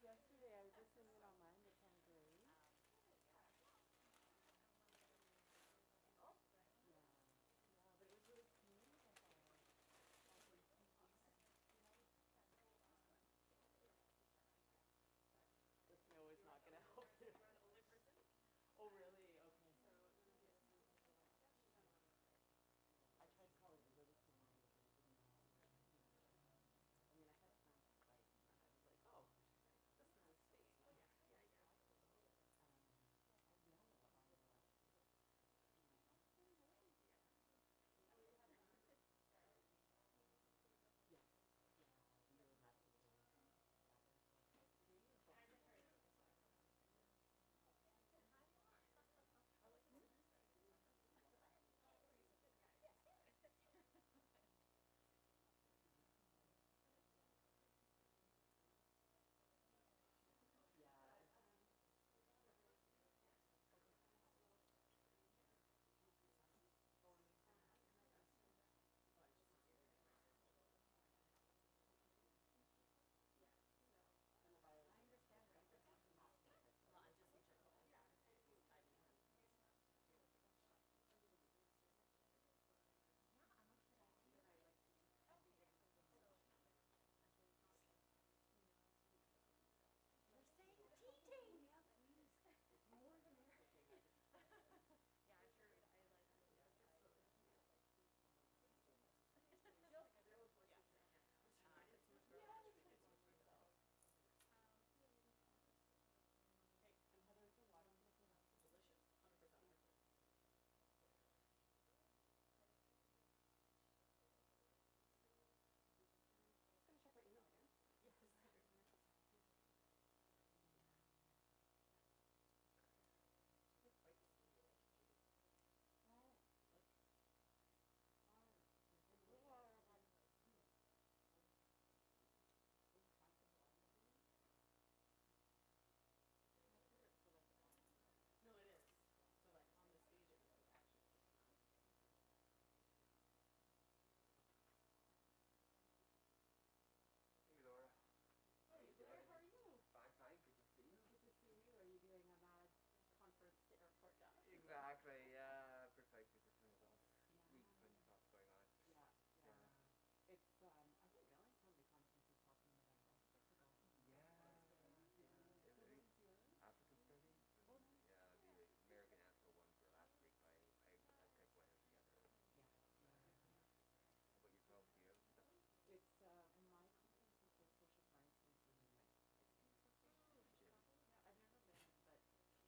yesterday. I was listening in online. It sounds great. Yeah, yeah, but it was really smooth. I thought. The snow is not going to help you. Oh, really? Okay. I tried to call Uber this morning, but they did not. I mean, I had plans to bike, and then I was like, oh, the snow is staying. Yeah, yes, yeah, we were messaging back and forth. Yeah. I understand that. Well, I'm just we're saying teaching. Yeah, please. More than anything. Yeah, I'm sure I like and Heather, is your water delicious? 100%. Just gonna check my email again. Yes. No, it is. So like on the stage it was like action. Hey Laura. Hey Blair, how are you? Fine, fine, good to see you. Good to see you. Are you doing a mad conference to airport guy? Exactly, yeah, precisely the kind of last week when lots going on. Yeah, yeah. It's I didn't realize so many conferences happening in November. I think I forgot. Yeah, yeah. So this is yours? African studies. Oh nice. Yeah, the American Afro ones were last week. I went together. Yeah, yeah. How about yourself? Do you have stuff? It's my conference is the social sciences and like history association in Chicago.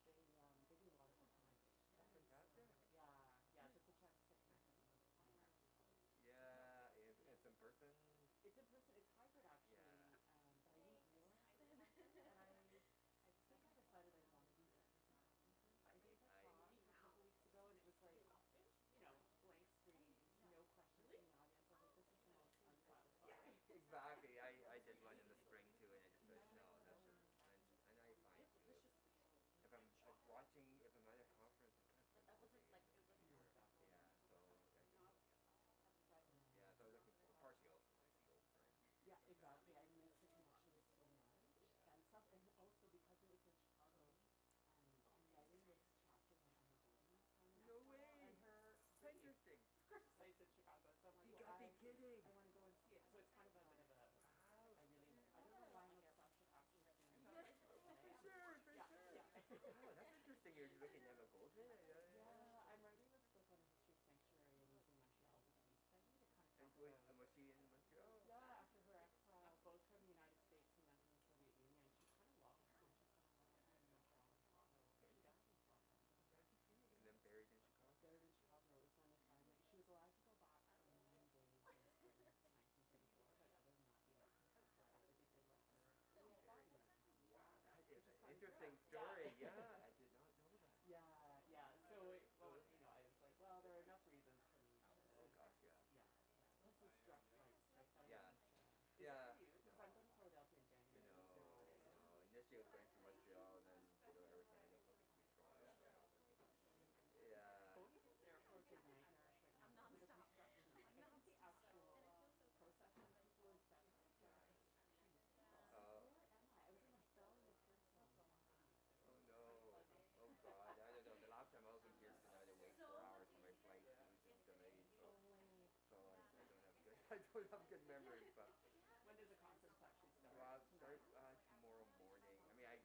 Yeah, I've never been, but they do a lot of organization. That's fantastic. Yeah, yeah. So it's a chance to connect with some of the fine art people. Yeah, it's in person. It's in person. It's hybrid actually, Yeah. but I didn't realize it was hybrid, and I think I decided I want to do some in-person conferences. I gave a talk a couple weeks ago, and it was like, blank screens, no questions in the audience. I was like, this is the most unsatisfying. Exactly. I did one in the spring too, and I just said no. This is and I find too if I'm watching if I'm at a conference, I'm kind of spend all day. Yeah. So I just yeah. So I was looking for partially also to see old friends. Yeah, exactly. I miss the connection so much, and stuff, and also because it was in Chicago, I'm writing this chapter on Emma Goldman's time in No exile, and way. her Interesting. birthplace in Chicago. So I'm like, You well, gotta be kidding. I want to go and see it. So it's kind of a bit of a. Wow. I don't know why I'm obsessed with African. For sure, for sure. Yeah. Oh, that's interesting. You're looking at Emma Goldman. Yeah, I'm writing this book on the history of sanctuary and using Montreal as a case study to kind of And talk about. was she in Montreal? Yeah, after her exile, both from the United States and then from the Soviet Union, she kind of lost, and she spent a lot of time in Montreal and Toronto. She died in Toronto. And then buried in Chicago? Buried in Chicago. It was when they finally, she was allowed to go back for 9 days in the spring of 1934, but other than that, the Americans took her. I think they let her buried in Wow, that is which is an kind of interesting cool. story. Yeah, I did not know that. Yeah. So, I was like, well, there are enough reasons for me to. Oh gosh, yeah. Yeah. Plus, it struck that Yeah. wasn't. Is it Yeah. for you? Because I'm going to Philadelphia in January. No, no. Initially I was going to Montreal, then did everything ended up looking through Toronto. Yeah. Both of those airports are nightmarish right now because of the construction. Like, I think the actual processing people is better, but the construction is. Oh. Where am I? I was in a cell I don't have good memory, but When does the conference actually start? well, I'll start Tonight? tomorrow morning. I mean, I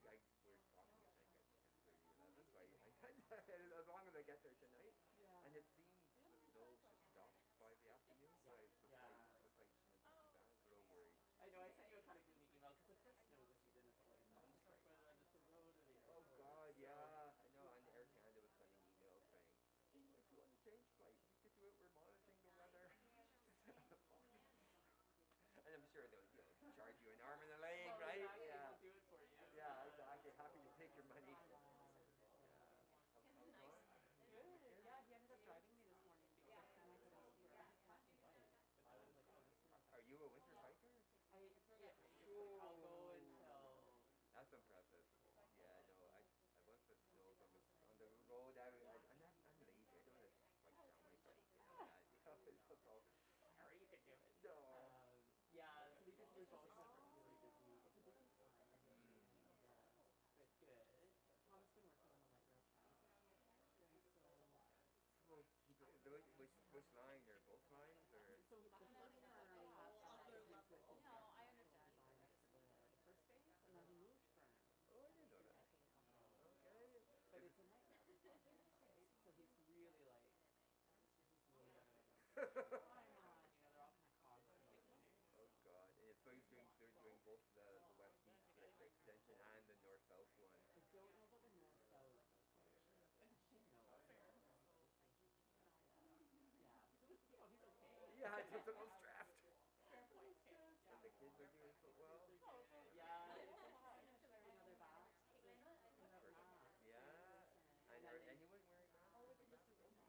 we're talking like at 10:30, 11. So as long as I get there tonight, Yeah. and it seems the snow should stop by the afternoon, so Yeah. Yeah. the flight shouldn't be too bad. A little worried. I know I sent you a kind of gloomy email because the first snow of the season is always on straight whether it's a road or the Oh airport. God, So yeah, I know. And Air Canada was sending emails saying, if you want to change flight, we could do it. We're monitoring the weather. And I'm sure they'll charge you an arm and a leg, well, right? exactly. Yeah. We'll do it for you. Yeah, exactly. Happy to take your money. Yeah. Yeah. How's it going? Good. Good. Yeah, he ended up driving me this morning because I couldn't make it out for my bike. But then I was like, oh, this one's Are you a winter biker? yeah. I'll go Oh, until that's impressive. Yeah, no, I once it snows on the road. I'm lazy. I don't want to bike down my bike and all that. It's just all. whenever you can do it. No. Yeah, so we've both been really busy. It's a busy time, Mm. and but good. Tom's been working on the light rail transit, and Well, keep it. Which line or both lines or? so the planning into his architectural designs for the first phase, and then he moved firms. Oh, I didn't know that. Okay. But Is it's a nightmare with projects, right? So he's really like, is this really what I want to it? spend my time on? You know, they're all kind of cogs in the machine. Oh God! And so they're doing both the west east, the extension, and the north south one. I don't know about the north south extension. I think she knows about the extension to the north. Yeah. So you know, he's okay. Yeah, it's a little stressed. Fair point. And the kids are doing so well. Yeah, it's a lot. You know, they're back without masks. Yeah. And And then are they, anyone wearing masks in the classroom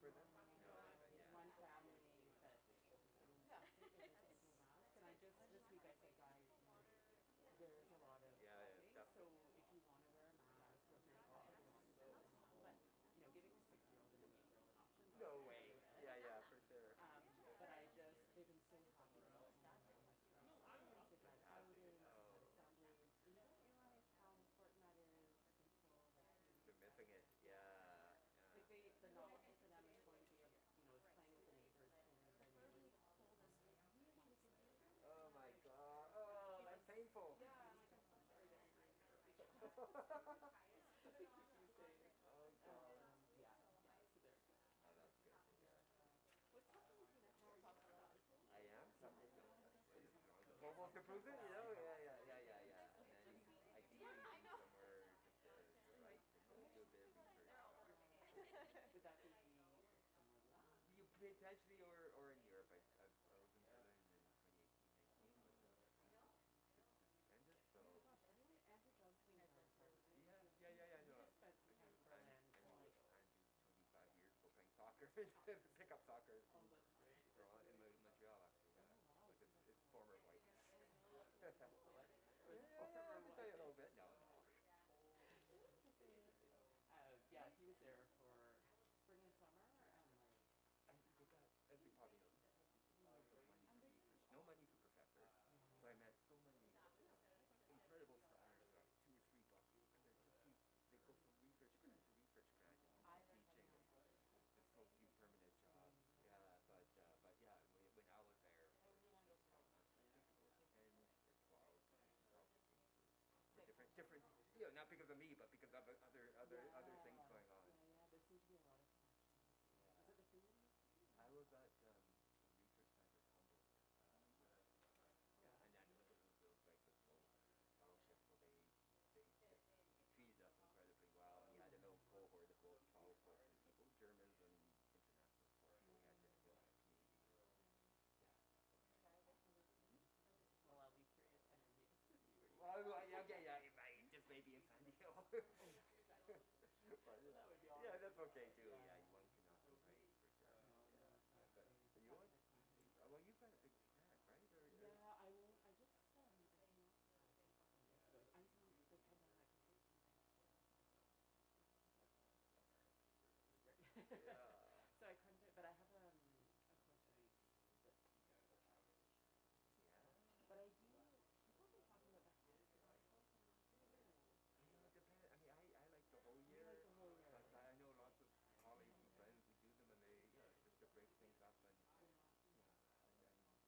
for them? No, then there's yeah. one family that there's no mask. And I just this week I said, guys, you know, there's a lot of Yeah, yeah, coughing, so definitely. if you want to wear a mask or if you're not comfortable with it, wear a mask. But you know, giving a 6-year-old and an 8-year-old an option, No don't way. do it. Yeah, yeah, for sure. But they've been so happy to get more and more restaurant times. They've had Fantastic. outings, they've had Oh, assemblies, and you don't realize how important that is until like they're you're missing it. Yeah, yeah. like the novelty for them is going to be, is playing with the neighbors in their neighbors' balls. And they're like, really, we can do this? Oh my Like, God. Oh, that's painful. yeah, I'm like, I'm so sorry to hear that. It keeps you safe. Oh God. Yeah, so they're good. Oh, that's good to hear. What's happening with you next year? Are you still working? I am something. No, the football to prove it. Yeah, yeah, yeah, yeah, yeah. And then ideally be somewhere just to write and do a bit of research. Would that be like somewhere warm? You potentially or in Europe. I was in Berlin in 2018, 19 when the ended. Oh my So gosh, everyone, Andrew Johnston told me too. yeah, yeah, yeah, yeah. He No, just spent some time in and Berlin, so and I'm like, Andrew 25 years ago playing soccer, pick up soccer oh, that's great. in Montreal actually. Yeah, Oh wow, with his congratulations. former wife. What? Yeah, Was yeah, yeah, former I can tell you a wife? little bit. No, no. Interesting, interesting. Yeah, he was there for spring and summer, and like, And they got, as you probably know, these places with lots of money for research, no money for professors. So I met so many incredible scholars for $2 or $3, and they're just they go from research grant to research grant and keep teaching, and there's so few permanent jobs. Yeah, but yeah, when I was there, there was I think about 10 or 12 positions probably for different. Not because of me, but because of other things going on. There seemed to be a lot of connections. Yeah. Was it the food industry? I was at a research center in Humboldt, Yeah. and then it was like a full fellowship, so they treated us incredibly well, and we had a little cohort of about 12, 14 people, Germans and internationals, so we had a lot of Canadians. Yeah, so. Well, I'll be curious and envious to see where you Well, go. okay, yeah, just maybe in San Diego. But Well, that would be yeah, awesome. that's okay too. Yeah, one cannot complain for sure. Yeah, yeah, but Exactly. you want? Well, you've got a big grant, right? Yeah, I won't. I came off the grant a couple of years ago. The pandemic unfortunately kind of killed my scholarship, which is great. Yeah. So I couldn't do it, but I have a course release this year, which I really should get into. So, Yeah. but I do. People have been talking about the half sabbatical, and I'm like, oh, It depends. I mean, I like the whole you like year, the whole year. but I know lots of colleagues and friends who do them, and they just to break things up and Yeah. yeah, and then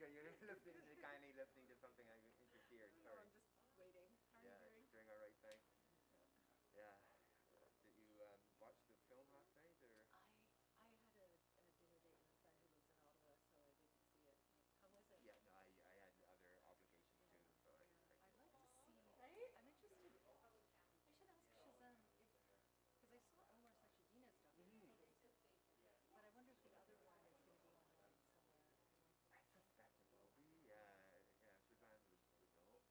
you're listening, kindly listening to something I interfered. No, Sorry. I'm just waiting. How are Yeah, you doing? doing all right, thanks. Yeah. Did you watch the film last night, or? I had a dinner date with a friend who lives in Ottawa, so I didn't see it. How was it? Yeah, no, I had other obligations too, so I I'd didn't. like to see. Right? I'm interested. I should ask Shazam if, because I saw Omar Sachedina's documentary, but I wonder if the other one is going to be online somewhere. I suspect it will be. Yeah, Shazam would know. Yeah, Yeah.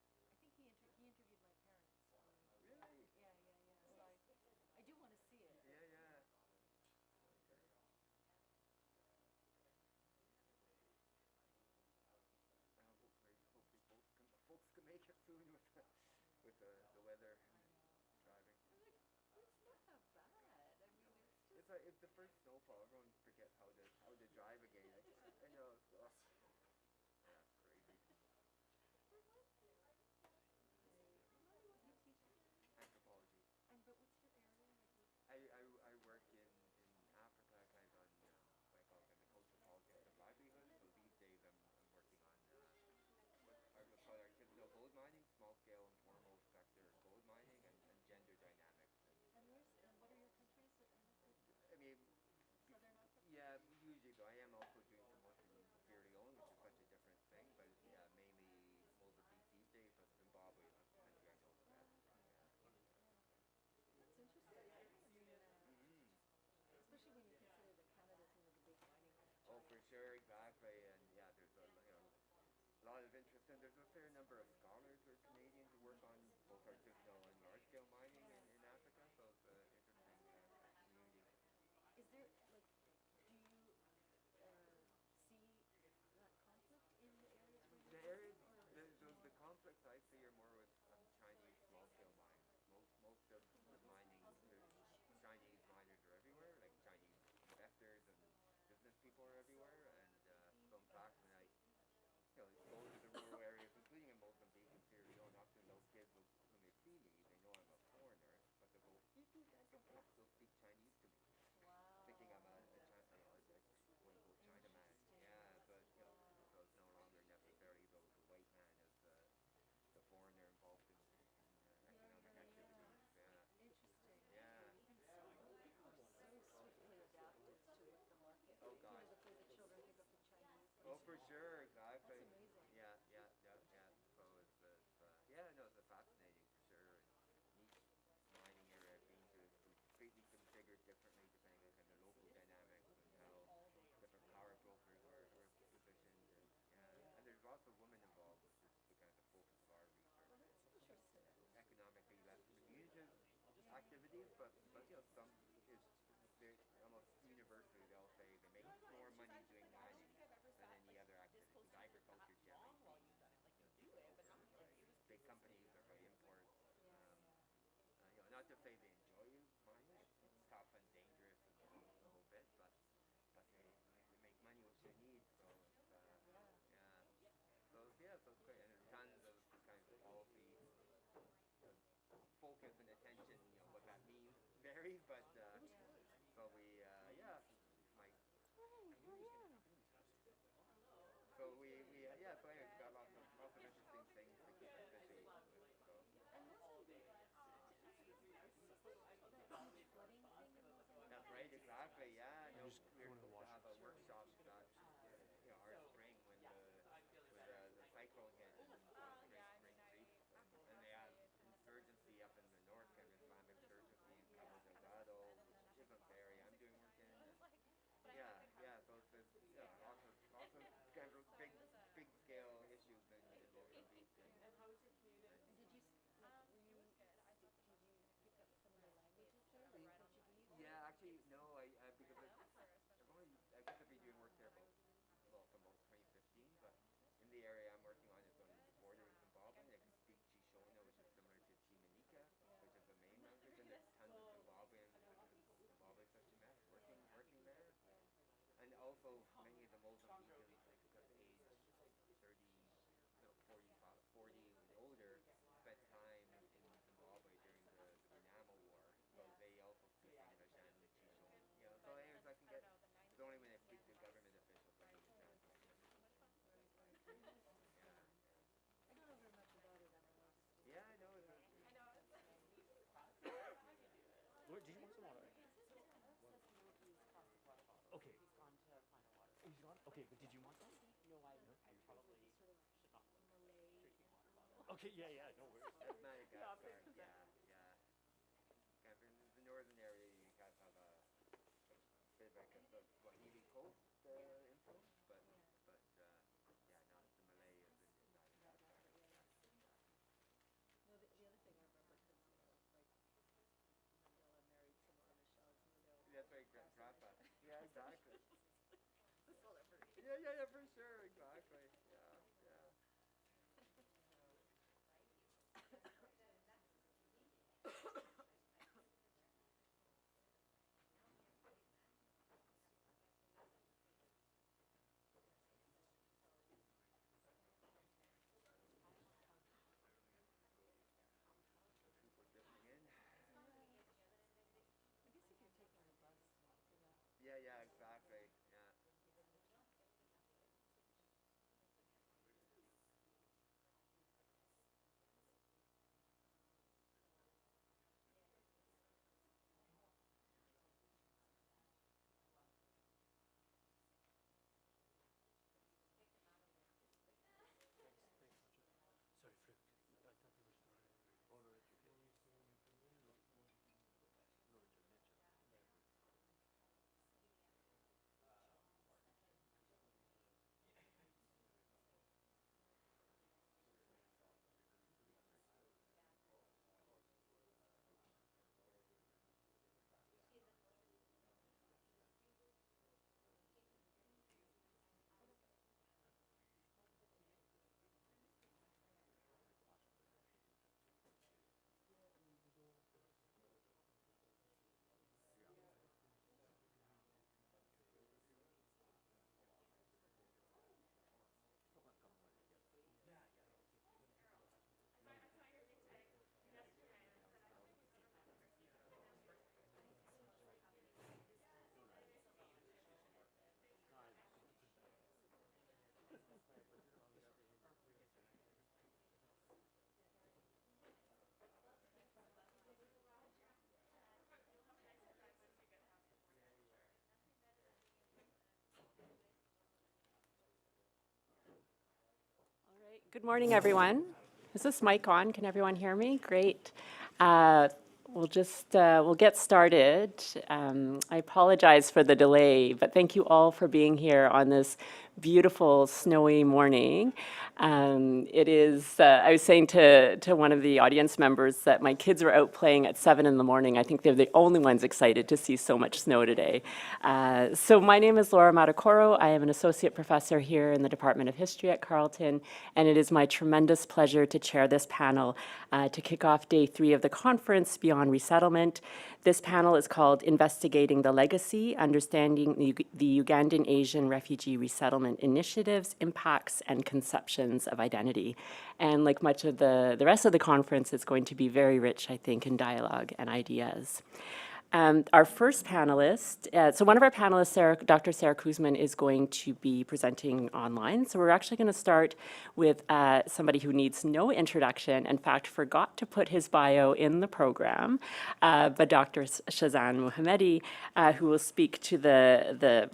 because I think he interviewed my parents. Really? Yeah. So I do want to see it. Yeah. Okay. Hopefully folks can make it soon with the weather and driving. Like, it's not that bad. I mean, it's just. It's the first snowfall. Everyone forgets how to drive again. I know. Yeah, it's crazy. Remind me what you teach. Anthropology. But what's your area? I work in Africa, kind of on what I call kind of cultural politics of livelihood. So these days I'm working on what's called artisanal gold mining, small scale informal sector gold mining, and gender dynamics. And what are your countries? I mean, Southern Africa? yeah, usually though. I am also doing some work in Sierra Leone, which is such a different thing, but yeah, mainly Mozambique these days, but Zimbabwe is the country I know the best. That's interesting. I mean, Mm-hmm. especially when you consider that Canada's one of the big mining Oh, for giants. sure, exactly, and yeah, there's a lot of interest, and there's a fair number of scholars who are Canadian who work on both artisanal and large-scale mining in Africa, so it's an interesting community. Is there, like, do you see that conflict in the areas where The you're areas, working, or is it the more? conflicts I see are more with Chinese small-scale mines. Most of the mining, there's Chinese miners are everywhere, like Chinese investors and business people are everywhere, and so in fact when I go to the rural areas, including in Mozambique and Sierra Leone, often those kids, when they see me, they know I'm a foreigner, but they'll go, they'll speak Chinese to me, Wow. thinking I'm a quote-unquote Chinaman. Yeah, but so it's no longer necessarily the white man as the foreigner involved in economic activities. Yeah. Interesting. Yeah. And so many people are so swiftly adapted to what the market. Oh gosh. The children pick up the Chinese. Oh, for sure, exactly. That's amazing. Yeah. So it's fascinating for sure. And each mining area I've been to is completely configured differently depending on kind of local dynamics and how different power brokers were positioned. And yeah, and there's lots of women involved, which is the kind of the focus of our research. Well, that's interesting. Economically less remunerative activities, but some is they almost universally they'll say they make more money doing mining than any other activity. Because agriculture generally speaking, takes over. Right? Big companies are probably imports. Not to say they enjoy mining. It's tough and dangerous and the whole bit, but they make money which they need. So it's yeah. So it's great, and there's tons of kind of policy focus and attention, what that means varies, but so we my so so anyway, we've got lots of interesting things to keep us busy with, so And Mozambique, that huge flooding thing in Mozambique. that's right, exactly, yeah. No, we were supposed to have a workshop that our spring when the cyclone hit and Great Reef, and they had insurgency up in the north, kind of Islamic insurgency in Cabo Delgado, which isn't the area I'm doing work in. And so it's lots of kind of big scale issues in Mozambique. And did you, did you pick up some of the languages there, like Portuguese? Yeah, actually, no, because I guess I've been doing work there from about 2015, but in the area I'm working on is on the border with Zimbabwe, and I can speak Shishona, which is similar to Chimanika, which is the main language, and there's tons of Zimbabweans because Zimbabwe is such a mess working there. And also many of the Mozambicans, because age 30, no, 40 and older, spent time in Zimbabwe during the Renamo War, so they also speak English and Shishona. So anyways, I can get Okay, but did you want that? No, I probably should not. Okay, yeah, no worries. Madagascar, yeah. Kind of in the northern area, you kind of have a bit like a Swahili coast influence, but yeah, not the Malay is in Madagascar. Yeah. No, the other thing I remember, because, Mandela married some of the Michelles, That's right, grandpa. Yeah, exactly. the celebrity. Yeah, for sure, exactly. Yeah. People drifting in. I guess if you're taking the bus for that. Yeah, exactly. Yeah. Sorry, Frick. I thought they were starting. Oh, no, it's okay. No intervention. All right. Good morning, everyone. Is this mic on? Can everyone hear me? Great. We'll get started. I apologize for the delay, but thank you all for being here on this beautiful snowy morning. It is, I was saying to one of the audience members that my kids were out playing at 7 in the morning. I think they're the only ones excited to see so much snow today. So my name is Laura Matacoro. I am an associate professor here in the Department of History at Carleton, and it is my tremendous pleasure to chair this panel to kick off day 3 of the conference, Beyond Resettlement. This panel is called Investigating the Legacy, Understanding the Ugandan Asian Refugee Resettlement Initiatives, Impacts, and Conceptions of Identity. And like much of the rest of the conference, it's going to be very rich, I think, in dialogue and ideas. Our first panelist, so one of our panelists, Dr. Sarah Kuzman, is going to be presenting online. So we're actually going to start with somebody who needs no introduction, in fact, forgot to put his bio in the program, but Dr. Shazan Mohammedi, who will speak to the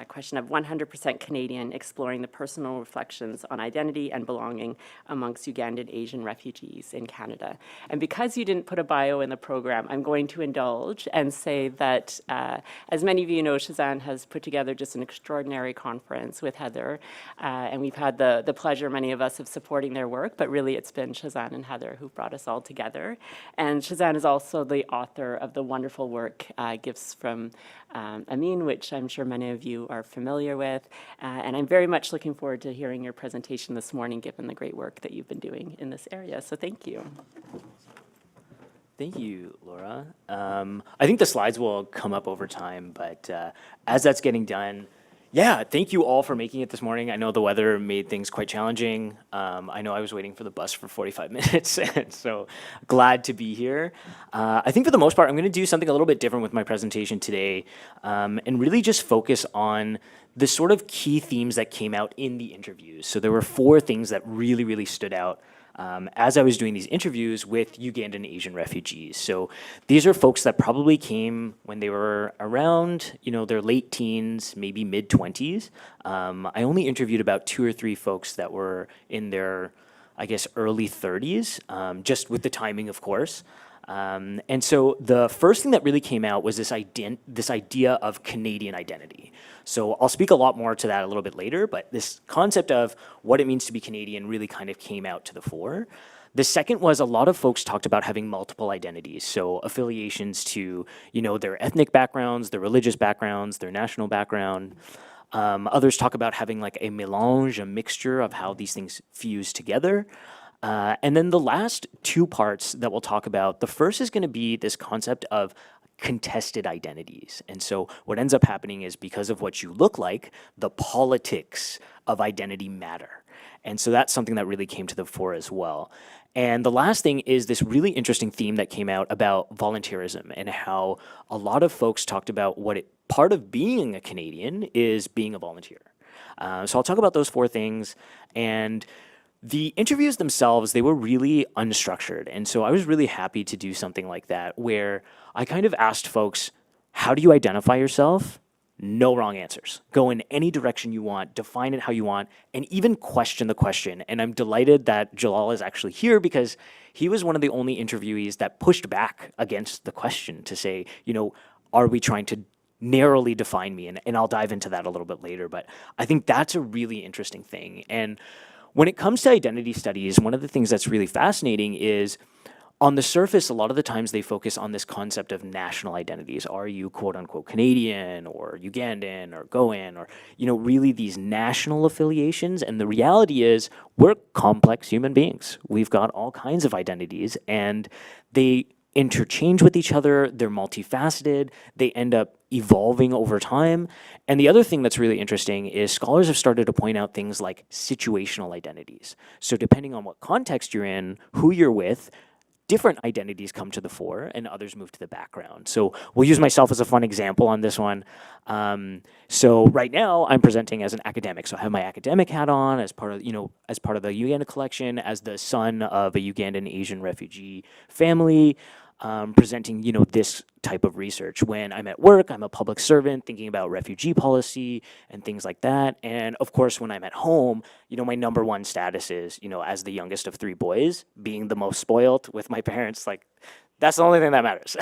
question of 100% Canadian, exploring the personal reflections on identity and belonging amongst Ugandan Asian refugees in Canada. And because you didn't put a bio in the program, I'm going to indulge and say that, as many of you know, Shazan has put together just an extraordinary conference with Heather, and we've had the pleasure, many of us, of supporting their work, but really it's been Shazan and Heather who brought us all together. And Shazan is also the author of the wonderful work, Gifts from Amin, which I'm sure many of you are familiar with. And I'm very much looking forward to hearing your presentation this morning, given the great work that you've been doing in this area. So thank you. Thank you, Laura. I think the slides will come up over time, but as that's getting done, yeah, thank you all for making it this morning. I know the weather made things quite challenging. I know I was waiting for the bus for 45 minutes, and so glad to be here. I think for the most part, I'm going to do something a little bit different with my presentation today, and really just focus on the sort of key themes that came out in the interviews. So there were 4 things that really, really stood out as I was doing these interviews with Ugandan Asian refugees. So these are folks that probably came when they were around, their late teens, maybe mid-20s. I only interviewed about 2 or 3 folks that were in their, I guess, early 30s, just with the timing, of course. And so the first thing that really came out was this idea of Canadian identity. So I'll speak a lot more to that a little bit later, but this concept of what it means to be Canadian really kind of came out to the fore. The second was a lot of folks talked about having multiple identities, so affiliations to, their ethnic backgrounds, their religious backgrounds, their national background. Others talk about having like a mélange, a mixture of how these things fuse together. And then the last 2 parts that we'll talk about, the first is going to be this concept of contested identities. And so what ends up happening is because of what you look like, the politics of identity matter. And so that's something that really came to the fore as well. And the last thing is this really interesting theme that came out about volunteerism and how a lot of folks talked about part of being a Canadian is being a volunteer. So I'll talk about those 4 things. And the interviews themselves, they were really unstructured. And so I was really happy to do something like that, where I kind of asked folks, how do you identify yourself? No wrong answers. Go in any direction you want, define it how you want, and even question the question. And I'm delighted that Jalal is actually here because he was one of the only interviewees that pushed back against the question to say, are we trying to narrowly define me? And I'll dive into that a little bit later. But I think that's a really interesting thing. And when it comes to identity studies, one of the things that's really fascinating is on the surface, a lot of the times they focus on this concept of national identities. Are you quote unquote Canadian or Ugandan or Goan or, really these national affiliations? And the reality is we're complex human beings. We've got all kinds of identities and they interchange with each other. They're multifaceted. They end up evolving over time. And the other thing that's really interesting is scholars have started to point out things like situational identities. So depending on what context you're in, who you're with, different identities come to the fore and others move to the background. So we'll use myself as a fun example on this one. So right now I'm presenting as an academic. So I have my academic hat on as part of, as part of the Uganda collection, as the son of a Ugandan Asian refugee family, presenting, this type of research. When I'm at work, I'm a public servant thinking about refugee policy and things like that. And of course, when I'm at home, my number one status is, as the youngest of 3 boys, being the most spoiled with my parents, that's the only thing that matters.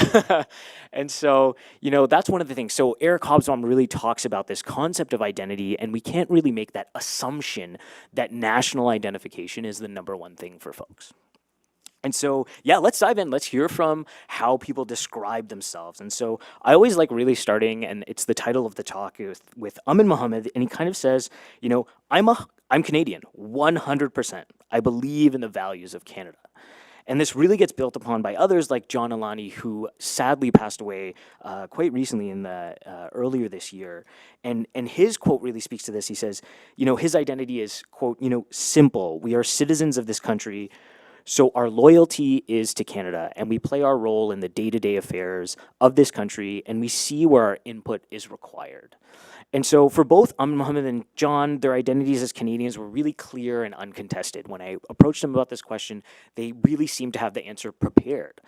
And so, that's one of the things. So Eric Hobsbawm really talks about this concept of identity, and we can't really make that assumption that national identification is the number one thing for folks. And so, let's dive in. Let's hear from how people describe themselves. And so I always like really starting, and it's the title of the talk, with Amin Mohammed, and he kind of says, I'm Canadian, 100%. I believe in the values of Canada. And this really gets built upon by others like John Alani, who sadly passed away quite recently earlier this year. And his quote really speaks to this. He says, his identity is, quote, simple. We are citizens of this country. So our loyalty is to Canada, and we play our role in the day-to-day affairs of this country, and we see where our input is required. And so for both Amin Mohammed and John, their identities as Canadians were really clear and uncontested. When I approached them about this question, they really seemed to have the answer prepared.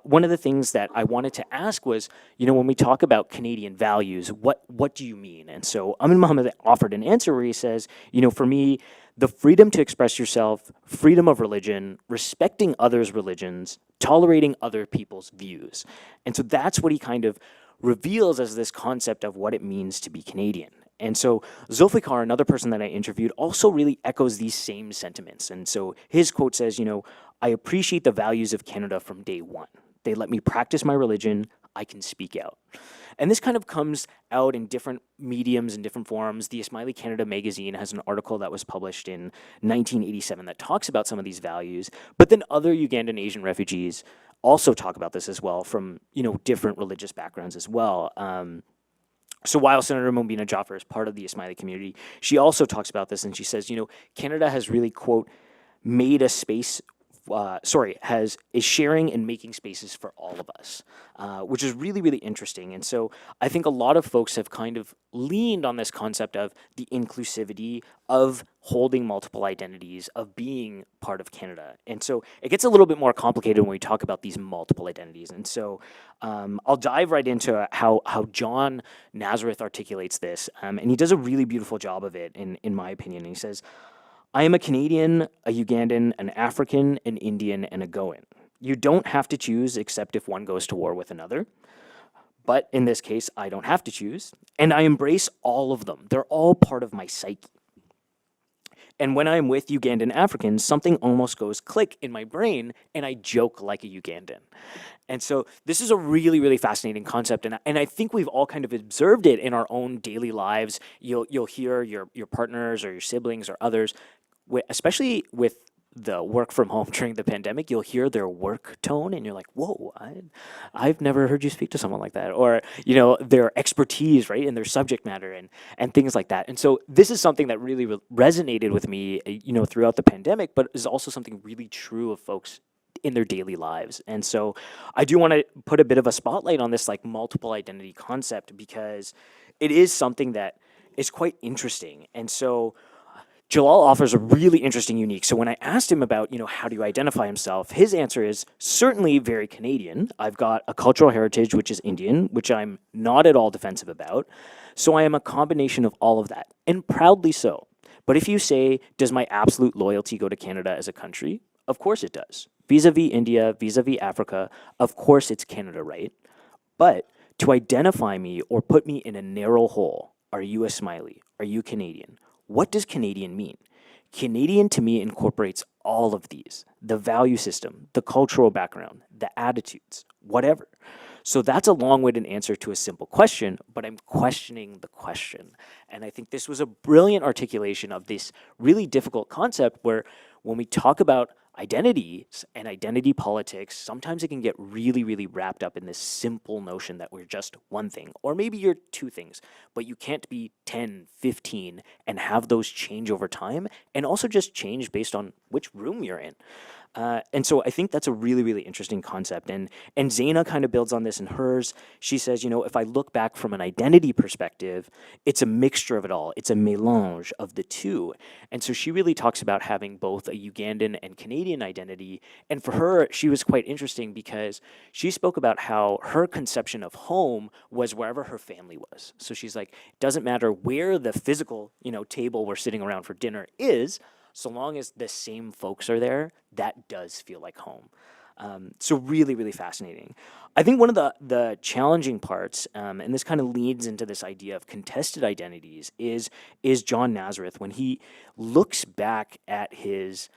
One of the things that I wanted to ask was, when we talk about Canadian values, what do you mean? And so Amin Mohammed offered an answer where he says, for me, the freedom to express yourself, freedom of religion, respecting others' religions, tolerating other people's views. And so that's what he kind of reveals as this concept of what it means to be Canadian. And so Zulfikar, another person that I interviewed, also really echoes these same sentiments. And so his quote says, I appreciate the values of Canada from day one. They let me practice my religion. I can speak out. And this kind of comes out in different mediums and different forms. The Ismaili Canada magazine has an article that was published in 1987 that talks about some of these values, but then other Ugandan Asian refugees also talk about this as well from, different religious backgrounds as well. So while Senator Mombina Jaffer is part of the Ismaili community, she also talks about this, and she says, Canada has really, quote, made a space is sharing and making spaces for all of us, which is really, really interesting. And so I think a lot of folks have kind of leaned on this concept of the inclusivity of holding multiple identities, of being part of Canada. And so it gets a little bit more complicated when we talk about these multiple identities. And so I'll dive right into how John Nazareth articulates this. And he does a really beautiful job of it, in my opinion. And he says, I am a Canadian, a Ugandan, an African, an Indian, and a Goan. You don't have to choose except if one goes to war with another. But in this case, I don't have to choose. And I embrace all of them. They're all part of my psyche. And when I'm with Ugandan Africans, something almost goes click in my brain, and I joke like a Ugandan. And so this is a really, really fascinating concept, and I think we've all kind of observed it in our own daily lives. You'll hear your partners or your siblings or others, especially with the work from home during the pandemic, you'll hear their work tone and you're like, whoa, I've never heard you speak to someone like that. Or, their expertise, right, in their subject matter and things like that. And so this is something that really resonated with me, throughout the pandemic, but is also something really true of folks in their daily lives. And so I do want to put a bit of a spotlight on this like multiple identity concept, because it is something that is quite interesting. And so Jalal offers a really interesting unique. So when I asked him about, how do you identify himself, his answer is certainly very Canadian. I've got a cultural heritage, which is Indian, which I'm not at all defensive about. So I am a combination of all of that, and proudly so. But if you say, does my absolute loyalty go to Canada as a country? Of course it does. Vis-a-vis India, vis-a-vis Africa, of course it's Canada, right? But to identify me or put me in a narrow hole, are you a smiley? Are you Canadian? What does Canadian mean? Canadian to me incorporates all of these, the value system, the cultural background, the attitudes, whatever. So that's a long-winded answer to a simple question, but I'm questioning the question. And I think this was a brilliant articulation of this really difficult concept where when we talk about identities and identity politics, sometimes it can get really, really wrapped up in this simple notion that we're just one thing, or maybe you're two things, but you can't be 10, 15 and have those change over time, and also just change based on which room you're in. And so I think that's a really, really interesting concept. And Zaina kind of builds on this in hers. She says, if I look back from an identity perspective, it's a mixture of it all. It's a mélange of the two. And so she really talks about having both a Ugandan and Canadian identity. And for her, she was quite interesting because she spoke about how her conception of home was wherever her family was. So she's like, it doesn't matter where the physical, table we're sitting around for dinner is, so long as the same folks are there, that does feel like home. So really, really fascinating. I think one of the challenging parts, and this kind of leads into this idea of contested identities, is John Nazareth, when he looks back at his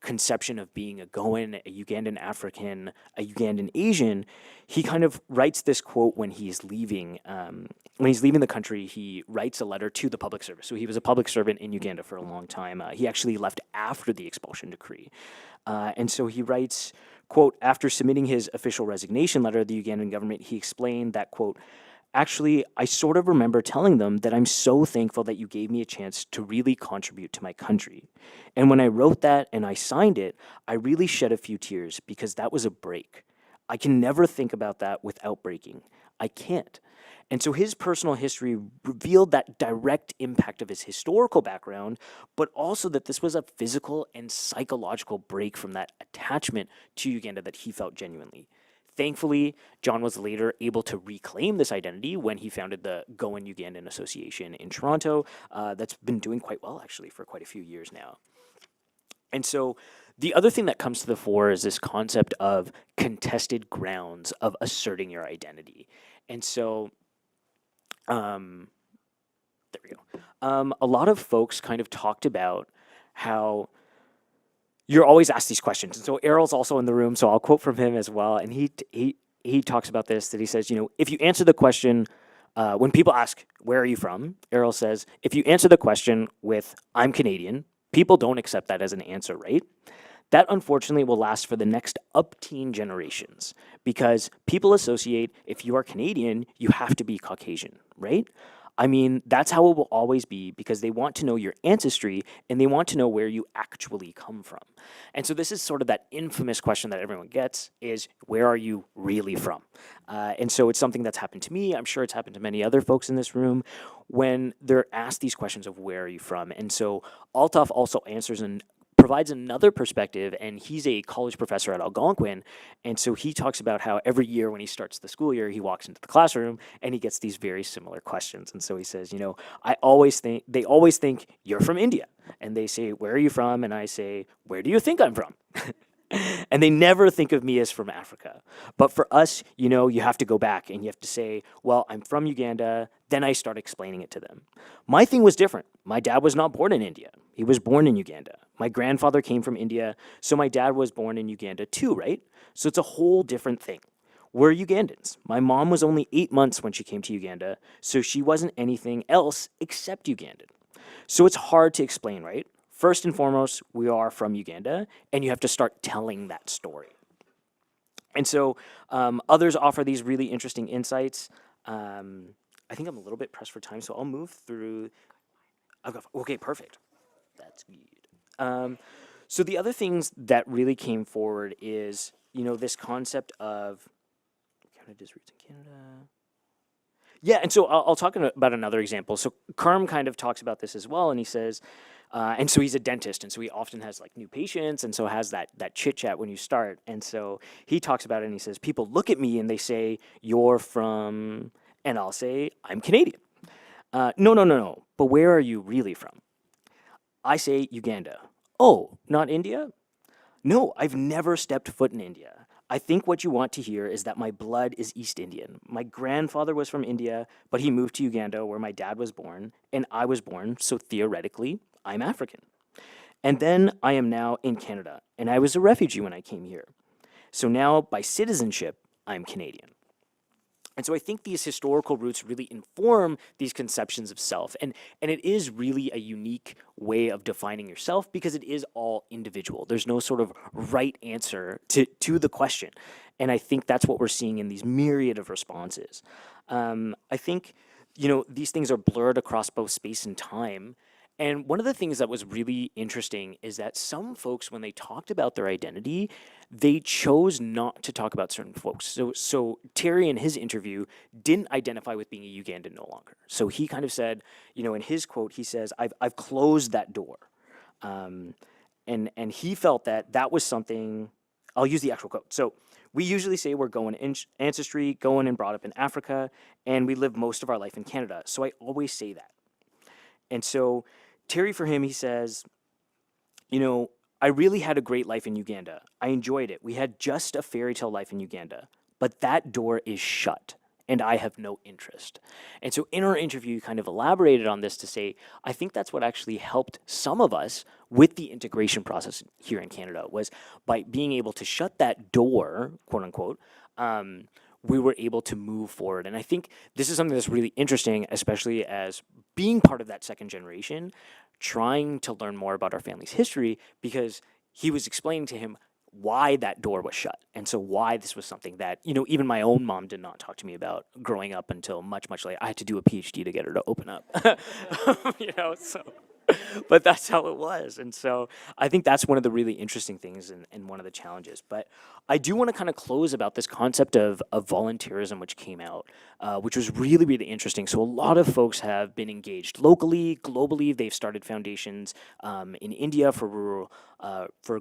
conception of being a Goan, a Ugandan African, a Ugandan Asian, he kind of writes this quote when he's leaving. When he's leaving the country, he writes a letter to the public service. So he was a public servant in Uganda for a long time. He actually left after the expulsion decree. And so he writes, quote, after submitting his official resignation letter to the Ugandan government, he explained that, quote, actually, I sort of remember telling them that I'm so thankful that you gave me a chance to really contribute to my country. And when I wrote that and I signed it, I really shed a few tears because that was a break. I can never think about that without breaking. I can't. And so his personal history revealed that direct impact of his historical background, but also that this was a physical and psychological break from that attachment to Uganda that he felt genuinely. Thankfully, John was later able to reclaim this identity when he founded the Goan Ugandan Association in Toronto. That's been doing quite well, actually, for quite a few years now. And so the other thing that comes to the fore is this concept of contested grounds of asserting your identity. And so there we go. A lot of folks kind of talked about how you're always asked these questions. And so Errol's also in the room, so I'll quote from him as well. And he talks about this, that he says, if you answer the question, when people ask, where are you from? Errol says, if you answer the question with, I'm Canadian, people don't accept that as an answer, right? That unfortunately will last for the next up-teen generations because people associate if you are Canadian, you have to be Caucasian, right? I mean, that's how it will always be because they want to know your ancestry and they want to know where you actually come from. And so this is sort of that infamous question that everyone gets is, where are you really from? And so it's something that's happened to me. I'm sure it's happened to many other folks in this room when they're asked these questions of where are you from? And so Altaf also answers and provides another perspective, and he's a college professor at Algonquin, and so he talks about how every year when he starts the school year, he walks into the classroom and he gets these very similar questions. And so he says, they always think you're from India, and they say, where are you from? And I say, where do you think I'm from? And they never think of me as from Africa. But for us, you have to go back and you have to say, well, I'm from Uganda. Then I start explaining it to them. My thing was different. My dad was not born in India. He was born in Uganda. My grandfather came from India, so my dad was born in Uganda too, right? So it's a whole different thing. We're Ugandans. My mom was only 8 months when she came to Uganda, so she wasn't anything else except Ugandan. So it's hard to explain, right? First and foremost, we are from Uganda, and you have to start telling that story. And so others offer these really interesting insights. I think I'm a little bit pressed for time, so I'll move through. Okay, perfect. That's good. So the other things that really came forward is, this concept of Canada's roots in Canada. Yeah, and so I'll talk about another example. So Karm kind of talks about this as well, and he says, and so he's a dentist, and so he often has like new patients, and so has that chit chat when you start. And so he talks about it, and he says, people look at me and they say, "You're from," and I'll say, "I'm Canadian." No. But where are you really from? I say Uganda. Oh, not India? No, I've never stepped foot in India. I think what you want to hear is that my blood is East Indian. My grandfather was from India, but he moved to Uganda where my dad was born, and I was born, so theoretically, I'm African. And then I am now in Canada, and I was a refugee when I came here. So now, by citizenship, I'm Canadian. And so I think these historical roots really inform these conceptions of self. And it is really a unique way of defining yourself because it is all individual. There's no sort of right answer to the question. And I think that's what we're seeing in these myriad of responses. I think, these things are blurred across both space and time. And one of the things that was really interesting is that some folks, when they talked about their identity, they chose not to talk about certain folks. So Terry, in his interview, didn't identify with being a Ugandan no longer. So he kind of said, in his quote, he says, "I've closed that door," and he felt that was something. I'll use the actual quote. So we usually say we're going ancestry, going and brought up in Africa, and we live most of our life in Canada. So I always say that. And so Terry, for him, he says, I really had a great life in Uganda. I enjoyed it. We had just a fairy tale life in Uganda, but that door is shut and I have no interest. And so in our interview, you kind of elaborated on this to say, I think that's what actually helped some of us with the integration process here in Canada was by being able to shut that door, quote unquote, we were able to move forward. And I think this is something that's really interesting, especially as being part of that second generation, trying to learn more about our family's history, because he was explaining to him why that door was shut. And so why this was something that, even my own mom did not talk to me about growing up until much, much later. I had to do a PhD to get her to open up, so. But that's how it was. And so I think that's one of the really interesting things and one of the challenges. But I do want to kind of close about this concept of volunteerism, which came out, which was really, really interesting. So a lot of folks have been engaged locally, globally. They've started foundations in India for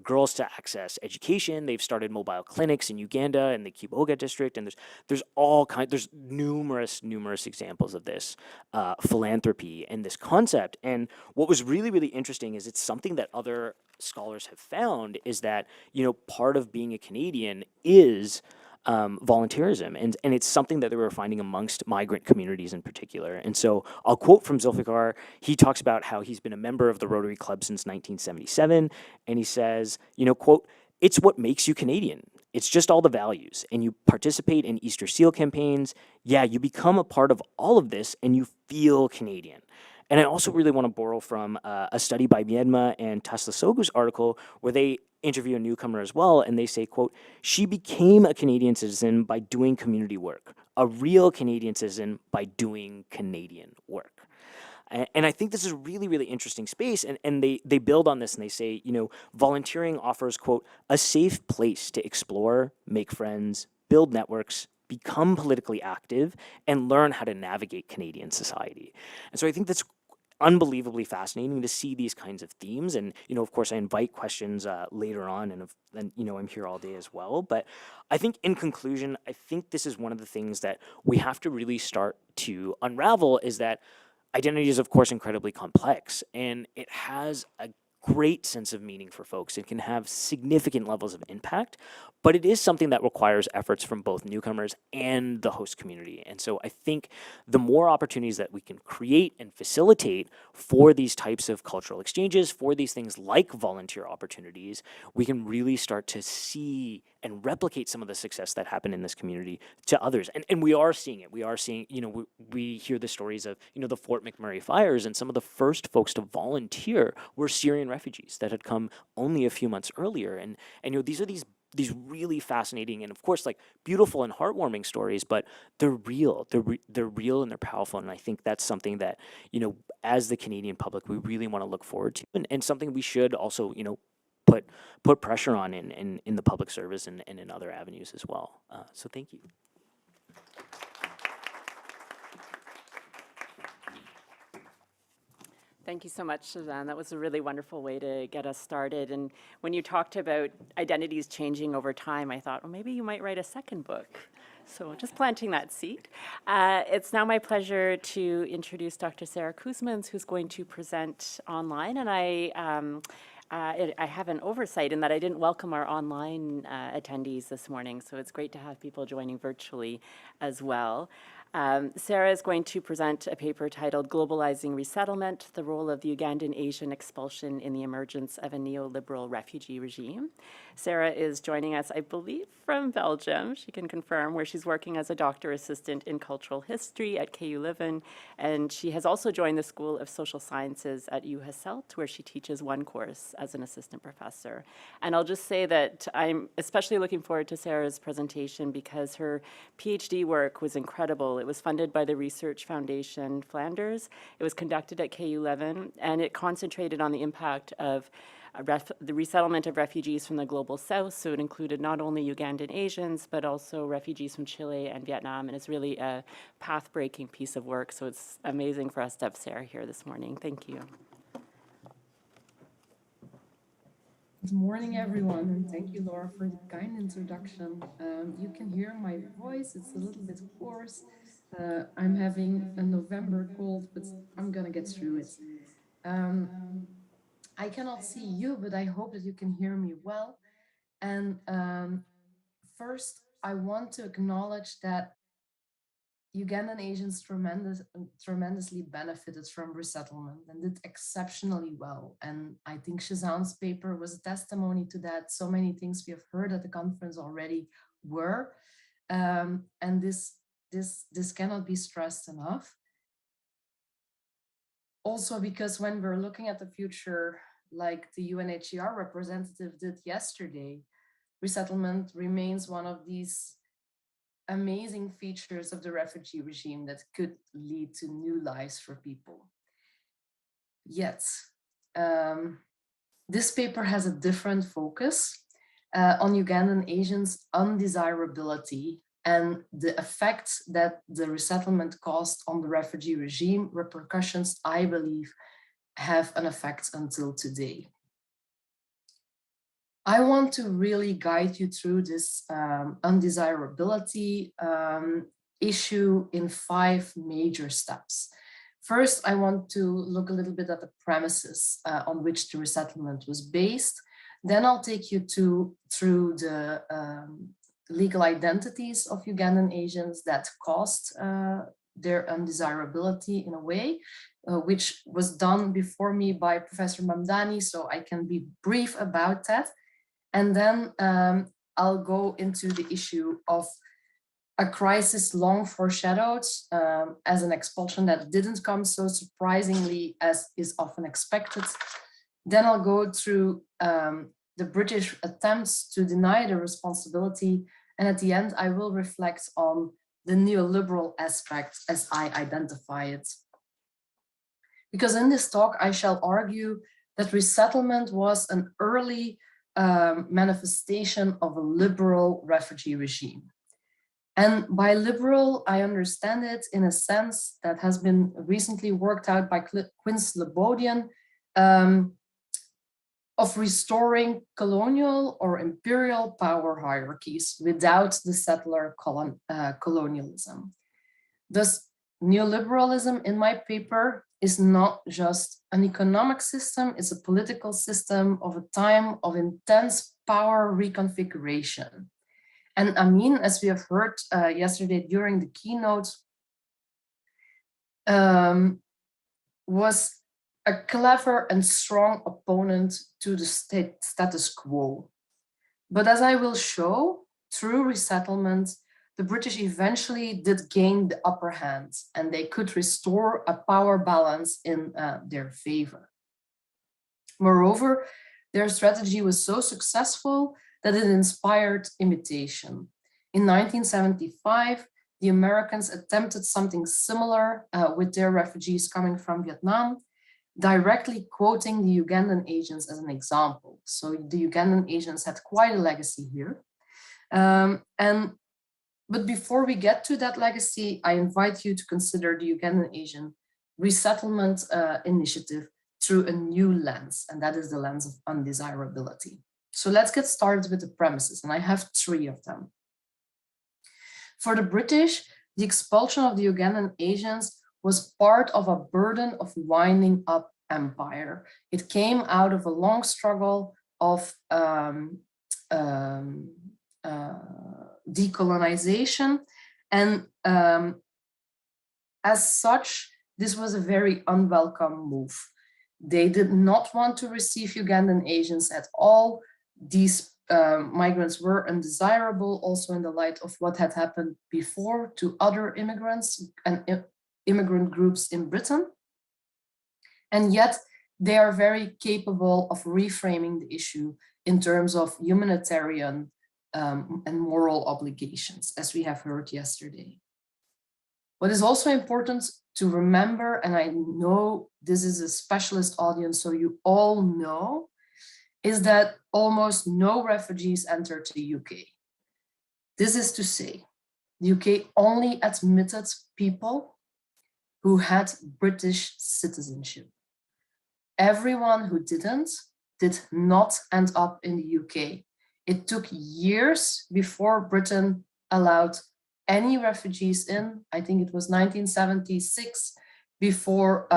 girls to access education. They've started mobile clinics in Uganda and the Kiboga district. And there's numerous examples of this philanthropy and this concept. And what was really, really interesting is it's something that other scholars have found is that, part of being a Canadian is volunteerism. And it's something that they were finding amongst migrant communities in particular. And so I'll quote from Zulfikar. He talks about how he's been a member of the Rotary Club since 1977. And he says, quote, "It's what makes you Canadian. It's just all the values. And you participate in Easter Seal campaigns. Yeah, you become a part of all of this and you feel Canadian." And I also really want to borrow from a study by Miedma and Taslasogu's article where they interview a newcomer as well, and they say, quote, "She became a Canadian citizen by doing community work, a real Canadian citizen by doing Canadian work." And I think this is a really, really interesting space. And they build on this and they say, volunteering offers, quote, "a safe place to explore, make friends, build networks, become politically active, and learn how to navigate Canadian society." And so I think that's unbelievably fascinating to see these kinds of themes. And, of course, I invite questions later on, and I'm here all day as well. But I think in conclusion, I think this is one of the things that we have to really start to unravel, is that identity is, of course, incredibly complex, and it has a great sense of meaning for folks. It can have significant levels of impact, but it is something that requires efforts from both newcomers and the host community. And so I think the more opportunities that we can create and facilitate for these types of cultural exchanges, for these things like volunteer opportunities, we can really start to see and replicate some of the success that happened in this community to others. And we are seeing it. We are seeing, we hear the stories of, the Fort McMurray fires, and some of the first folks to volunteer were Syrian refugees that had come only a few months earlier. And these are these really fascinating and, of course, like, beautiful and heartwarming stories, but they're real. They're real and they're powerful. And I think that's something that, as the Canadian public, we really want to look forward to, and something we should also, put pressure on in the public service and in other avenues as well. So thank you. Thank you so much, Suzanne. That was a really wonderful way to get us started. And when you talked about identities changing over time, I thought, well, maybe you might write a second book. So just planting that seed. It's now my pleasure to introduce Dr. Sarah Kuzmans, who's going to present online. And I have an oversight in that I didn't welcome our online attendees this morning, so it's great to have people joining virtually as well. Sarah is going to present a paper titled "Globalizing Resettlement, the Role of the Ugandan Asian Expulsion in the Emergence of a Neoliberal Refugee Regime." Sarah is joining us, I believe, from Belgium. She can confirm, where she's working as a doctor assistant in cultural history at KU Leuven, and she has also joined the School of Social Sciences at U Hasselt, where she teaches one course as an assistant professor. And I'll just say that I'm especially looking forward to Sarah's presentation because her PhD work was incredible. It was funded by the Research Foundation Flanders. It was conducted at KU Leuven, and it concentrated on the impact of the resettlement of refugees from the global south. So it included not only Ugandan Asians, but also refugees from Chile and Vietnam. And it's really a path-breaking piece of work. So it's amazing for us to have Sarah here this morning. Thank you. Good morning, everyone, and thank you, Laura, for the kind introduction. You can hear my voice, it's a little bit hoarse. I'm having a November cold, but I'm gonna get through it. I cannot see you, but I hope that you can hear me well. And first, I want to acknowledge that Ugandan Asians tremendously benefited from resettlement and did exceptionally well. And I think Shazan's paper was a testimony to that. So many things we have heard at the conference already were. And this cannot be stressed enough. Also, because when we're looking at the future, like the UNHCR representative did yesterday, resettlement remains one of these amazing features of the refugee regime that could lead to new lives for people. Yet, this paper has a different focus on Ugandan Asians' undesirability and the effect that the resettlement caused on the refugee regime. Repercussions, I believe, have an effect until today. I want to really guide you through this undesirability issue in 5 major steps. First, I want to look a little bit at the premises on which the resettlement was based. Then I'll take you through the legal identities of Ugandan Asians that caused their undesirability in a way, which was done before me by Professor Mamdani, so I can be brief about that. And then I'll go into the issue of a crisis long foreshadowed as an expulsion that didn't come so surprisingly as is often expected. Then I'll go through the British attempts to deny the responsibility, and at the end, I will reflect on the neoliberal aspect as I identify it. Because in this talk, I shall argue that resettlement was an early manifestation of a liberal refugee regime. And by liberal, I understand it in a sense that has been recently worked out by Quinn Slobodian, of restoring colonial or imperial power hierarchies without the settler colonialism. Thus, neoliberalism in my paper is not just an economic system, it's a political system of a time of intense power reconfiguration. And Amin, as we have heard yesterday during the keynote, was a clever and strong opponent to the status quo. But as I will show, through resettlement, the British eventually did gain the upper hand and they could restore a power balance in their favor. Moreover, their strategy was so successful that it inspired imitation. In 1975, the Americans attempted something similar with their refugees coming from Vietnam, directly quoting the Ugandan agents as an example. So the Ugandan agents had quite a legacy here. But before we get to that legacy, I invite you to consider the Ugandan Asian resettlement initiative through a new lens, and that is the lens of undesirability. So let's get started with the premises, and I have 3 of them. For the British, the expulsion of the Ugandan Asians was part of a burden of winding up empire. It came out of a long struggle of decolonization, and as such, this was a very unwelcome move. They did not want to receive Ugandan Asians at all. These migrants were undesirable also in the light of what had happened before to other immigrants and immigrant groups in Britain. And yet they are very capable of reframing the issue in terms of humanitarian and moral obligations, as we have heard yesterday. What is also important to remember, and I know this is a specialist audience, so you all know, is that almost no refugees entered the UK. This is to say, the UK only admitted people who had British citizenship. Everyone who did not end up in the UK. It took years before Britain allowed any refugees in. I think it was 1976 before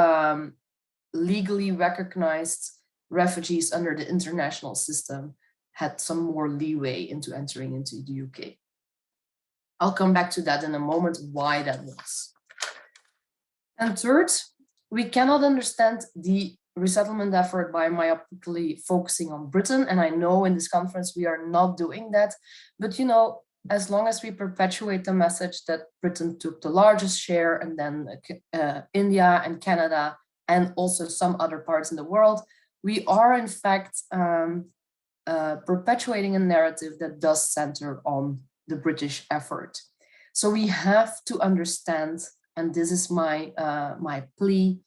legally recognized refugees under the international system had some more leeway into entering into the UK. I'll come back to that in a moment, why that was. And third, we cannot understand the resettlement effort by myopically focusing on Britain. And I know in this conference we are not doing that, but you know, as long as we perpetuate the message that Britain took the largest share and then India and Canada and also some other parts in the world, we are in fact perpetuating a narrative that does center on the British effort. So we have to understand, and this is my, my plea,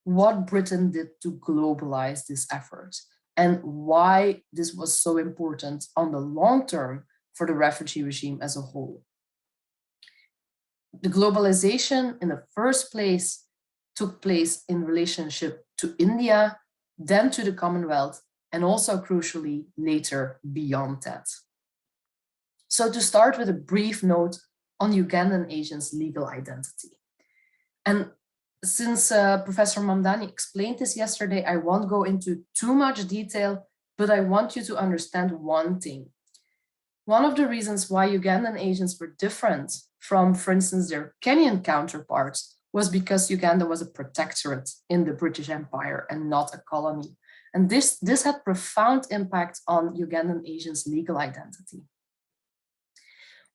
what Britain did to globalize this effort and why this was so important on the long term for the refugee regime as a whole. The globalization in the first place took place in relationship to India, then to the Commonwealth, and also crucially later beyond that. So to start with a brief note on Ugandan Asians' legal identity. And since Professor Mamdani explained this yesterday, I won't go into too much detail, but I want you to understand one thing. One of the reasons why Ugandan Asians were different from, for instance, their Kenyan counterparts was because Uganda was a protectorate in the British Empire and not a colony. And this had profound impact on Ugandan Asians' legal identity.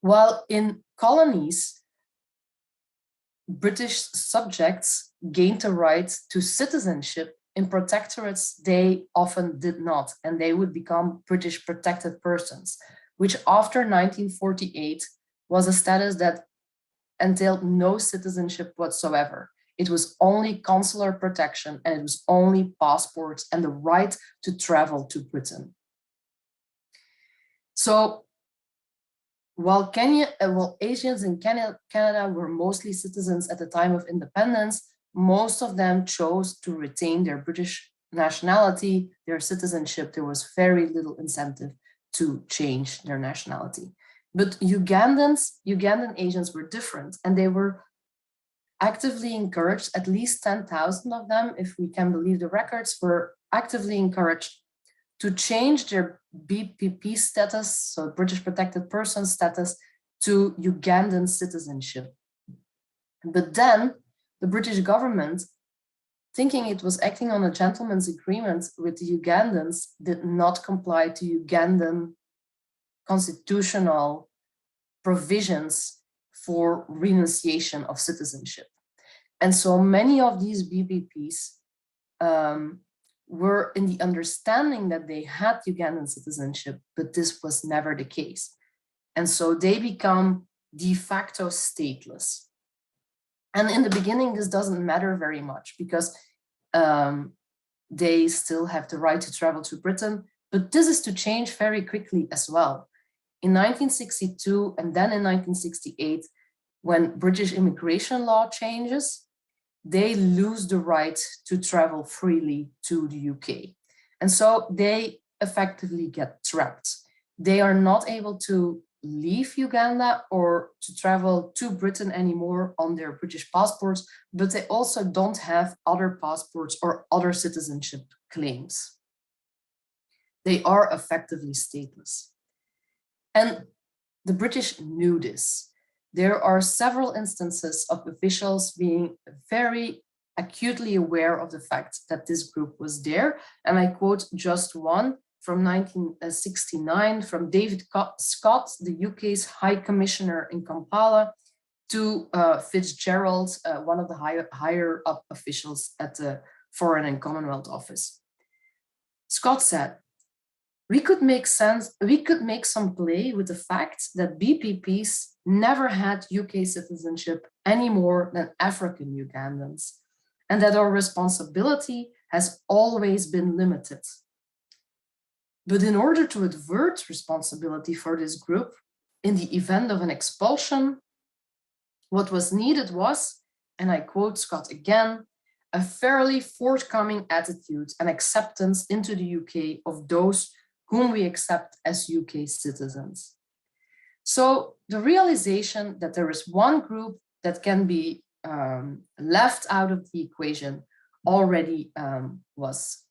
While in colonies, British subjects gained the right to citizenship in protectorates, they often did not, and they would become British protected persons, which after 1948 was a status that entailed no citizenship whatsoever. It was only consular protection, and it was only passports and the right to travel to Britain. So while Asians in Canada were mostly citizens at the time of independence, most of them chose to retain their British nationality, their citizenship. There was very little incentive to change their nationality. But Ugandan Asians were different, and they were actively encouraged, at least 10,000 of them, if we can believe the records, were actively encouraged to change their BPP status, so British Protected Person status, to Ugandan citizenship. But then the British government, thinking it was acting on a gentleman's agreement with the Ugandans, did not comply to Ugandan constitutional provisions for renunciation of citizenship. And so many of these BPPs were in the understanding that they had Ugandan citizenship, but this was never the case. And so they become de facto stateless. And in the beginning, this doesn't matter very much because they still have the right to travel to Britain, but this is to change very quickly as well. In 1962 and then in 1968, when British immigration law changes, they lose the right to travel freely to the UK. And so they effectively get trapped. They are not able to leave Uganda or to travel to Britain anymore on their British passports, but they also don't have other passports or other citizenship claims. They are effectively stateless. And the British knew this. There are several instances of officials being very acutely aware of the fact that this group was there. And I quote just one from 1969 from David Scott, the UK's High Commissioner in Kampala, to Fitzgerald, one of the higher up officials at the Foreign and Commonwealth Office. Scott said, we could make some play with the fact that BPPs never had UK citizenship any more than African Ugandans, and that our responsibility has always been limited. But in order to avert responsibility for this group, in the event of an expulsion, what was needed was, and I quote Scott again, a fairly forthcoming attitude and acceptance into the UK of those whom we accept as UK citizens. So the realization that there is one group that can be left out of the equation already was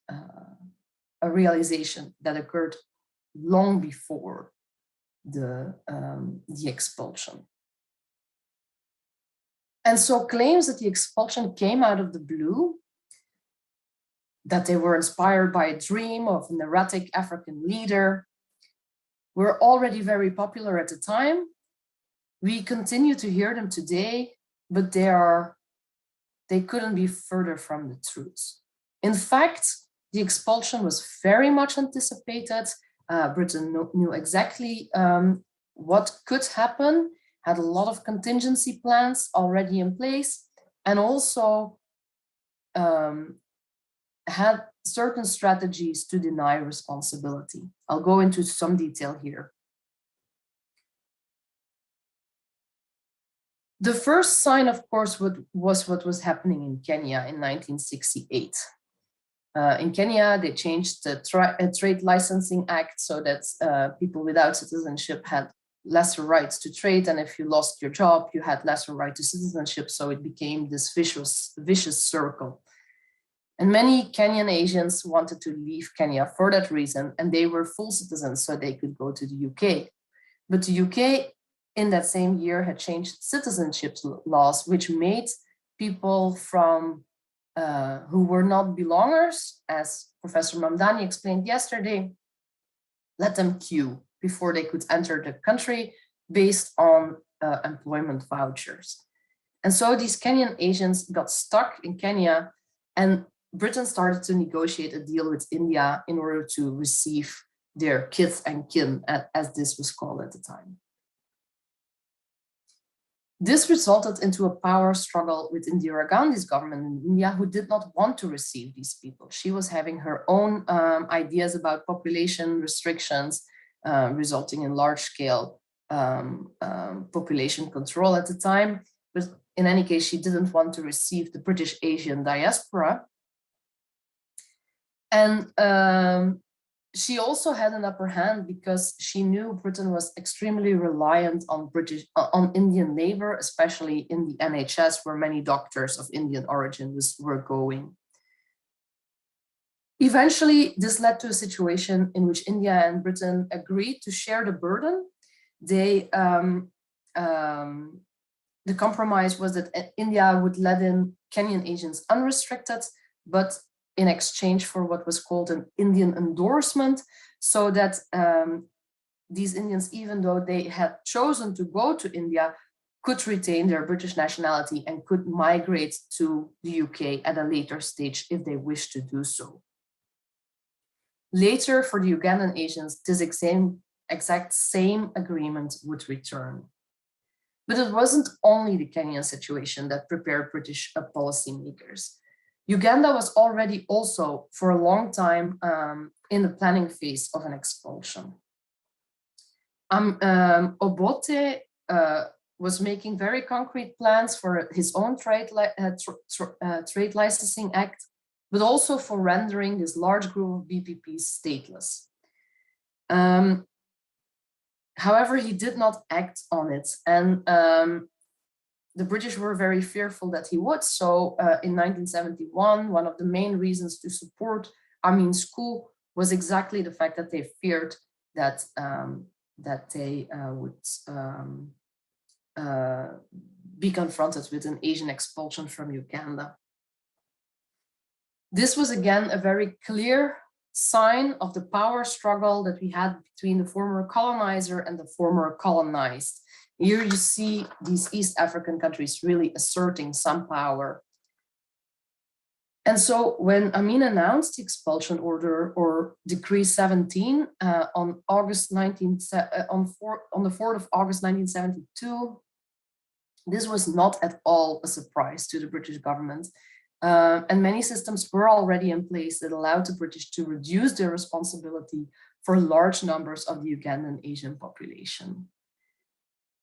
a realization that occurred long before the expulsion. And so claims that the expulsion came out of the blue, that they were inspired by a dream of an erratic African leader, were already very popular at the time. We continue to hear them today, but they couldn't be further from the truth. In fact, the expulsion was very much anticipated. Britain knew exactly what could happen, had a lot of contingency plans already in place, and also had certain strategies to deny responsibility. I'll go into some detail here. The first sign, of course, was what was happening in Kenya in 1968. In Kenya, they changed the Trade Licensing Act so that people without citizenship had lesser rights to trade, and if you lost your job, you had lesser right to citizenship, so it became this vicious circle. And many Kenyan Asians wanted to leave Kenya for that reason, and they were full citizens, so they could go to the UK. But the UK, in that same year, had changed citizenship laws, which made people from who were not belongers, as Professor Mamdani explained yesterday, let them queue before they could enter the country based on employment vouchers. And so these Kenyan Asians got stuck in Kenya, and Britain started to negotiate a deal with India in order to receive their kith and kin, as this was called at the time. This resulted into a power struggle with Indira Gandhi's government in India, who did not want to receive these people. She was having her own ideas about population restrictions, resulting in large-scale population control at the time. But in any case, she didn't want to receive the British Asian diaspora. And she also had an upper hand because she knew Britain was extremely reliant on Indian labor, especially in the NHS, where many doctors of Indian origin were going. Eventually, this led to a situation in which India and Britain agreed to share the burden. The compromise was that India would let in Kenyan Asians unrestricted, but in exchange for what was called an Indian endorsement, so that these Indians, even though they had chosen to go to India, could retain their British nationality and could migrate to the UK at a later stage if they wished to do so. Later, for the Ugandan Asians, this exact same agreement would return. But it wasn't only the Kenyan situation that prepared British policymakers. Uganda was already also for a long time in the planning phase of an expulsion. Obote was making very concrete plans for his own trade licensing act, but also for rendering this large group of BPPs stateless. However, he did not act on it, and the British were very fearful that he would. So in 1971, one of the main reasons to support Amin's coup was exactly the fact that they feared that, they would be confronted with an Asian expulsion from Uganda. This was again a very clear sign of the power struggle that we had between the former colonizer and the former colonized. Here you see these East African countries really asserting some power. And so when Amin announced the expulsion order, or Decree 17, on the 4th of August 1972, this was not at all a surprise to the British government. And many systems were already in place that allowed the British to reduce their responsibility for large numbers of the Ugandan Asian population.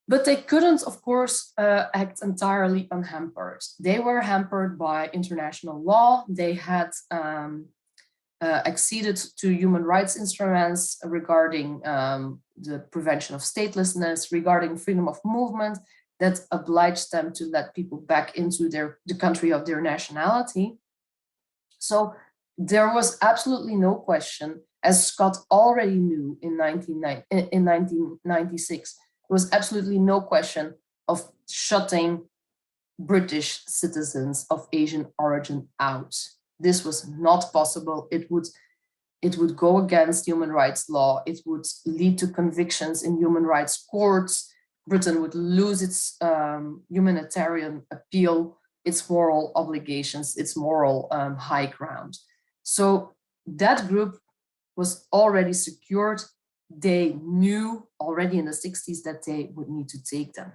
But they couldn't, of course, act entirely unhampered. They were hampered by international law. They had acceded to human rights instruments regarding the prevention of statelessness, regarding freedom of movement, that obliged them to let people back into the country of their nationality. So there was absolutely no question, as Scott already knew in 1996, there was absolutely no question of shutting British citizens of Asian origin out. This was not possible. It would go against human rights law. It would lead to convictions in human rights courts. Britain would lose its humanitarian appeal, its moral obligations, its moral high ground. So that group was already secured. They knew already in the 60s that they would need to take them.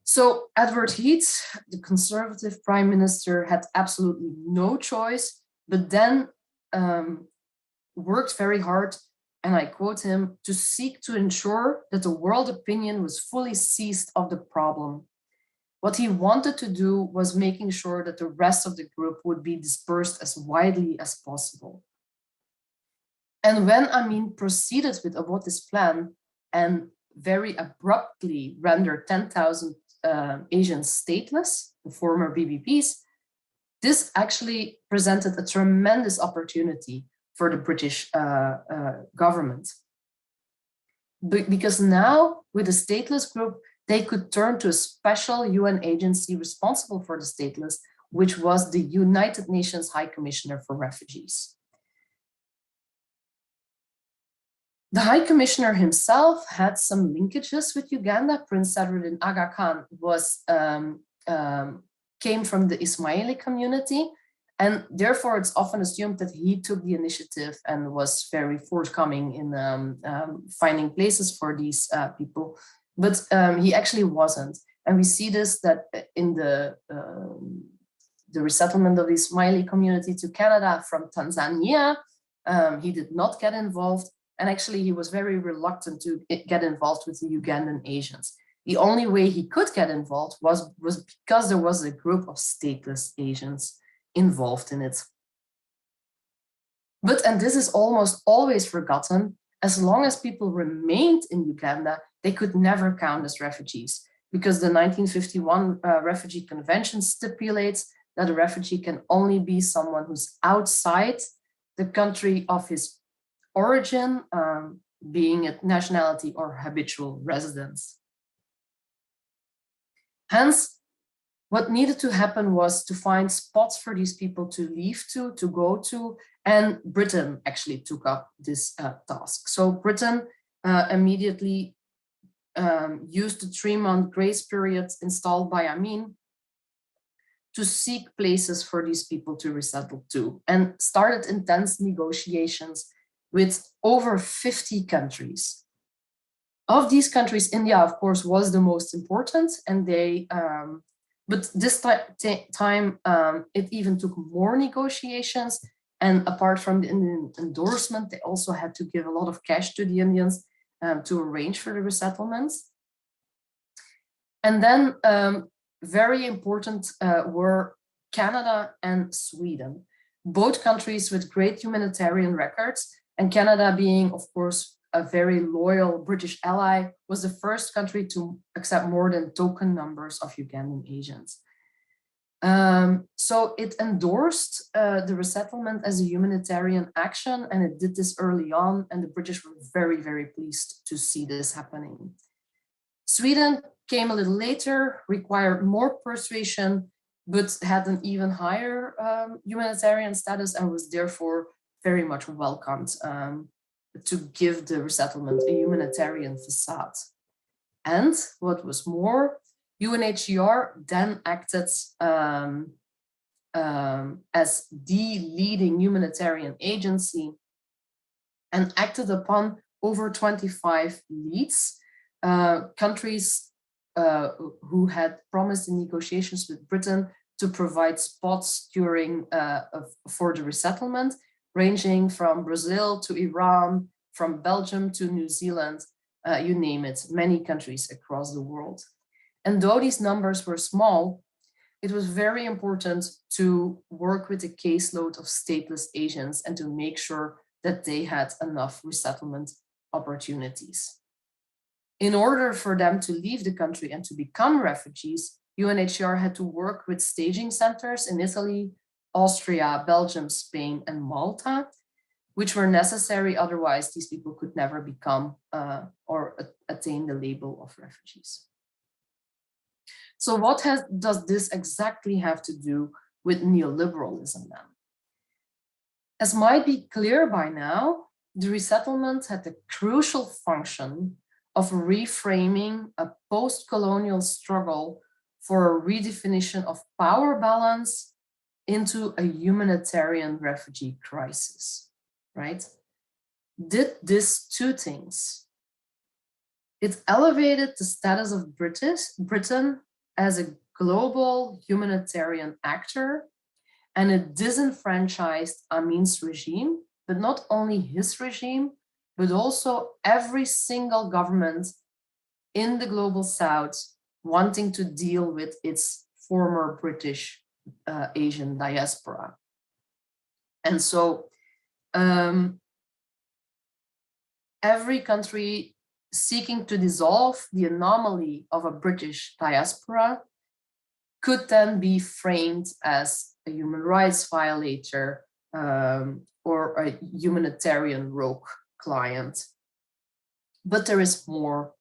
So Edward Heath, the Conservative Prime Minister, had absolutely no choice, but then worked very hard, and I quote him, to seek to ensure that the world opinion was fully seized of the problem. What he wanted to do was making sure that the rest of the group would be dispersed as widely as possible. And when Amin proceeded with Obote's plan and very abruptly rendered 10,000 Asians stateless, the former BBPs, this actually presented a tremendous opportunity for the British government. Because now, with the stateless group, they could turn to a special UN agency responsible for the stateless, which was the United Nations High Commissioner for Refugees. The High Commissioner himself had some linkages with Uganda. Prince Sadruddin Aga Khan was came from the Ismaili community, and therefore it's often assumed that he took the initiative and was very forthcoming in finding places for these people, but he actually wasn't. And we see this that in the resettlement of the Ismaili community to Canada from Tanzania, he did not get involved. And actually, he was very reluctant to get involved with the Ugandan Asians. The only way he could get involved was because there was a group of stateless Asians involved in it. But, and this is almost always forgotten, as long as people remained in Uganda, they could never count as refugees, because the 1951 Refugee Convention stipulates that a refugee can only be someone who's outside the country of his origin, being it nationality or habitual residence. Hence, what needed to happen was to find spots for these people to leave to go to, and Britain actually took up this task. So Britain immediately used the 3-month grace period installed by Amin to seek places for these people to resettle to, and started intense negotiations with over 50 countries. Of these countries, India, of course, was the most important, and they, but this time it even took more negotiations. And apart from the endorsement, they also had to give a lot of cash to the Indians to arrange for the resettlements. And then very important were Canada and Sweden, both countries with great humanitarian records, and Canada being, of course, a very loyal British ally, was the first country to accept more than token numbers of Ugandan Asians. So it endorsed the resettlement as a humanitarian action, and it did this early on, and the British were very, very pleased to see this happening. Sweden came a little later, required more persuasion, but had an even higher humanitarian status, and was therefore very much welcomed to give the resettlement a humanitarian facade. And what was more, UNHCR then acted as the leading humanitarian agency and acted upon over 25 leads. Countries who had promised in negotiations with Britain to provide spots during for the resettlement, ranging from Brazil to Iran, from Belgium to New Zealand, you name it, many countries across the world. And though these numbers were small, it was very important to work with a caseload of stateless Asians and to make sure that they had enough resettlement opportunities. In order for them to leave the country and to become refugees, UNHCR had to work with staging centers in Italy, Austria, Belgium, Spain, and Malta, which were necessary. Otherwise, these people could never become or attain the label of refugees. So what does this exactly have to do with neoliberalism then? As might be clear by now, the resettlement had the crucial function of reframing a post-colonial struggle for a redefinition of power balance into a humanitarian refugee crisis, right? Did this two things. It elevated the status of Britain as a global humanitarian actor, and it disenfranchised Amin's regime, but not only his regime, but also every single government in the global South wanting to deal with its former British Asian diaspora. And so every country seeking to dissolve the anomaly of a British diaspora could then be framed as a human rights violator or a humanitarian rogue client. But there is more.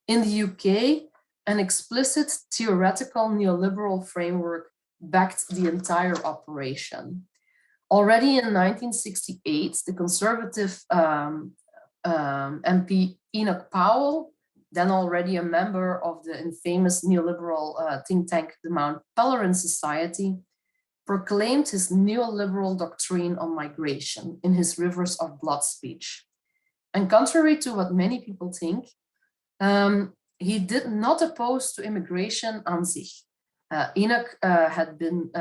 In the UK, an explicit theoretical neoliberal framework backed the entire operation. Already in 1968, the conservative MP Enoch Powell then already a member of the infamous neoliberal think tank, the Mount Pelerin Society, proclaimed his neoliberal doctrine on migration in his Rivers of Blood speech. And contrary to what many people think, he did not oppose to immigration on sich. Enoch had been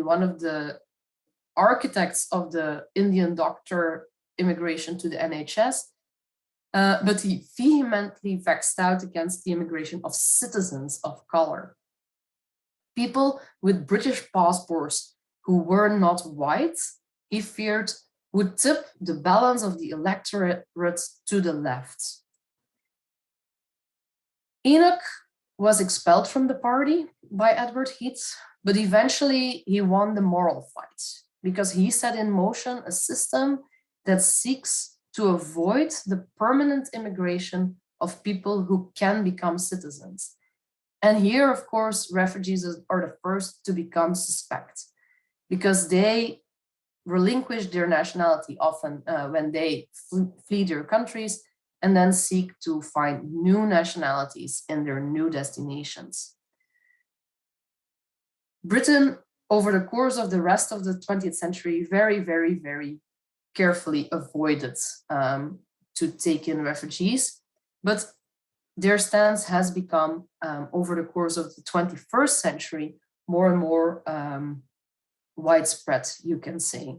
one of the architects of the Indian doctor immigration to the NHS, but he vehemently vexed out against the immigration of citizens of color. People with British passports who were not white, he feared would tip the balance of the electorate to the left. Enoch was expelled from the party by Edward Heath, but eventually he won the moral fight because he set in motion a system that seeks to avoid the permanent immigration of people who can become citizens. And here, of course, refugees are the first to become suspect because they relinquish their nationality often when they flee their countries and then seek to find new nationalities in their new destinations. Britain, over the course of the rest of the 20th century, very, very, very carefully avoided to take in refugees, but their stance has become, over the course of the 21st century, more and more widespread, you can say.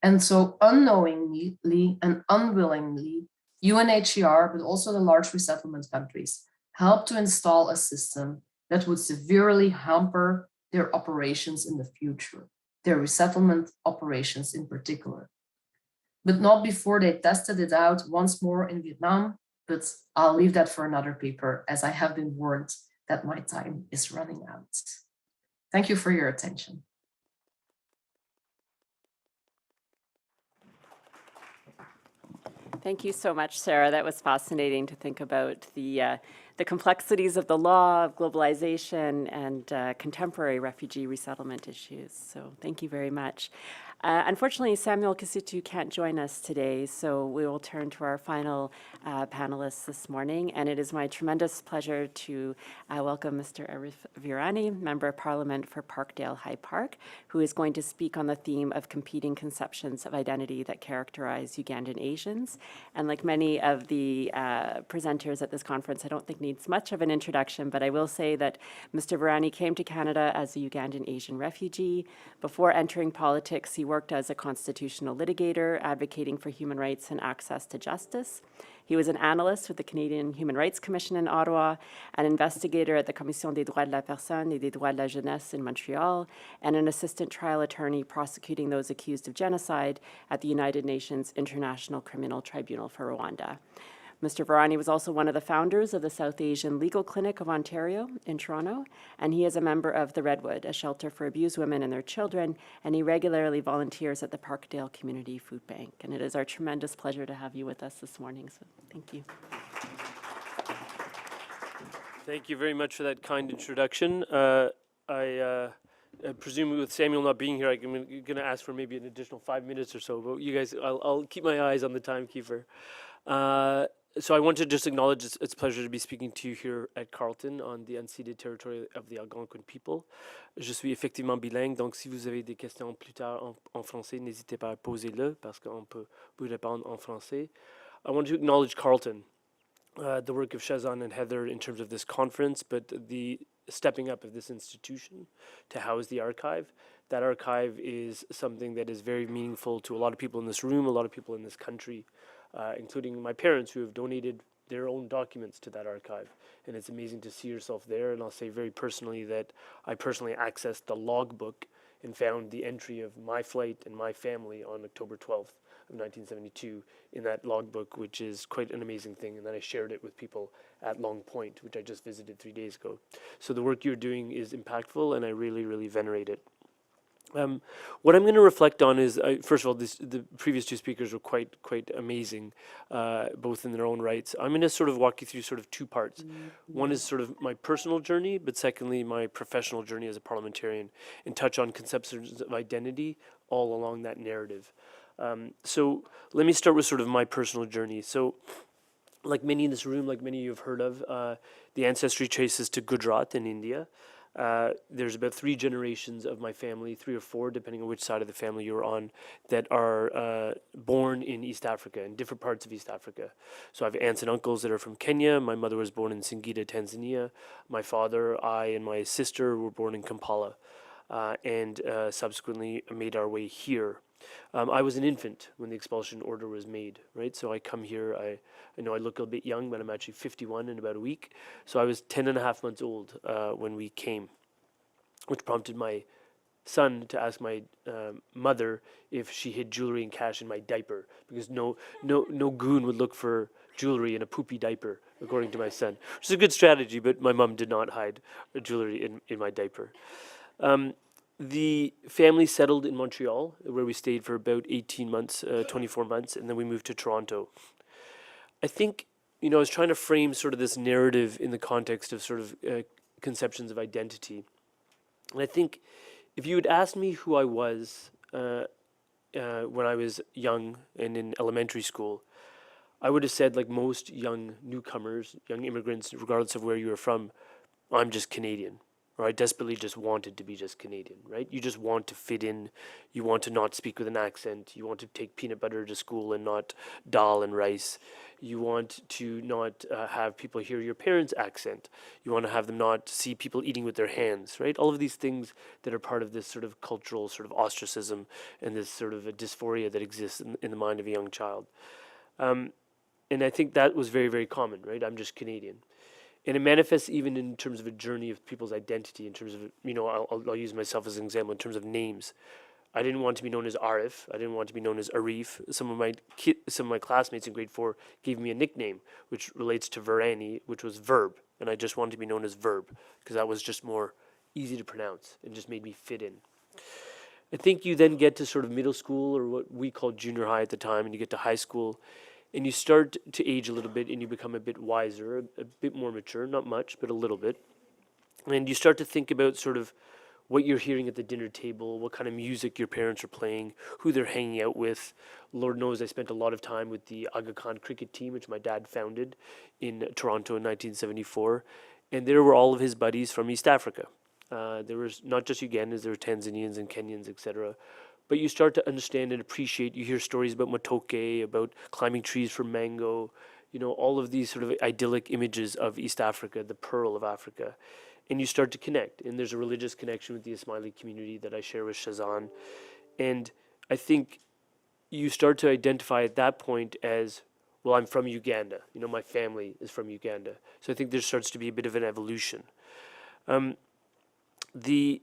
And so unknowingly and unwillingly, UNHCR, but also the large resettlement countries, helped to install a system that would severely hamper their operations in the future, their resettlement operations in particular. But not before they tested it out once more in Vietnam, but I'll leave that for another paper, as I have been warned that my time is running out. Thank you for your attention. Thank you so much, Sarah. That was fascinating to think about the complexities of the law, of globalization, and contemporary refugee resettlement issues. So thank you very much. Unfortunately, Samuel Kisitu can't join us today, so we will turn to our final panelists this morning. And it is my tremendous pleasure to welcome Mr. Arif Virani, Member of Parliament for Parkdale High Park, who is going to speak on the theme of competing conceptions of identity that characterize Ugandan Asians. And like many of the presenters at this conference, I don't think needs much of an introduction, but I will say that Mr. Virani came to Canada as a Ugandan Asian refugee. Before entering politics, he worked as a constitutional litigator, advocating for human rights and access to justice. He was an analyst with the Canadian Human Rights Commission in Ottawa, an investigator at the Commission des droits de la personne et des droits de la jeunesse in Montreal, and an assistant trial attorney prosecuting those accused of genocide at the United Nations International Criminal Tribunal for Rwanda. Mr. Virani was also one of the founders of the South Asian Legal Clinic of Ontario in Toronto, and he is a member of the Redwood, a shelter for abused women and their children, and he regularly volunteers at the Parkdale Community Food Bank. And it is our tremendous pleasure to have you with us this morning, so thank you. Thank you very much for that kind introduction. I presume with Samuel not being here, I'm going to ask for maybe an additional 5 minutes or so, but you guys, I'll keep my eyes on the timekeeper. So I want to just acknowledge it's a pleasure to be speaking to you here at Carleton on the unceded territory of the Algonquin people. Je suis effectivement bilingue, donc si vous avez des questions plus tard en français, n'hésitez pas à poser-le parce qu'on peut vous répondre en français. I want to acknowledge Carleton, the work of Shazan and Heather in terms of this conference, but the stepping up of this institution to house the archive. That archive is something that is very meaningful to a lot of people in this room, a lot of people in this country, including my parents who have donated their own documents to that archive. And it's amazing to see yourself there. And I'll say very personally that I personally accessed the logbook and found the entry of my flight and my family on October 12th of 1972 in that logbook, which is quite an amazing thing. And then I shared it with people at Long Point, which I just visited 3 days ago. So the work you're doing is impactful, and I really, really venerate it. What I'm going to reflect on is, first of all, the previous two speakers were quite amazing, both in their own rights. I'm going to sort of walk you through sort of two parts. One is sort of my personal journey, but secondly, my professional journey as a parliamentarian, and touch on conceptions of identity all along that narrative. So let me start with sort of my personal journey. So like many in this room, like many you've heard of, the ancestry traces to Gujarat in India. There's about 3 generations of my family, 3 or 4, depending on which side of the family you're on, that are born in East Africa, in different parts of East Africa. So I have aunts and uncles that are from Kenya. My mother was born in Singida, Tanzania. My father, I, and my sister were born in Kampala, and subsequently made our way here. I was an infant when the expulsion order was made, right? So I come here, I know I look a bit young, but I'm actually 51 in about a week. So I was 10 and a half months old when we came, which prompted my son to ask my mother if she hid jewelry and cash in my diaper, because no goon would look for jewelry in a poopy diaper, according to my son. Which is a good strategy, but my mom did not hide jewelry in my diaper. The family settled in Montreal, where we stayed for about 18 months, 24 months, and then we moved to Toronto. I think, I was trying to frame sort of this narrative in the context of sort of conceptions of identity. And I think if you had asked me who I was when I was young and in elementary school, I would have said, like most young newcomers, young immigrants, regardless of where you were from, I'm just Canadian. Or I desperately just wanted to be just Canadian, right? You just want to fit in. You want to not speak with an accent. You want to take peanut butter to school and not dal and rice. You want to not have people hear your parents' accent. You want to have them not see people eating with their hands, right? All of these things that are part of this sort of cultural sort of ostracism and this sort of a dysphoria that exists in the mind of a young child. And I think that was very, very common, right? I'm just Canadian. And it manifests even in terms of a journey of people's identity, in terms of, I'll use myself as an example in terms of names. I didn't want to be known as Arif. I didn't want to be known as Arif. Some of my classmates in grade 4 gave me a nickname, which relates to Varani, which was verb. And I just wanted to be known as verb, because that was just more easy to pronounce and just made me fit in. I think you then get to sort of middle school, or what we called junior high at the time, and you get to high school, and you start to age a little bit and you become a bit wiser, a bit more mature, not much, but a little bit. And you start to think about sort of what you're hearing at the dinner table, what kind of music your parents are playing, who they're hanging out with. Lord knows I spent a lot of time with the Aga Khan cricket team, which my dad founded in Toronto in 1974. And there were all of his buddies from East Africa. There was not just Ugandans, there were Tanzanians and Kenyans, etc. But you start to understand and appreciate. You hear stories about matoke, about climbing trees for mango, all of these sort of idyllic images of East Africa, the pearl of Africa. And you start to connect. And there's a religious connection with the Ismaili community that I share with Shazan. And I think you start to identify at that point as, well, I'm from Uganda. My family is from Uganda. So I think there starts to be a bit of an evolution. The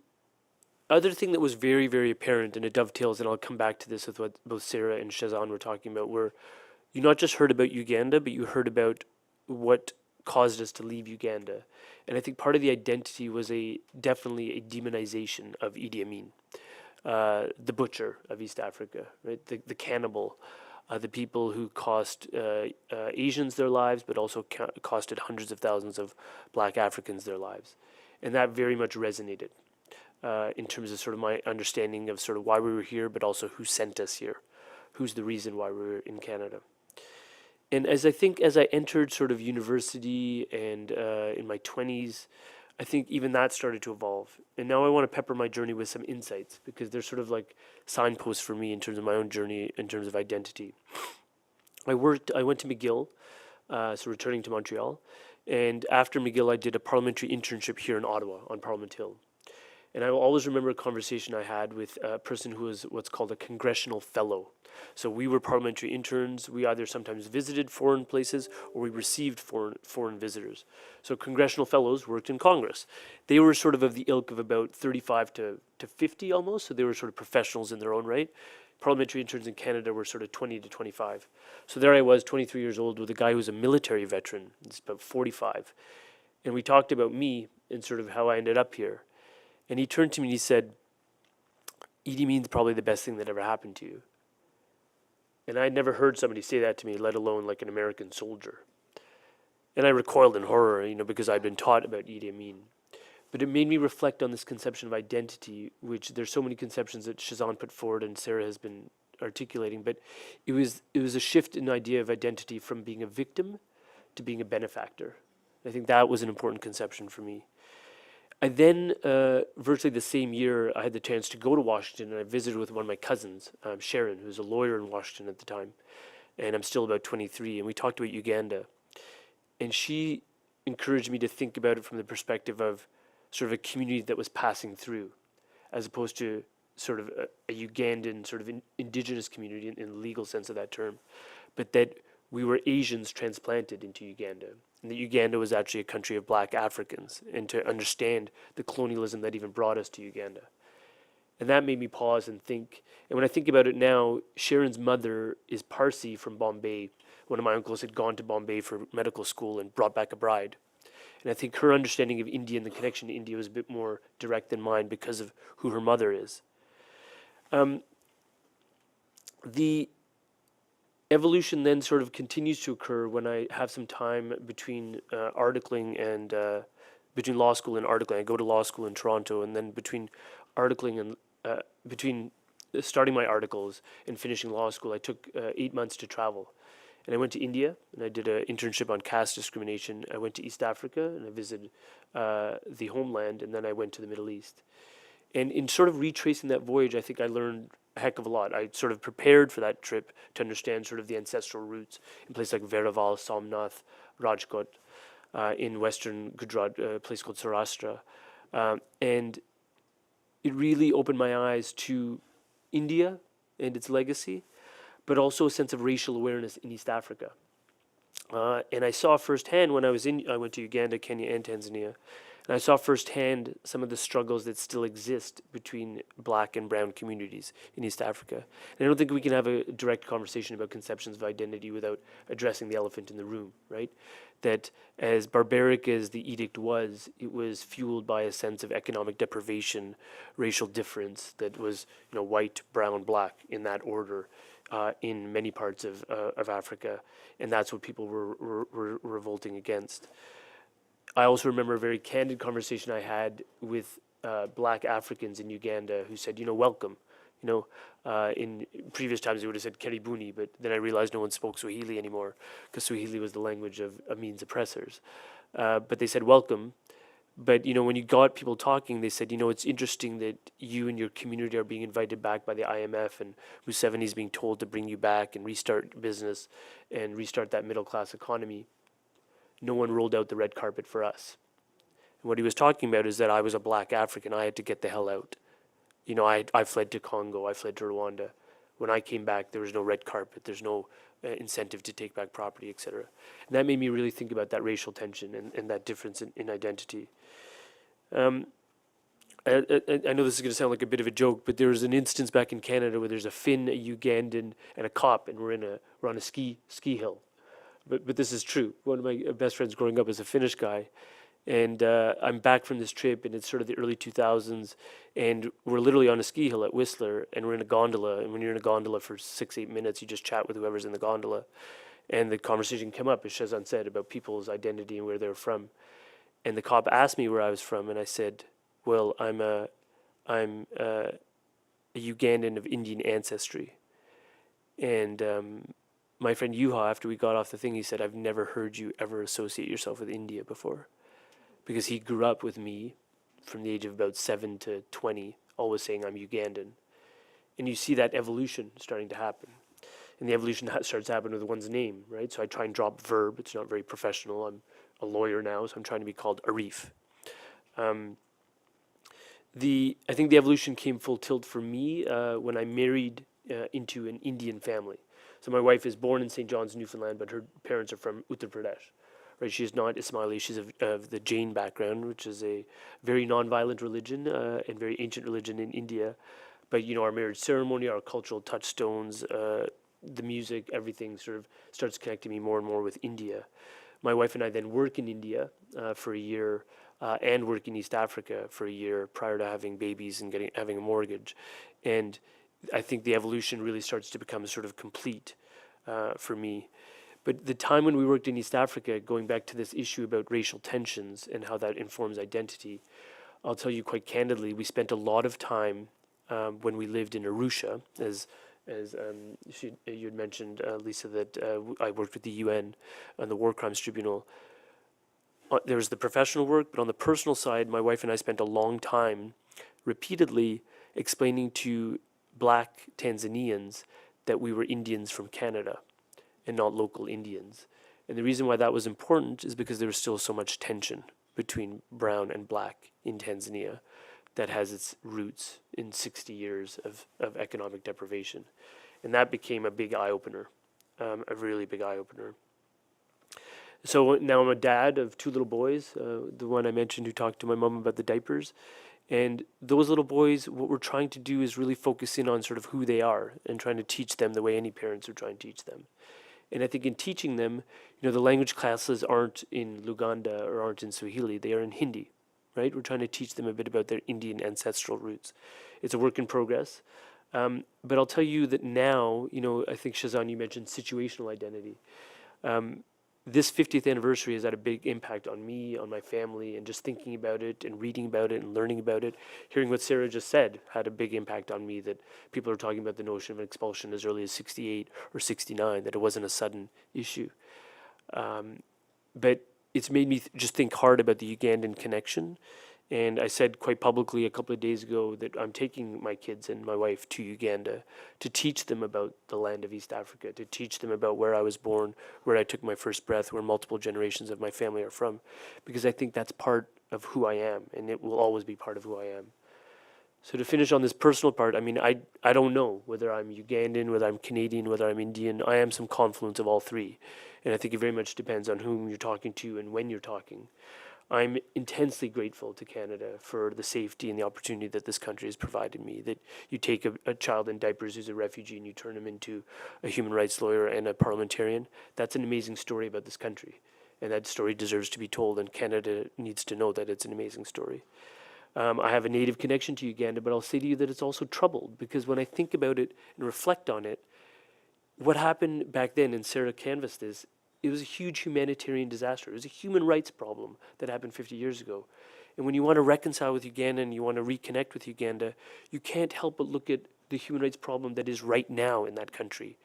other thing that was very, very apparent, and it dovetails, and I'll come back to this with what both Sarah and Shazan were talking about, were you not just heard about Uganda, but you heard about what caused us to leave Uganda. And I think part of the identity was definitely a demonization of Idi Amin, the butcher of East Africa, right? The cannibal, the people who cost Asians their lives, but also costed hundreds of thousands of black Africans their lives. And that very much resonated. In terms of sort of my understanding of sort of why we were here, but also who sent us here, who's the reason why we were in Canada. And as I entered sort of university and in my 20s, I think even that started to evolve. And now I want to pepper my journey with some insights, because they're sort of like signposts for me in terms of my own journey, in terms of identity. I went to McGill, so returning to Montreal. And after McGill, I did a parliamentary internship here in Ottawa on Parliament Hill. And I will always remember a conversation I had with a person who was what's called a congressional fellow. So we were parliamentary interns. We either sometimes visited foreign places or we received foreign visitors. So congressional fellows worked in Congress. They were sort of the ilk of about 35 to 50 almost. So they were sort of professionals in their own right. Parliamentary interns in Canada were sort of 20 to 25. So there I was, 23 years old, with a guy who was a military veteran. It's about 45. And we talked about me and sort of how I ended up here. And he turned to me and he said, Idi Amin's probably the best thing that ever happened to you. And I'd never heard somebody say that to me, let alone like an American soldier. And I recoiled in horror, because I'd been taught about Idi Amin. But it made me reflect on this conception of identity, which there's so many conceptions that Shazan put forward and Sarah has been articulating. But it was a shift in idea of identity from being a victim to being a benefactor. I think that was an important conception for me. I then, virtually the same year, I had the chance to go to Washington, and I visited with one of my cousins, Sharon, who was a lawyer in Washington at the time, and I'm still about 23, and we talked about Uganda. And she encouraged me to think about it from the perspective of sort of a community that was passing through, as opposed to sort of a Ugandan sort of indigenous community in the legal sense of that term, but that we were Asians transplanted into Uganda, and that Uganda was actually a country of black Africans, and to understand the colonialism that even brought us to Uganda. And that made me pause and think. And when I think about it now, Sharon's mother is Parsi from Bombay. One of my uncles had gone to Bombay for medical school and brought back a bride. And I think her understanding of India and the connection to India was a bit more direct than mine because of who her mother is. The evolution then sort of continues to occur when I have some time between articling and between law school and articling. I go to law school in Toronto, and then between articling and between starting my articles and finishing law school, I took 8 months to travel. And I went to India, and I did an internship on caste discrimination. I went to East Africa, and I visited the homeland, and then I went to the Middle East. And in sort of retracing that voyage, I think I learned a heck of a lot. I sort of prepared for that trip to understand sort of the ancestral roots in places like Veraval, Somnath, Rajkot, in western Gujarat, a place called Saurashtra. And it really opened my eyes to India and its legacy, but also a sense of racial awareness in East Africa. And I saw firsthand when I went to Uganda, Kenya, and Tanzania, and I saw firsthand some of the struggles that still exist between black and brown communities in East Africa. And I don't think we can have a direct conversation about conceptions of identity without addressing the elephant in the room, right? That as barbaric as the edict was, it was fueled by a sense of economic deprivation, racial difference that was, white, brown, black in that order in many parts of Africa. And that's what people were revolting against. I also remember a very candid conversation I had with black Africans in Uganda who said, welcome. In previous times they would have said karibuni, but then I realized no one spoke Swahili anymore because Swahili was the language of Amin's oppressors. But they said welcome. But, when you got people talking, they said, it's interesting that you and your community are being invited back by the IMF, and Museveni is being told to bring you back and restart business and restart that middle class economy. No one rolled out the red carpet for us. And what he was talking about is that I was a black African. I had to get the hell out. I fled to Congo. I fled to Rwanda. When I came back, there was no red carpet. There's no incentive to take back property, etc. And that made me really think about that racial tension and that difference in identity. I know this is going to sound like a bit of a joke, but there was an instance back in Canada where there's a Finn, a Ugandan, and a cop, and we're on a ski hill. But this is true. One of my best friends growing up is a Finnish guy, and I'm back from this trip, and it's sort of the early 2000s, and we're literally on a ski hill at Whistler, and we're in a gondola, and when you're in a gondola for 6-8 minutes, you just chat with whoever's in the gondola, and the conversation came up, as Shazan said, about people's identity and where they're from, and the cop asked me where I was from, and I said, well, I'm a Ugandan of Indian ancestry, and my friend Yuha, after we got off the thing, he said, I've never heard you ever associate yourself with India before. Because he grew up with me from the age of about 7 to 20, always saying I'm Ugandan. And you see that evolution starting to happen. And the evolution starts to happen with one's name, right? So I try and drop verb. It's not very professional. I'm a lawyer now, so I'm trying to be called Arif. I think the evolution came full tilt for me when I married into an Indian family. So my wife is born in St. John's, Newfoundland, but her parents are from Uttar Pradesh. Right? She's not Ismaili. She's of the Jain background, which is a very non-violent religion and very ancient religion in India. But our marriage ceremony, our cultural touchstones, the music, everything sort of starts connecting me more and more with India. My wife and I then work in India for a year and work in East Africa for a year prior to having babies and having a mortgage. And I think the evolution really starts to become sort of complete for me. But the time when we worked in East Africa, going back to this issue about racial tensions and how that informs identity, I'll tell you quite candidly, we spent a lot of time when we lived in Arusha, as as you had mentioned, Lisa, that I worked with the UN on the War Crimes Tribunal. There was the professional work, but on the personal side, my wife and I spent a long time repeatedly explaining to black Tanzanians that we were Indians from Canada and not local Indians. And the reason why that was important is because there was still so much tension between brown and black in Tanzania that has its roots in 60 years of economic deprivation. And that became a big eye-opener, a really big eye-opener. So now I'm a dad of two little boys, the one I mentioned who talked to my mom about the diapers. And those little boys, what we're trying to do is really focus in on sort of who they are and trying to teach them the way any parents are trying to teach them. And I think in teaching them, the language classes aren't in Luganda or aren't in Swahili, they are in Hindi, right? We're trying to teach them a bit about their Indian ancestral roots. It's a work in progress. But I'll tell you that now, I think Shazan, you mentioned situational identity. This 50th anniversary has had a big impact on me, on my family, and just thinking about it and reading about it and learning about it. Hearing what Sarah just said had a big impact on me, that people are talking about the notion of an expulsion as early as 68 or 69, that it wasn't a sudden issue. But it's made me just think hard about the Ugandan connection. And I said quite publicly a couple of days ago that I'm taking my kids and my wife to Uganda to teach them about the land of East Africa, to teach them about where I was born, where I took my first breath, where multiple generations of my family are from, because I think that's part of who I am, and it will always be part of who I am. So to finish on this personal part, I don't know whether I'm Ugandan, whether I'm Canadian, whether I'm Indian. I am some confluence of all three. And I think it very much depends on whom you're talking to and when you're talking. I'm intensely grateful to Canada for the safety and the opportunity that this country has provided me, that you take a child in diapers who's a refugee and you turn him into a human rights lawyer and a parliamentarian. That's an amazing story about this country. And that story deserves to be told, and Canada needs to know that it's an amazing story. I have a native connection to Uganda, but I'll say to you that it's also troubled, because when I think about it and reflect on it, what happened back then, and Sarah canvassed this, it was a huge humanitarian disaster. It was a human rights problem that happened 50 years ago. And when you want to reconcile with Uganda and you want to reconnect with Uganda, you can't help but look at the human rights problem that is right now in that country.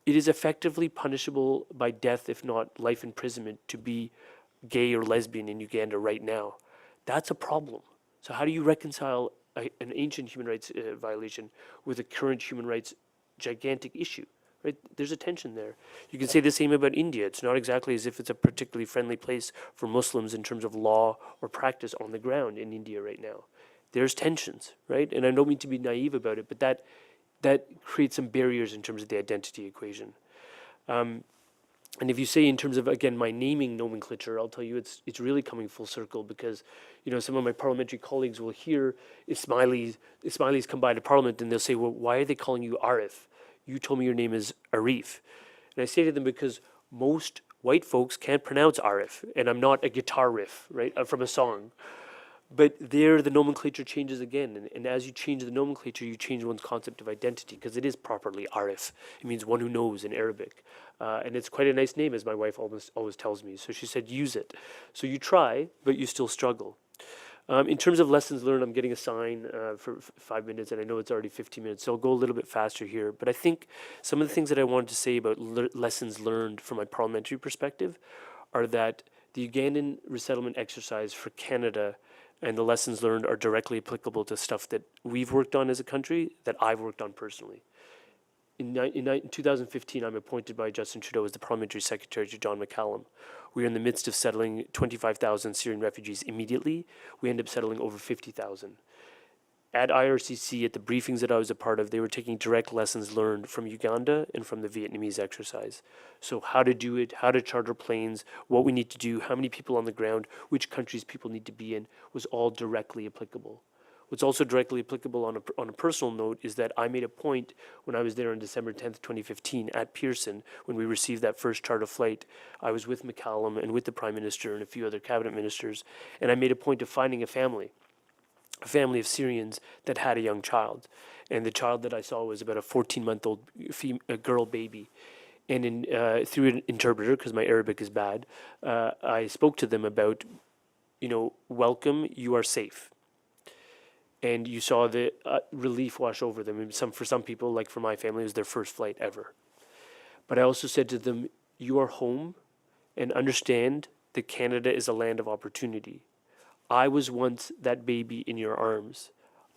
It is effectively punishable by death, if not life imprisonment, to be gay or lesbian in Uganda right now. That's a problem. So how do you reconcile an ancient human rights violation with a current human rights gigantic issue? Right? There's a tension there. You can say the same about India. It's not exactly as if it's a particularly friendly place for Muslims in terms of law or practice on the ground in India right now. There's tensions, right? And I don't mean to be naive about it, but that creates some barriers in terms of the identity equation. And if you say in terms of, again, my naming nomenclature, I'll tell you it's really coming full circle, because some of my parliamentary colleagues will hear Ismailis come by to Parliament and they'll say, well, why are they calling you Arif? You told me your name is Arif. And I say to them, because most white folks can't pronounce Arif, and I'm not a guitar riff, right, from a song. But there, the nomenclature changes again. And as you change the nomenclature, you change one's concept of identity, because it is properly Arif. It means one who knows in Arabic. And it's quite a nice name, as my wife always tells me. So she said, use it. So you try, but you still struggle. In terms of lessons learned, I'm getting a sign for 5 minutes, and I know it's already 15 minutes, so I'll go a little bit faster here. But I think some of the things that I wanted to say about lessons learned from my parliamentary perspective are that the Ugandan resettlement exercise for Canada and the lessons learned are directly applicable to stuff that we've worked on as a country, that I've worked on personally. In 2015, I'm appointed by Justin Trudeau as the Parliamentary Secretary to John McCallum. We are in the midst of settling 25,000 Syrian refugees immediately. We end up settling over 50,000. At IRCC, at the briefings that I was a part of, they were taking direct lessons learned from Uganda and from the Vietnamese exercise. So how to do it, how to charter planes, what we need to do, how many people on the ground, which countries people need to be in, was all directly applicable. What's also directly applicable on a personal note is that I made a point when I was there on December 10th, 2015 at Pearson, when we received that first charter flight. I was with McCallum and with the Prime Minister and a few other cabinet ministers, and I made a point of finding a family of Syrians that had a young child. And the child that I saw was about a 14-month-old girl baby. And through an interpreter, because my Arabic is bad, I spoke to them about, welcome, you are safe. and you saw the relief wash over them. And for some people, like for my family, it was their first flight ever. But I also said to them, you are home, and understand that Canada is a land of opportunity. I was once that baby in your arms.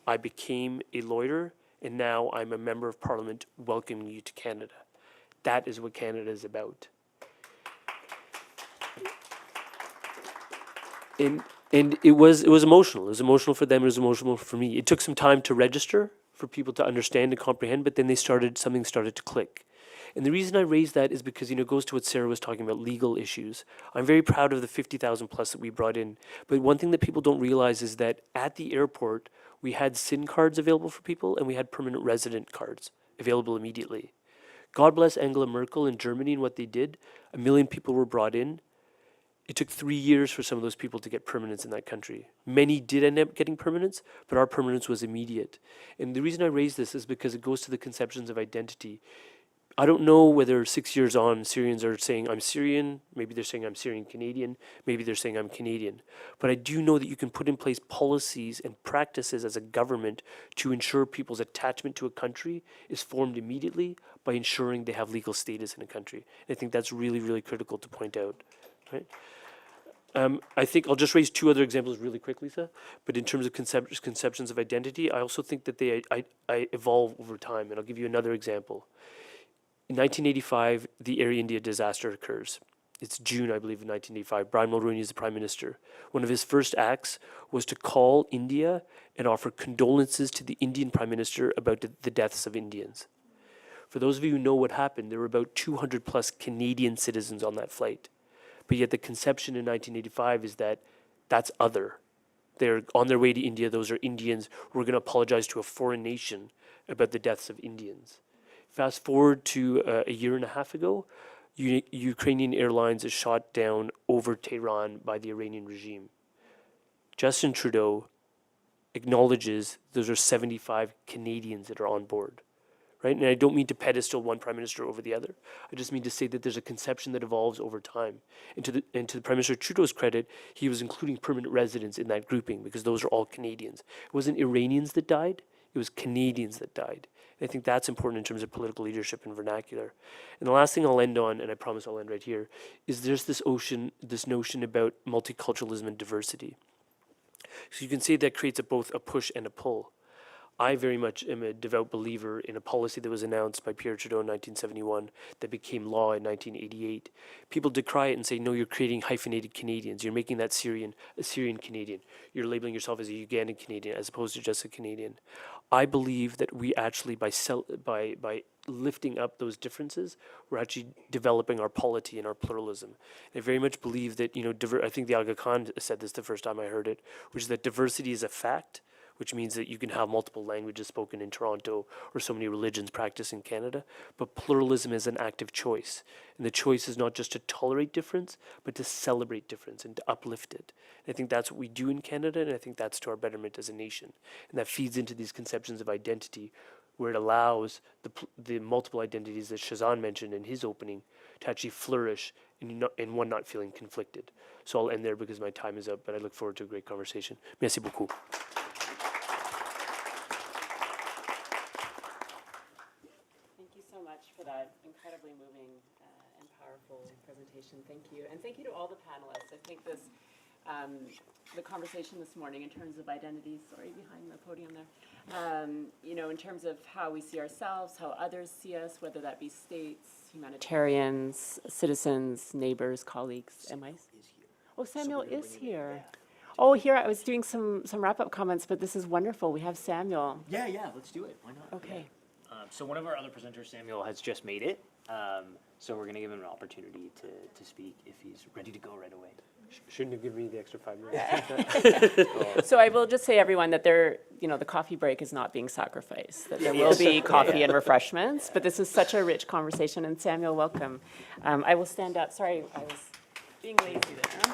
I became a lawyer, and now I'm a member of Parliament welcoming you to Canada. That is what Canada is about. And it was emotional. It was emotional for them. It was emotional for me. It took some time to register for people to understand and comprehend, but then something started to click. And the reason I raise that is because, it goes to what Sarah was talking about, legal issues. I'm very proud of the 50,000 plus that we brought in. But one thing that people don't realize is that at the airport, we had SIN cards available for people, and we had permanent resident cards available immediately. God bless Angela Merkel in Germany and what they did. 1 million people were brought in. It took 3 years for some of those people to get permanence in that country. Many did end up getting permanence, but our permanence was immediate. And the reason I raise this is because it goes to the conceptions of identity. I don't know whether 6 years on, Syrians are saying, I'm Syrian. Maybe they're saying I'm Syrian Canadian. Maybe they're saying I'm Canadian. But I do know that you can put in place policies and practices as a government to ensure people's attachment to a country is formed immediately by ensuring they have legal status in a country. And I think that's really, really critical to point out. Right? I think I'll just raise 2 other examples really quick, Lisa. But in terms of conceptions of identity, I also think that they evolve over time. And I'll give you another example. In 1985, the Air India disaster occurs. It's June, I believe, in 1985. Brian Mulroney is the Prime Minister. One of his first acts was to call India and offer condolences to the Indian Prime Minister about the deaths of Indians. For those of you who know what happened, there were about 200 plus Canadian citizens on that flight. But yet the conception in 1985 is that that's other. They're on their way to India. Those are Indians. We're going to apologize to a foreign nation about the deaths of Indians. Fast forward to a year and a half ago, Ukrainian Airlines is shot down over Tehran by the Iranian regime. Justin Trudeau acknowledges those are 75 Canadians that are on board. Right? And I don't mean to pedestal one prime minister over the other. I just mean to say that there's a conception that evolves over time. And to the Prime Minister Trudeau's credit, he was including permanent residents in that grouping because those are all Canadians. It wasn't Iranians that died, it was Canadians that died. And I think that's important in terms of political leadership and vernacular. And the last thing I'll end on, and I promise I'll end right here, is there's this notion about multiculturalism and diversity. So you can say that creates both a push and a pull. I very much am a devout believer in a policy that was announced by Pierre Trudeau in 1971 that became law in 1988. People decry it and say, no, you're creating hyphenated Canadians. You're making that a Syrian Canadian. You're labeling yourself as a Ugandan Canadian as opposed to just a Canadian. I believe that we actually, by lifting up those differences, we're actually developing our polity and our pluralism. And I very much believe that, I think the Aga Khan said this the first time I heard it, which is that diversity is a fact, which means that you can have multiple languages spoken in Toronto or so many religions practiced in Canada, but pluralism is an active choice. And the choice is not just to tolerate difference, but to celebrate difference and to uplift it. And I think that's what we do in Canada, and I think that's to our betterment as a nation. And that feeds into these conceptions of identity, where it allows the multiple identities that Shazan mentioned in his opening to actually flourish and one not feeling conflicted. So I'll end there because my time is up, but I look forward to a great conversation. Merci beaucoup. For that incredibly moving and powerful presentation. Thank you. And thank you to all the panelists. I think this, the conversation this morning in terms of identities, sorry, behind the podium there, in terms of how we see ourselves, how others see us, whether that be states, humanitarians, citizens, neighbors, colleagues. Am I? Oh, Samuel is here. Oh, here, I was doing some wrap-up comments, but this is wonderful. We have Samuel. Yeah, let's do it. Why not? Okay. So one of our other presenters, Samuel, has just made it. So we're going to give him an opportunity to speak if he's ready to go right away. Shouldn't have given me the extra 5 minutes. So I will just say, everyone, that the coffee break is not being sacrificed. That there will be coffee and refreshments. But this is such a rich conversation. And Samuel, welcome. I will stand up. Sorry, I was being lazy there.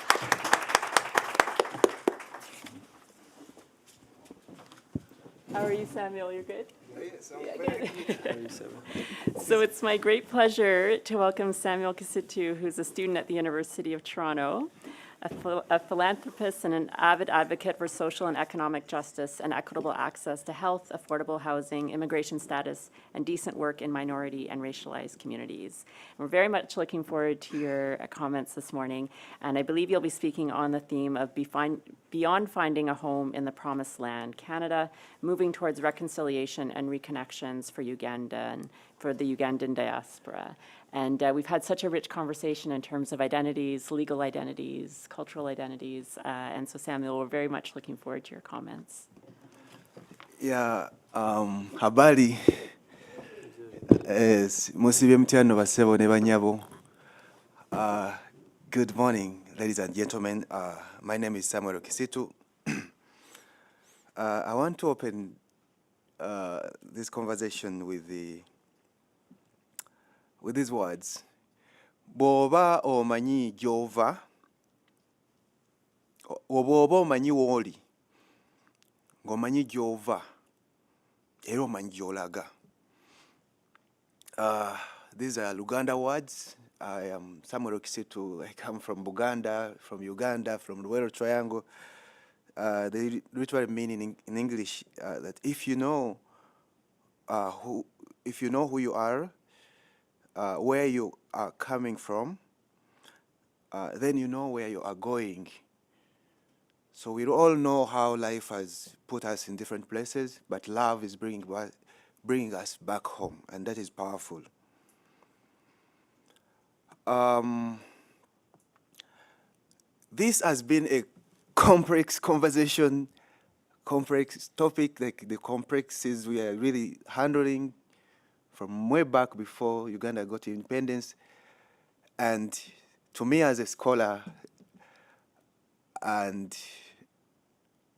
How are you, Samuel? You're good? Good. So it's my great pleasure to welcome Samuel Kisitu, who's a student at the University of Toronto. a philanthropist and an avid advocate for social and economic justice and equitable access to health, affordable housing, immigration status, and decent work in minority and racialized communities. We're very much looking forward to your comments this morning, and I believe you'll be speaking on the theme of beyond finding a home in the Promised Land, Canada, moving towards reconciliation and reconnections for Uganda and for the Ugandan diaspora. And we've had such a rich conversation in terms of identities, legal identities, cultural identities. And so, Samuel, we're very much looking forward to your comments. Yeah, habari. Musibe mtiano basebo ne banyabo. Good morning, ladies and gentlemen. My name is Samuel Kisitu. I want to open this conversation with these words. Boba omanyi Jova, oboba omanyi woli, ngomanyi Jova, era omanyi gy'olaga. These are Luganda words. I am Samuel Kisitu. I come from Buganda, from Uganda, from the Luweero Triangle. They literally mean in English that if you know who you are, where you are coming from, then you know where you are going. So we all know how life has put us in different places, but love is bringing us back home, and that is powerful. This has been a complex conversation, complex topic, like the complexities we are really handling from way back before Uganda got independence. And to me as a scholar, and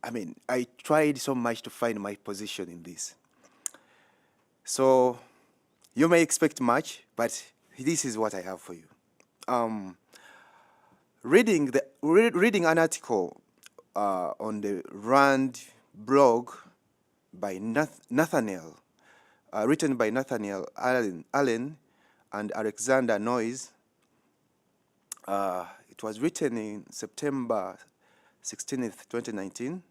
I mean, I tried so much to find my position in this. So you may expect much, but this is what I have for you. Reading an article on the Rand blog by Nathaniel, written by Nathaniel Allen and Alexander Noyes. It was written in September 16th, 2019.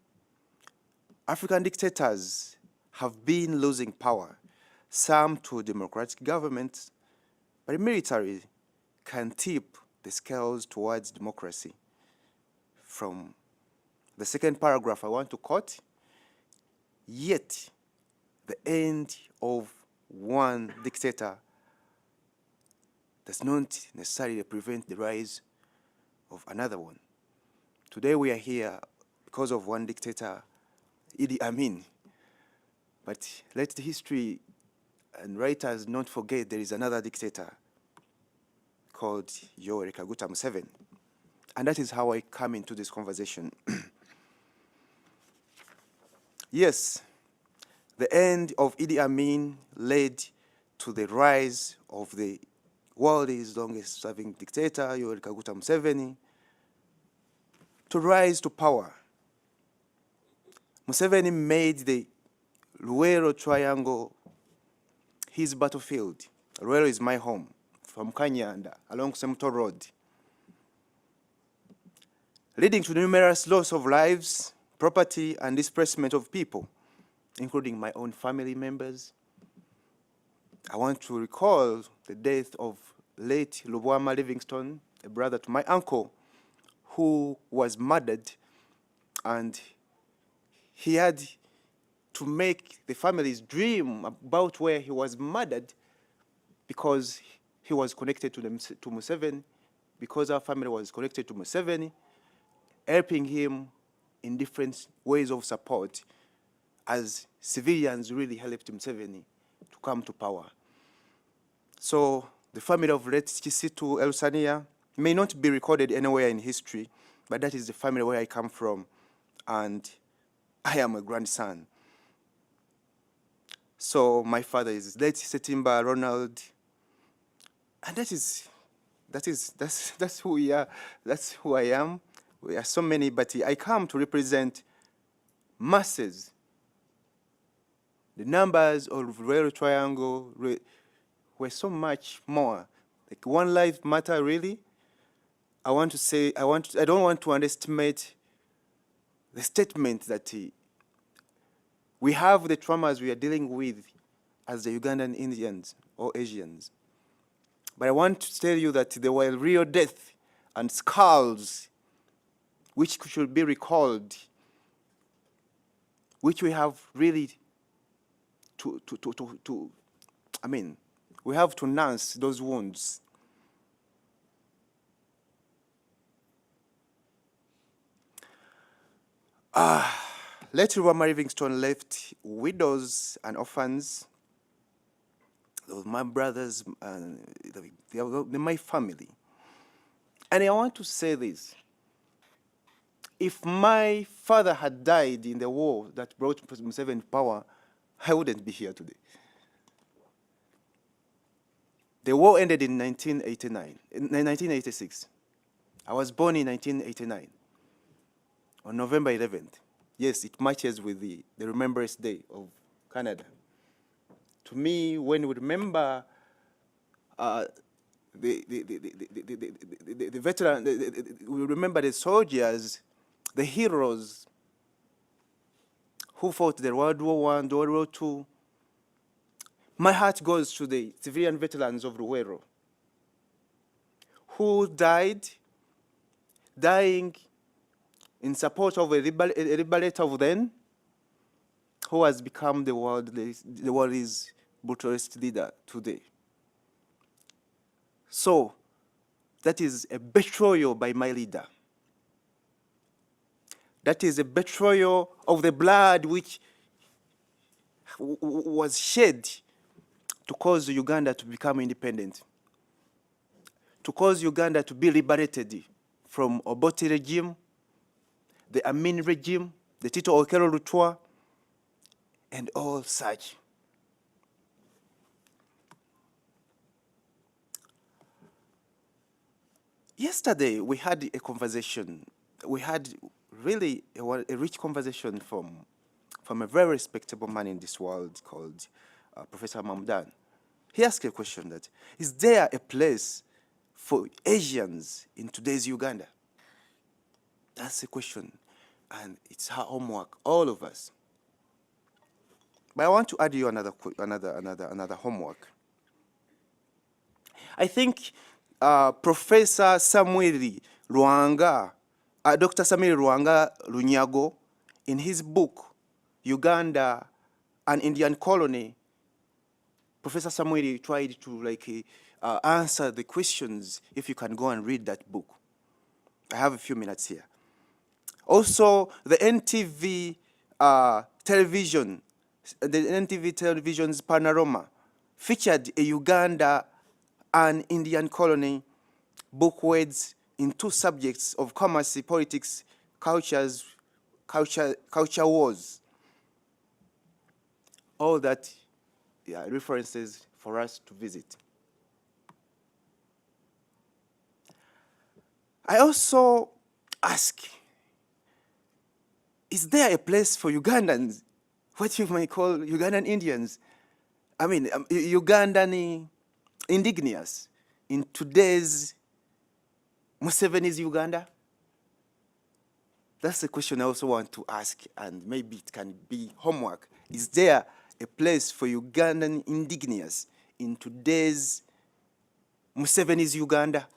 African dictators have been losing power, some to democratic governments, but the military can tip the scales towards democracy. From the second paragraph I want to quote, yet the end of one dictator does not necessarily prevent the rise of another one. Today we are here because of one dictator, Idi Amin. But let the history and writers not forget there is another dictator called Yoweri Kaguta Museveni. And that is how I come into this conversation. Yes, the end of Idi Amin led to the rise of the world's longest serving dictator, Yoweri Kaguta Museveni, to rise to power. Museveni made the Luweero Triangle his battlefield. Luweero is my home, from Kanyanda, along Semto Road, leading to numerous loss of lives, property, and displacement of people, including my own family members. I want to recall the death of late Lubwama Livingston, a brother to my uncle, who was murdered, and he had to make the family's dream about where he was murdered because he was connected to Museveni, because our family was connected to Museveni, helping him in different ways of support as civilians really helped Museveni to come to power. So the family of late Kisitu Elusania may not be recorded anywhere in history, but that is the family where I come from, and I am a grandson. So my father is late Setimba Ronald, and that's who we are. That's who I am. We are so many, but I come to represent masses. The numbers of Luweero Triangle were so much more. Like one life matter really. I want to say, I don't want to underestimate the statement that we have the traumas we are dealing with as the Ugandan Indians or Asians. But I want to tell you that there were real death and skulls which should be recalled, which we have really we have to nurse those wounds. Late Rama Livingstone left widows and orphans, my brothers, and my family. And I want to say this. If my father had died in the war that brought Museveni power, I wouldn't be here today. The war ended in 1986. I was born in 1989, on November 11th. Yes, it matches with the Remembrance Day of Canada. To me, when we remember the veteran, we remember the soldiers, the heroes who fought the World War I, the World War II. My heart goes to the civilian veterans of Ruwero who dying in support of a liberator of then, who has become the world's brutalist leader today. So, that is a betrayal by my leader. That is a betrayal of the blood which was shed to cause Uganda to become independent, to cause Uganda to be liberated from Obote regime, the Amin regime, the Tito Okello Lutwa, and all such. Yesterday, we had a conversation. We had really a rich conversation from a very respectable man in this world called Professor Mamdan. He asked a question that, is there a place for Asians in today's Uganda? That's the question, and it's her homework, all of us. But I want to add you another homework. I think Professor Samuel Ruanga, Dr. Samuel Ruanga Runyago, in his book, Uganda, an Indian Colony, Professor Samuel tried to answer the questions. If you can go and read that book. I have a few minutes here. Also, the NTV television, the NTV television's Panorama featured a Uganda and Indian colony book words in two subjects of commerce, politics, culture wars. All that references for us to visit. I also ask, is there a place for Ugandans, what you might call Ugandan Indians? I mean, Ugandan indigenous in today's Museveni's Uganda? That's the question I also want to ask, and maybe it can be homework. Is there a place for Ugandan indigenous in today's Museveni's Uganda?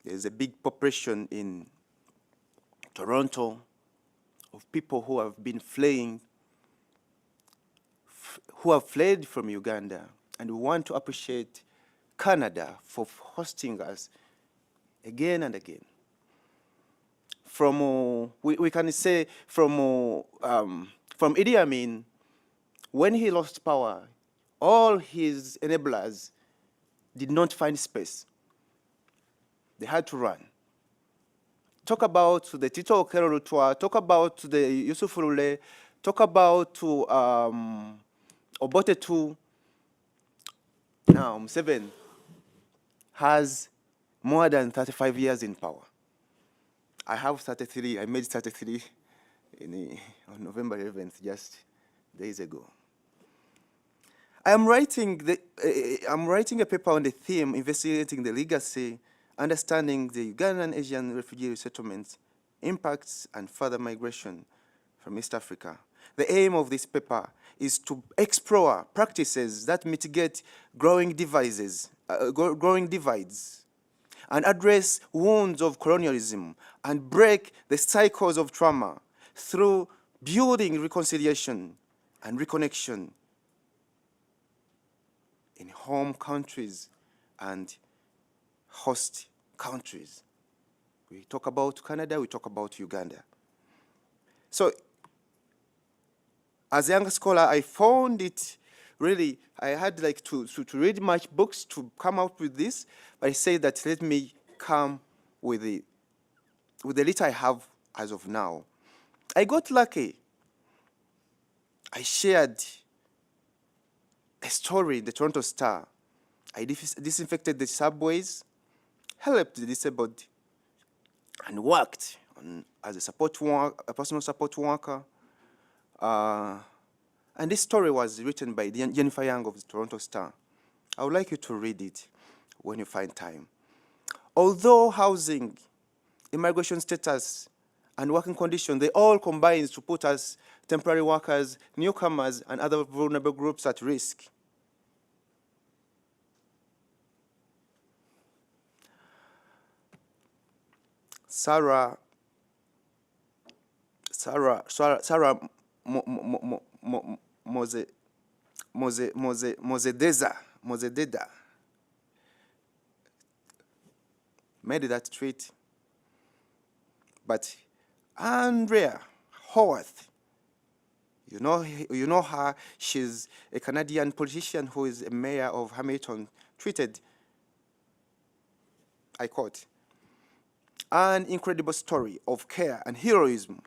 There's a big population in Toronto of people who have been fleeing, who have fled from Uganda, and we want to appreciate Canada for hosting us again and again. From we can say from Idi Amin, when he lost power, all his enablers did not find space. They had to run. Talk about the Tito Okello Lutwa, talk about the Yusuf Lule, talk about Obote II. Now, Museveni has more than 35 years in power. I have 33, I made 33 on November 11th, just days ago. I'm writing a paper on the theme investigating the legacy, understanding the Ugandan Asian refugee resettlements, impacts and further migration from East Africa. The aim of this paper is to explore practices that mitigate growing divides and address wounds of colonialism and break the cycles of trauma through building reconciliation and reconnection in home countries and host countries. We talk about Canada, we talk about Uganda. So, as a young scholar, I found it really, I had like to read much books to come up with this, but I say that let me come with the little I have as of now. I got lucky. I shared a story in the Toronto Star. I disinfected the subways, helped the disabled, and worked as a personal support worker. And this story was written by Jennifer Young of the Toronto Star. I would like you to read it when you find time. Although housing, immigration status, and working conditions, they all combine to put us, temporary workers, newcomers, and other vulnerable groups at risk. Sarah Mozededa made that tweet. But Andrea Howarth, you know her, she's a Canadian politician who is a mayor of Hamilton, tweeted, I quote, "An incredible story of care and heroism.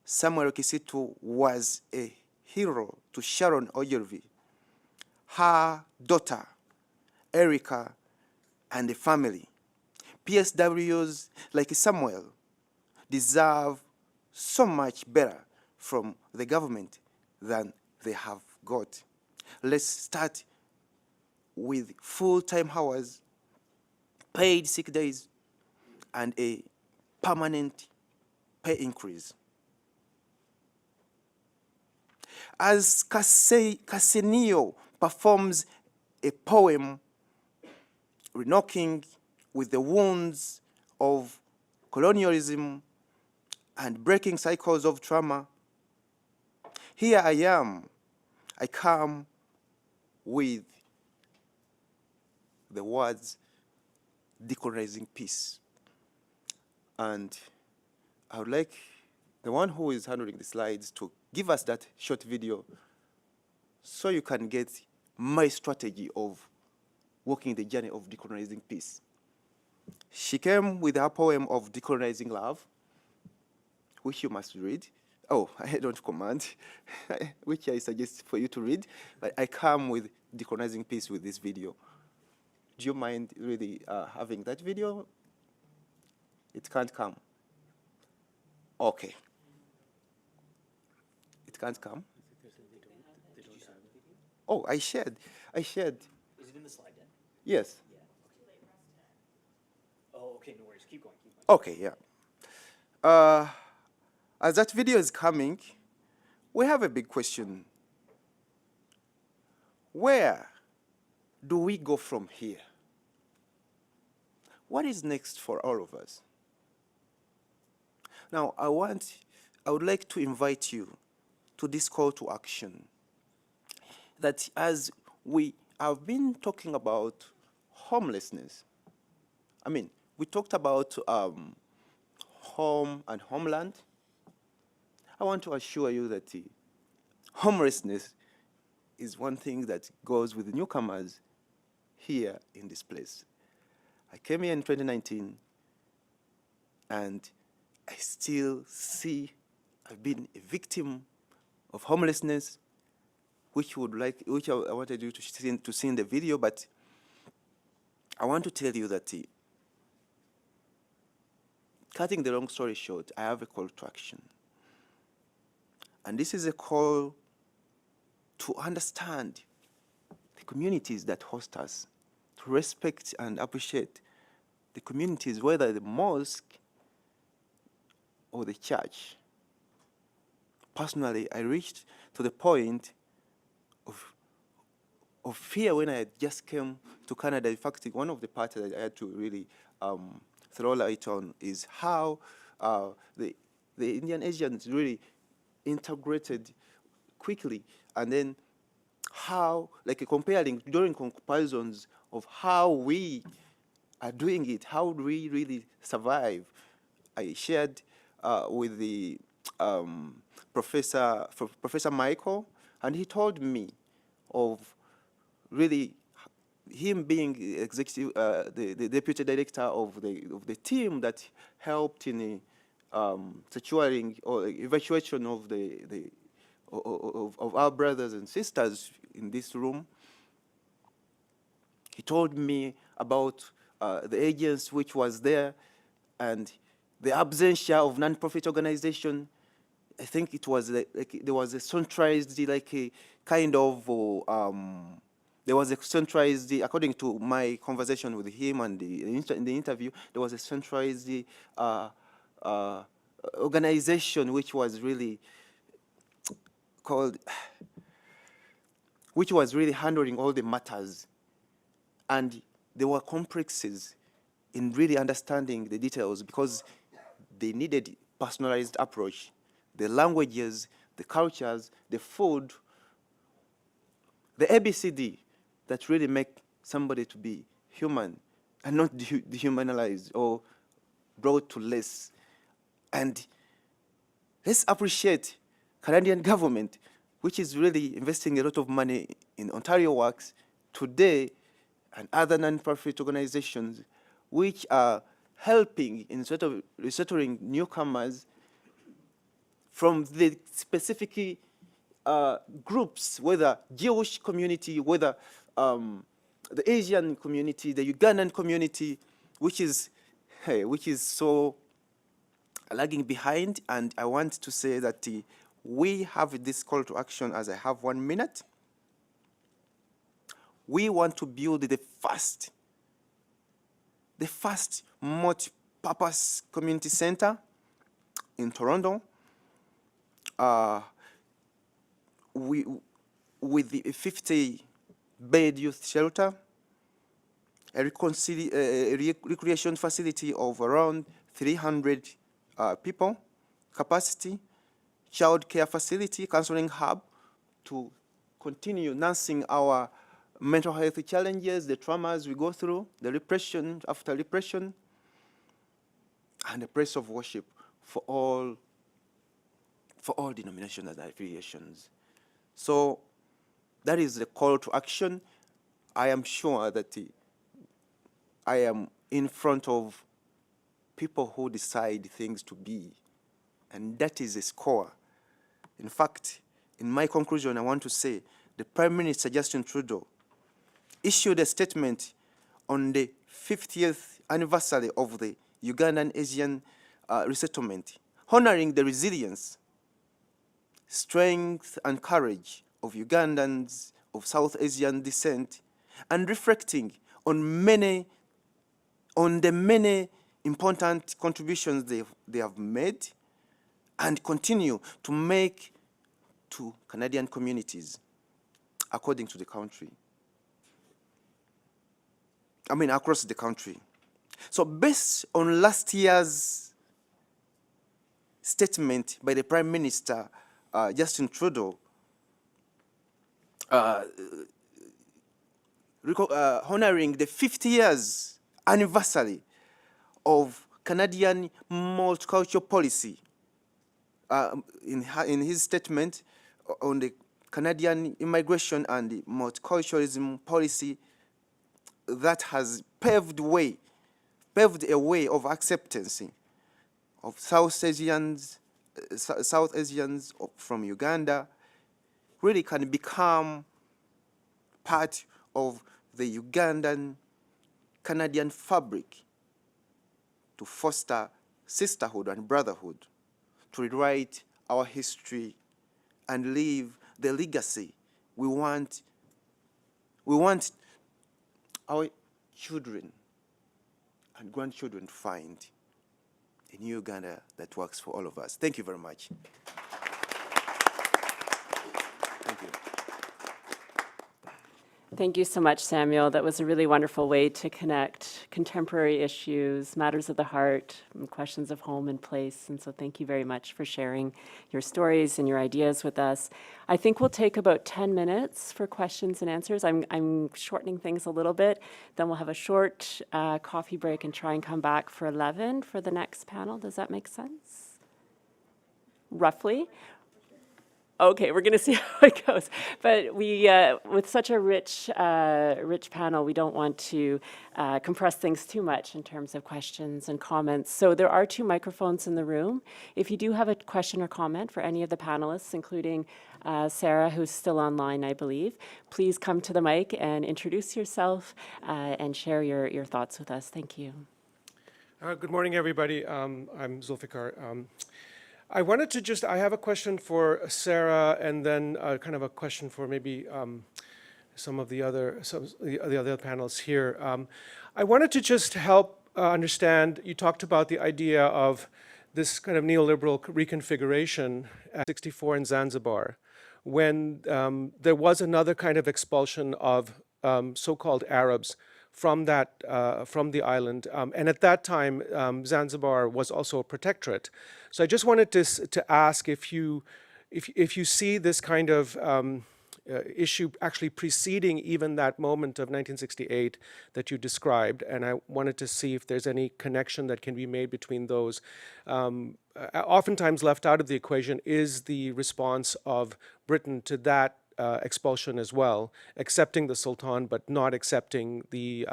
Samuel Kisitu was a hero to Sharon Ogilvy, her daughter, Erica, and the family. PSWs like Samuel deserve so much better from the government than they have got. Let's start with full-time hours, paid sick days, and a permanent pay increase." As Casenio performs a poem reckoning with the wounds of colonialism and breaking cycles of trauma, here I am. I come with the words decolonizing peace. And I would like the one who is handling the slides to give us that short video so you can get my strategy of walking the journey of decolonizing peace. She came with her poem of decolonizing love, which you must read. Oh, I don't command, which I suggest for you to read, but I come with decolonizing peace with this video. Do you mind really having that video? It can't come. Okay. It can't come. Oh, I shared. Is it in the slide deck? Yes. Yeah. Oh, okay, no worries. Keep going. Okay, yeah. As that video is coming, we have a big question. Where do we go from here? What is next for all of us? Now, I would like to invite you to this call to action. That as we have been talking about homelessness, I mean, we talked about home and homeland. I want to assure you that homelessness is one thing that goes with the newcomers here in this place. I came here in 2019, and I still see I've been a victim of homelessness, which I wanted you to see in the video, but I want to tell you that cutting the long story short, I have a call to action. And this is a call to understand communities that host us, to respect and appreciate the communities, whether the mosque or the church. Personally, I reached to the point of fear when I just came to Canada. In fact, one of the parts that I had to really throw light on is how the Indian Asians really integrated quickly, and then how, like comparing, during comparisons of how we are doing it, how do we really survive. I shared with the Professor Michael, and he told me of really him being executive, the deputy director of the team that helped in the securing or evacuation of of our brothers and sisters in this room. He told me about the agents which was there and the absentia of non-profit organization. I think it was like there was a centralized, like a kind of, there was a centralized, according to my conversation with him and in the interview, there was a centralized organization which was really called, which was really handling all the matters. And there were complexes in really understanding the details because they needed personalized approach. The languages, the cultures, the food, the ABCD that really make somebody to be human and not dehumanized or brought to less. And let's appreciate Canadian government, which is really investing a lot of money in Ontario Works today and other non-profit organizations which are helping in sort of resettling newcomers from the specific groups, whether Jewish community, whether the Asian community, the Ugandan community, which is so lagging behind. And I want to say that we have this call to action as I have 1 minute. We want to build the first multi-purpose community center in Toronto, with the 50-bed youth shelter, a recreation facility of around 300 people capacity, child care facility, counseling hub to continue nursing our mental health challenges, the traumas we go through, the repression after repression, and a place of worship for all denominations and affiliations. So that is the call to action. I am sure that I am in front of people who decide things to be, and that is a score. In fact, in my conclusion, I want to say the Prime Minister Justin Trudeau issued a statement on the 50th anniversary of the Ugandan Asian resettlement, honoring the resilience, strength, and courage of Ugandans of South Asian descent, and reflecting on the many important contributions they have made and continue to make to Canadian communities according to the country. Across the country. So based on last year's statement by the Prime Minister, Justin Trudeau, honoring the 50 years anniversary of Canadian multicultural policy, in his statement on the Canadian immigration and the multiculturalism policy that has paved a way of acceptance of South Asians from Uganda, really can become part of the Ugandan Canadian fabric to foster sisterhood and brotherhood, to rewrite our history and leave the legacy we want We want our children and grandchildren to find a new Uganda that works for all of us. Thank you very much. Thank you. Thank you so much, Samuel. That was a really wonderful way to connect contemporary issues, matters of the heart, and questions of home and place. And so thank you very much for sharing your stories and your ideas with us. I think we'll take about 10 minutes for questions and answers. I'm shortening things a little bit. Then we'll have a short coffee break and try and come back for 11 for the next panel. Does that make sense? Roughly? Okay, we're going to see how it goes. But we, with such a rich panel, we don't want to compress things too much in terms of questions and comments. So there are 2 microphones in the room. If you do have a question or comment for any of the panelists, including Sarah, who's still online, I believe, please come to the mic and introduce yourself and share your thoughts with us. Thank you. Good morning, everybody. I'm Zulfikar. I wanted to just, I have a question for Sarah and then kind of a question for maybe some of the other panelists here. I wanted to just help understand, you talked about the idea of this kind of neoliberal reconfiguration at 64 in Zanzibar, when there was another kind of expulsion of so-called Arabs from the island, and at that time Zanzibar was also a protectorate. So I just wanted to ask if you see this kind of issue actually preceding even that moment of 1968 that you described, and I wanted to see if there's any connection that can be made between those. Oftentimes left out of the equation is the response of Britain to that expulsion as well, accepting the Sultan but not accepting the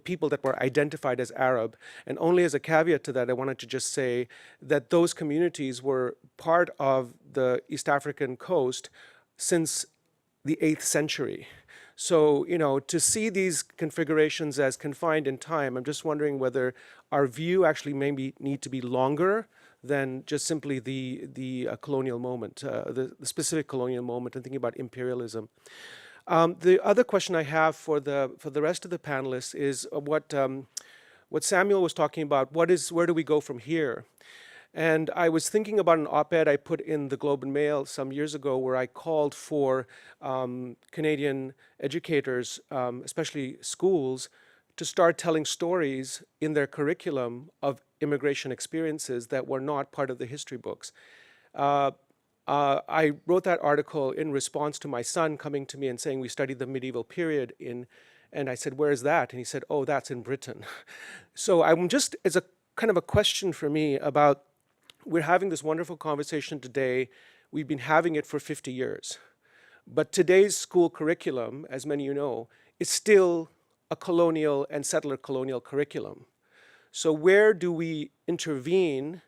people that were identified as Arab. And only as a caveat to that, I wanted to just say that those communities were part of the East African coast since the 8th century. So, you know, to see these configurations as confined in time, I'm just wondering whether our view actually maybe need to be longer than just simply the colonial moment, the specific colonial moment, and thinking about imperialism. The other question I have for the rest of the panelists is what Samuel was talking about. Where do we go from here? And I was thinking about an op-ed I put in the Globe and Mail some years ago, where I called for Canadian educators, especially schools, to start telling stories in their curriculum of immigration experiences that were not part of the history books. I wrote that article in response to my son coming to me and saying, we studied the medieval period and I said, where is that? And he said, oh, that's in Britain. So I'm just, as a kind of a question for me about, we're having this wonderful conversation today. We've been having it for 50 years. But today's school curriculum, as many of you know, is still a colonial and settler colonial curriculum. So where do we intervene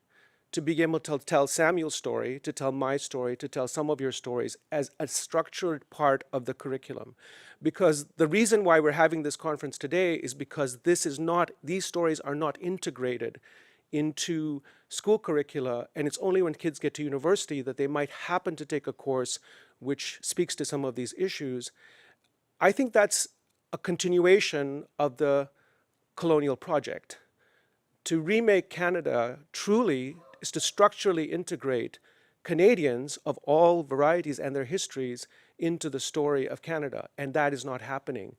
to be able to tell Samuel's story, to tell my story, to tell some of your stories as a structured part of the curriculum? Because the reason why we're having this conference today is because these stories are not integrated into school curricula, and it's only when kids get to university that they might happen to take a course which speaks to some of these issues. I think that's a continuation of the colonial project. To remake Canada truly is to structurally integrate Canadians of all varieties and their histories into the story of Canada, and that is not happening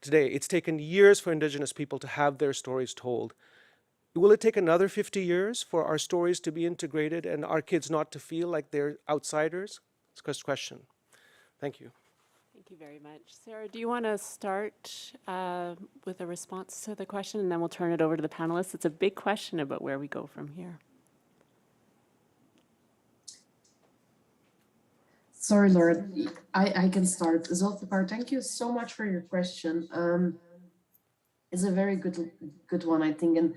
today. It's taken years for Indigenous people to have their stories told. Will it take another 50 years for our stories to be integrated and our kids not to feel like they're outsiders? It's a question. Thank you. Thank you very much. Sarah, do you want to start with a response to the question, and then we'll turn it over to the panelists? It's a big question about where we go from here. Sorry, Laura, I can start. Zulfikar, thank you so much for your question. It's a very good one, I think. And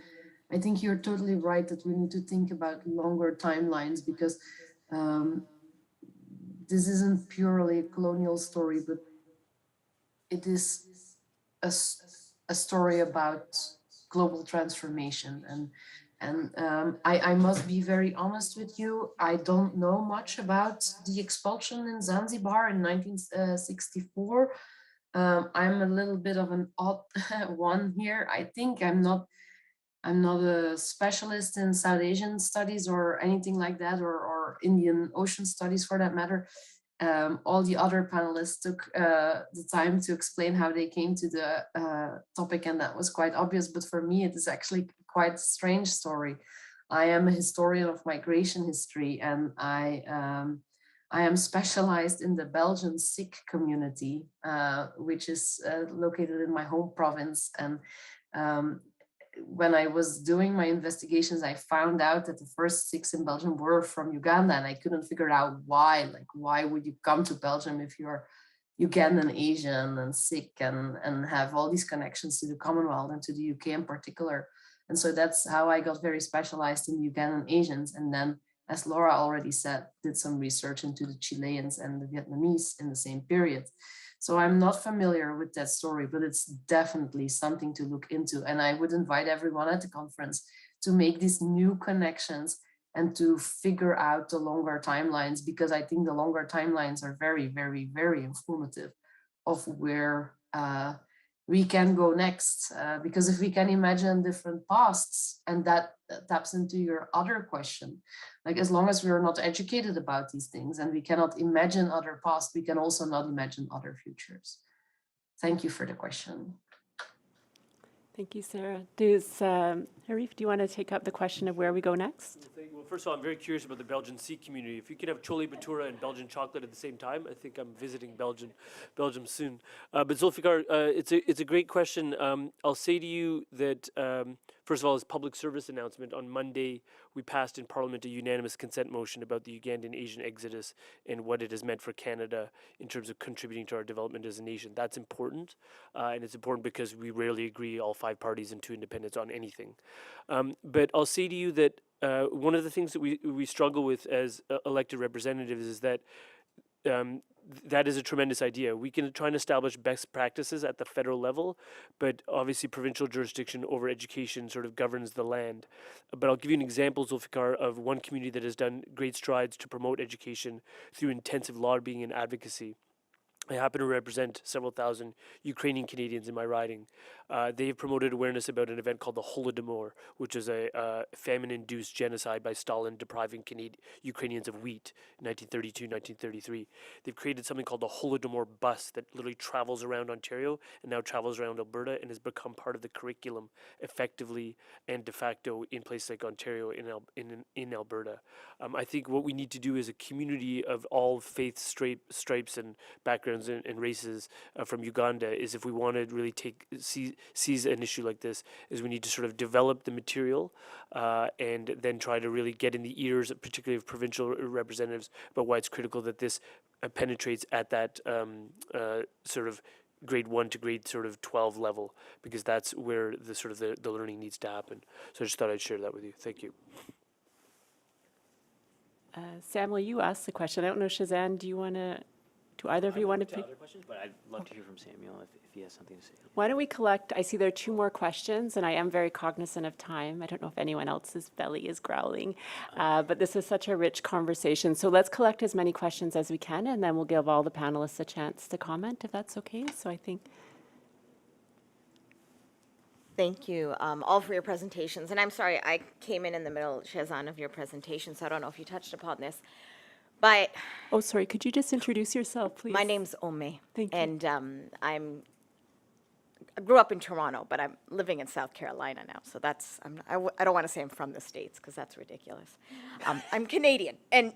I think you're totally right that we need to think about longer timelines, because this isn't purely a colonial story, but it is a story about global transformation. And I must be very honest with you, I don't know much about the expulsion in Zanzibar in 1964. I'm a little bit of an odd one here. I think I'm not a specialist in South Asian studies or anything like that, or Indian Ocean studies for that matter. All the other panelists took the time to explain how they came to the topic, and that was quite obvious. But for me, it is actually quite a strange story. I am a historian of migration history, and I am specialized in the Belgian Sikh community, which is located in my home province. And when I was doing my investigations, I found out that the first Sikhs in Belgium were from Uganda, and I couldn't figure out why. Like, why would you come to Belgium if you're Ugandan, Asian, and Sikh, and have all these connections to the Commonwealth and to the UK in particular? And so that's how I got very specialized in Ugandan Asians. And then, as Laura already said, did some research into the Chileans and the Vietnamese in the same period. So I'm not familiar with that story, but it's definitely something to look into. And I would invite everyone at the conference to make these new connections and to figure out the longer timelines, because I think the longer timelines are very, very, very informative of where we can go next. Because if we can imagine different pasts, and that taps into your other question, like as long as we are not educated about these things and we cannot imagine other pasts, we can also not imagine other futures. Thank you for the question. Thank you, Sarah. Does Harif, do you want to take up the question of where we go next? Well, first of all, I'm very curious about the Belgian Sikh community. If you could have chole bhatura and Belgian chocolate at the same time, I think I'm visiting Belgium soon. But Zulfikar, it's a great question. I'll say to you that first of all, as public service announcement, on Monday we passed in Parliament a unanimous consent motion about the Ugandan Asian exodus and what it has meant for Canada in terms of contributing to our development as a nation. That's important, and it's important because we rarely agree, all 5 parties and 2 independents, on anything. But I'll say to you that one of the things that we struggle with as elected representatives is that that is a tremendous idea. We can try and establish best practices at the federal level, but obviously provincial jurisdiction over education sort of governs the land. But I'll give you an example, Zulfikar, of one community that has done great strides to promote education through intensive lobbying and advocacy. I happen to represent several thousand Ukrainian Canadians in my riding. They have promoted awareness about an event called the Holodomor, which is a famine-induced genocide by Stalin depriving Ukrainians of wheat in 1932, 1933. They've created something called the Holodomor bus that literally travels around Ontario and now travels around Alberta and has become part of the curriculum effectively and de facto in places like Ontario in Alberta. I think what we need to do as a community of all faiths, stripes, and backgrounds and races from Uganda is, if we want to really seize an issue like this, is we need to sort of develop the material and then try to really get in the ears, particularly of provincial representatives, about why it's critical that this penetrates at that sort of grade 1 to grade sort of 12 level, because that's where the sort of the learning needs to happen. So I just thought I'd share that with you. Thank you. Samuel, you asked the question. I don't know, Shazan, do either of you want to pick? Other questions, but I'd love to hear from Samuel if he has something to say. Why don't we collect, I see there are 2 more questions, and I am very cognizant of time. I don't know if anyone else's belly is growling, but this is such a rich conversation. So let's collect as many questions as we can, and then we'll give all the panelists a chance to comment, if that's okay. So I think... Thank you all for your presentations. And I'm sorry, I came in the middle, Shazan, of your presentation, so I don't know if you touched upon this. But oh, sorry, could you just introduce yourself, please? my name's Ome. Thank you. And I grew up in Toronto, but I'm living in South Carolina now. So that's, I don't want to say I'm from the States, because that's ridiculous. I'm Canadian. And,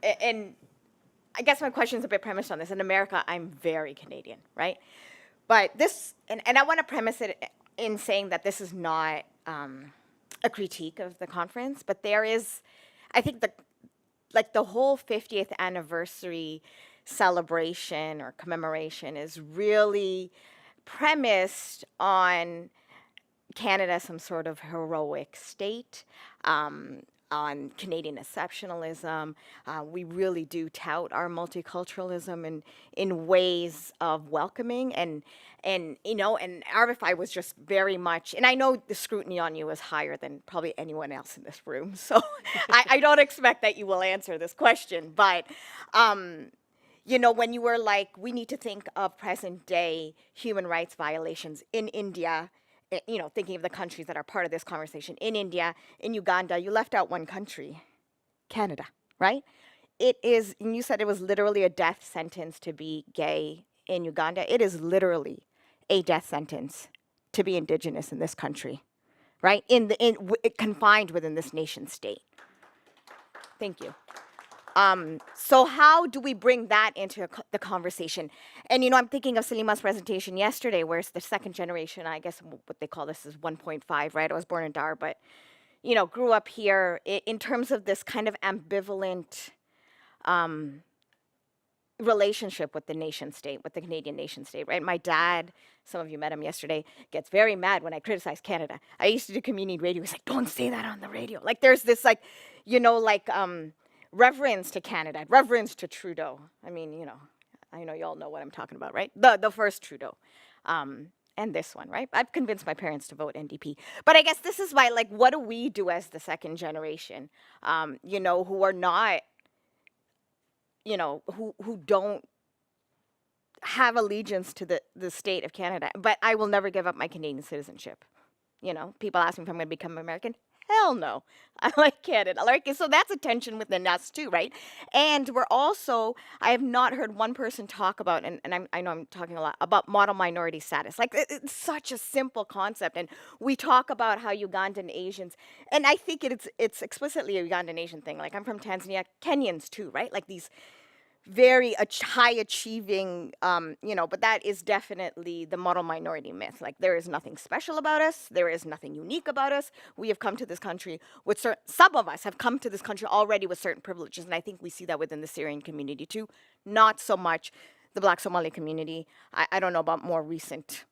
and I guess my question is a bit premised on this. In America, I'm very Canadian, right? But this, and I want to premise it in saying that this is not a critique of the conference, but there is, I think the whole 50th anniversary celebration or commemoration is really premised on Canada, some sort of heroic state. on Canadian exceptionalism. We really do tout our multiculturalism in ways of welcoming and RFI was just very much, and I know the scrutiny on you is higher than probably anyone else in this room, so I don't expect that you will answer this question, but when you were like, we need to think of present day human rights violations in India, thinking of the countries that are part of this conversation, in India, in Uganda, you left out one country, Canada, right? It is, and you said it was literally a death sentence to be gay in Uganda. It is literally a death sentence to be Indigenous in this country, right? Confined within this nation state. Thank you. So how do we bring that into the conversation? And, I'm thinking of Salima's presentation yesterday, where it's the second generation, I guess what they call this is 1.5, right? I was born in Dar, but, grew up here in terms of this kind of ambivalent relationship with the nation state, with the Canadian nation state, right? My dad, some of you met him yesterday, gets very mad when I criticize Canada. I used to do community radio. He's like, don't say that on the radio. Like, there's this, reverence to Canada, reverence to Trudeau. I mean, I know you all know what I'm talking about, right? The first Trudeau. And this one, right? I've convinced my parents to vote NDP. But I guess this is why, what do we do as the second generation, who are not, who don't have allegiance to the state of Canada, but I will never give up my Canadian citizenship. People ask me if I'm going to become American. Hell no. I like Canada. So that's a tension within us too, right? And I have not heard one person talk about, and I know I'm talking a lot, about model minority status. It's such a simple concept. And we talk about how Ugandan Asians, and I think it's explicitly a Ugandan Asian thing. I'm from Tanzania, Kenyans too, right? These very high achieving, but that is definitely the model minority myth. There is nothing special about us. There is nothing unique about us. We have come to this country with some of us have come to this country already with certain privileges. And I think we see that within the Syrian community too. Not so much the Black Somali community. I don't know about more recent,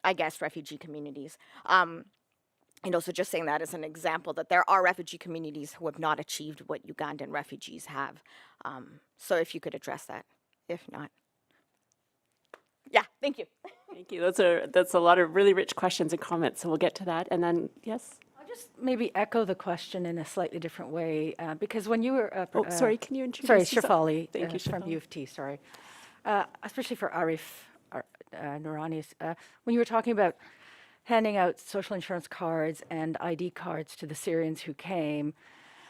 I guess, refugee communities. So just saying that as an example, that there are refugee communities who have not achieved what Ugandan refugees have. So if you could address that, if not. Yeah, thank you. Thank you. That's a lot of really rich questions and comments, so we'll get to that. And then, yes? I'll just maybe echo the question in a slightly different way, because when you were... sorry, can you introduce Sorry, yourself? Shafali. Thank you, From Shafali. U of T, sorry. Especially for Arif Nourani, when you were talking about handing out social insurance cards and ID cards to the Syrians who came,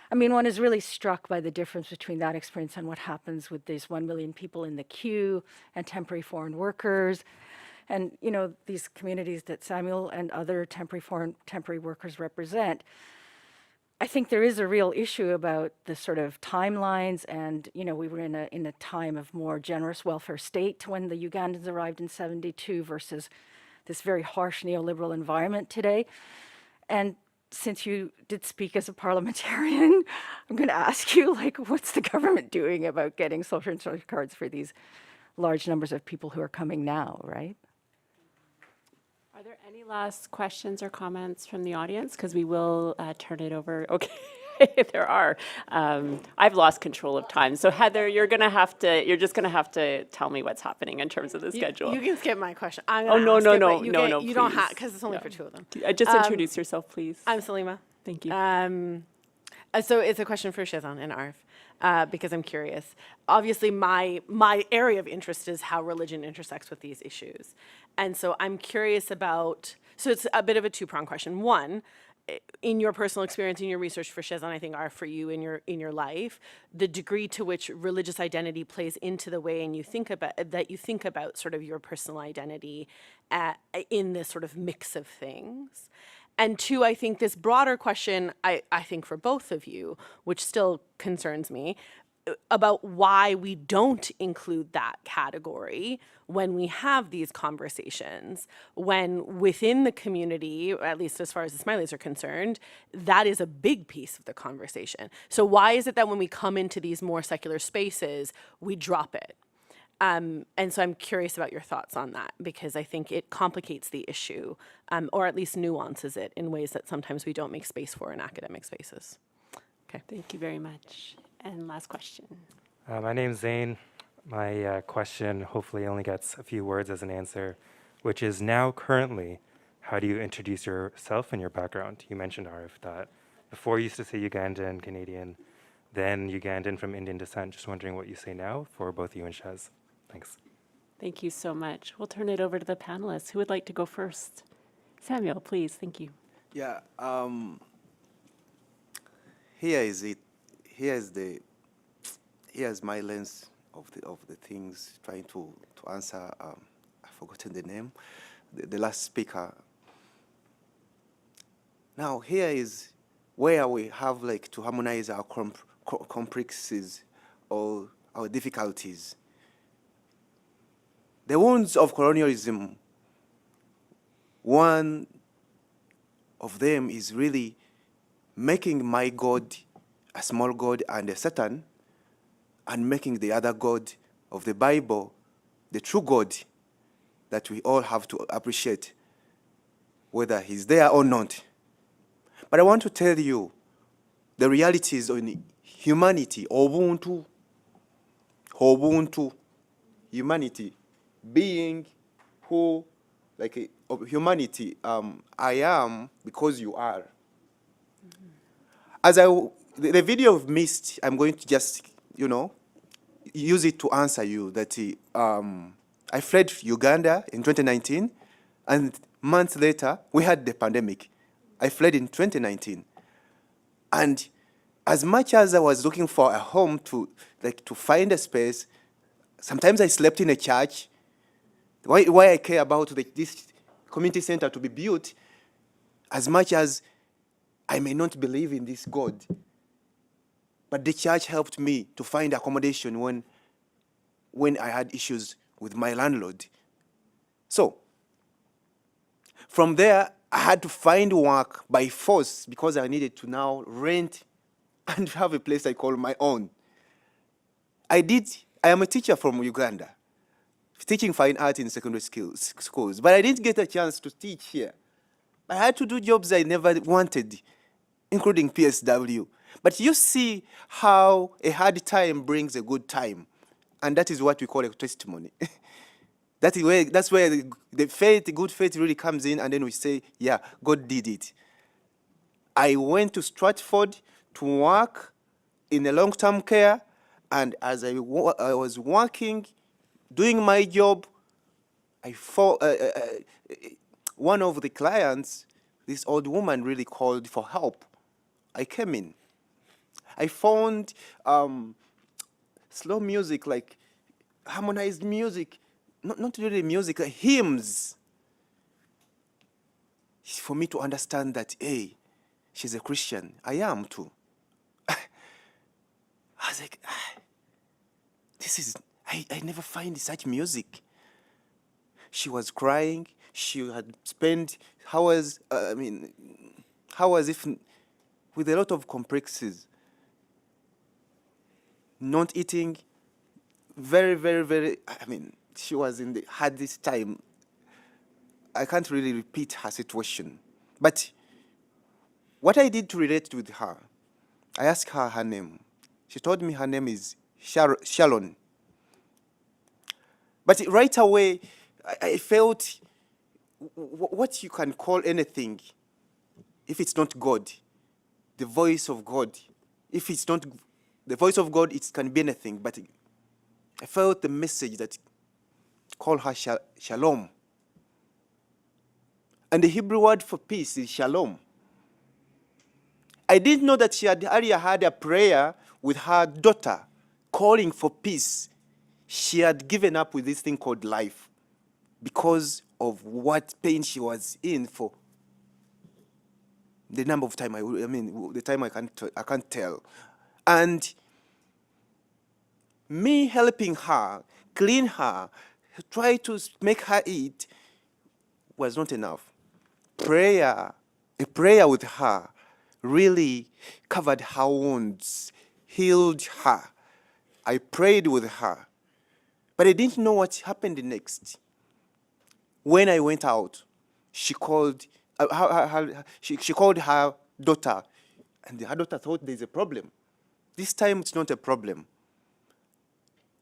I mean, one is really struck by the difference between that experience and what happens with these 1 million people in the queue and temporary foreign workers. And, these communities that Samuel and other temporary workers represent. I think there is a real issue about the sort of timelines, and, we were in a time of more generous welfare state when the Ugandans arrived in 72 versus this very harsh neoliberal environment today. And since you did speak as a parliamentarian, I'm going to ask you, what's the government doing about getting social insurance cards for these large numbers of people who are coming now, right? Are there any last questions or comments from the audience? Because we will turn it over. Okay, there are. I've lost control of time. So Heather, you're just gonna have to tell me what's happening in terms of the schedule. You can skip my question. No, you don't have, please. because it's only for two of them. Just introduce yourself, please. I'm Salima. Thank you. So it's a question for Shazan and Arif, because I'm curious. Obviously, my area of interest is how religion intersects with these issues. And so I'm curious about, so it's a bit of a two-pronged question. One, in your personal experience, in your research for Shazan, I think, are for you in your life, the degree to which religious identity plays into the way you think about sort of your personal identity in this sort of mix of things. And two, I think this broader question, I think for both of you, which still concerns me, about why we don't include that category when we have these conversations, when within the community, at least as far as the Smileys are concerned, that is a big piece of the conversation. So why is it that when we come into these more secular spaces, we drop it? And so I'm curious about your thoughts on that, because I think it complicates the issue, or at least nuances it in ways that sometimes we don't make space for in academic spaces. Okay, thank you very much. And last question. My name's Zane. My question hopefully only gets a few words as an answer, which is now currently, how do you introduce yourself and your background? You mentioned, Arif, that before you used to say Ugandan, Canadian, then Ugandan from Indian descent. Just wondering what you say now for both you and Shez. Thanks. Thank you so much. We'll turn it over to the panelists. Who would like to go first? Samuel, please. Thank you. Yeah. Here is it. Here's my lens of the things trying to answer. I've forgotten the name. The last speaker. Now here is where we have like to harmonize our complexes or our difficulties. The wounds of colonialism, one of them is really making my God a small God and a Satan, and making the other God of the Bible the true God that we all have to appreciate, whether he's there or not. But I want to tell you the realities on humanity, Ubuntu, humanity, being who, like of humanity, I am because you are. As the video of Mist, I'm going to just, use it to answer you that I fled Uganda in 2019, and months later, we had the pandemic. I fled in 2019. And as much as I was looking for a home to find a space, sometimes I slept in a church. Why I care about this community center to be built, as much as I may not believe in this God, but the church helped me to find accommodation when I had issues with my landlord. So, from there, I had to find work by force because I needed to now rent and have a place I call my own. I am a teacher from Uganda, teaching fine art in secondary schools, but I didn't get a chance to teach here. I had to do jobs I never wanted, including PSW. But you see how a hard time brings a good time. And that is what we call a testimony. That's where the good faith really comes in, and then we say, yeah, God did it. I went to Stratford to work in a long-term care, and as I was working, doing my job, one of the clients, this old woman really called for help. I came in. I found slow music, like harmonized music, not really music, hymns, for me to understand that, hey, she's a Christian. I am too. I was like, I never find such music. She was crying. She had spent hours, with a lot of complexes. Not eating, very, very, very, she was in the hardest time. I can't really repeat her situation. But what I did to relate with her, I asked her name. She told me her name is Sharon. But right away, I felt what you can call anything, if it's not God, the voice of God. If it's not the voice of God, it can be anything. But I felt the message that called her shalom. And the Hebrew word for peace is shalom. I didn't know that she had earlier had a prayer with her daughter calling for peace. She had given up with this thing called life because of what pain she was in for the number of time the time I can't tell. And me helping her, clean her, try to make her eat was not enough. A prayer with her really covered her wounds, healed her. I prayed with her, but I didn't know what happened next. When I went out, she called her daughter. And her daughter thought there's a problem. This time it's not a problem.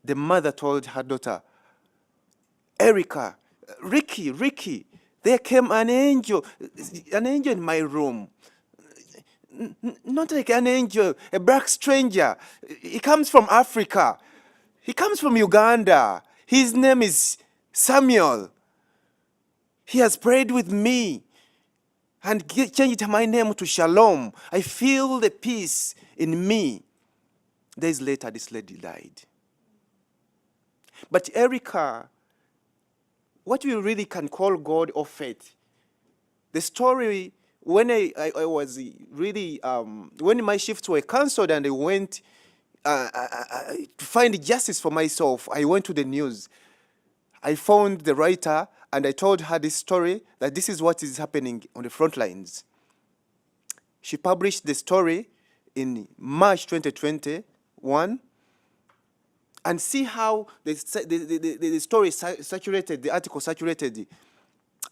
The mother told her daughter, Erica, Ricky, there came an angel in my room. Not like an angel, a black stranger. He comes from Africa. He comes from Uganda. His name is Samuel. He has prayed with me and changed my name to Shalom. I feel the peace in me. Days later, this lady died. But Erica, what we really can call God or faith, the story, when I was really, when my shifts were cancelled and I went to find justice for myself, I went to the news. I found the writer and I told her this story, that this is what is happening on the front lines. She published the story in March 2021, and see how the story saturated, the article saturated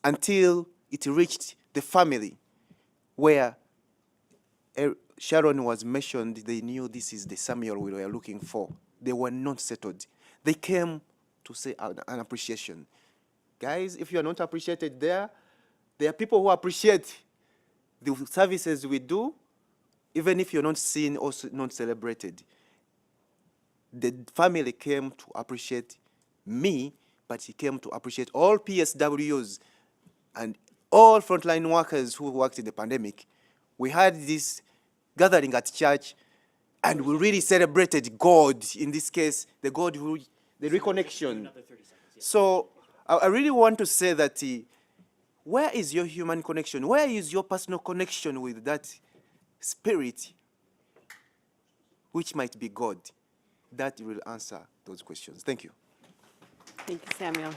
until it reached the family where Sharon was mentioned. They knew this is the Samuel we were looking for. They were not settled. They came to say an appreciation. Guys, if you are not appreciated there are people who appreciate the services we do, even if you're not seen or not celebrated. The family came to appreciate me, but he came to appreciate all PSWs and all frontline workers who worked in the pandemic. We had this gathering at church, and we really celebrated God, in this case, the God who, the reconnection. So I really want to say that where is your human connection? Where is your personal connection with that spirit, which might be God? That will answer those questions. Thank you. Thank you, Samuel.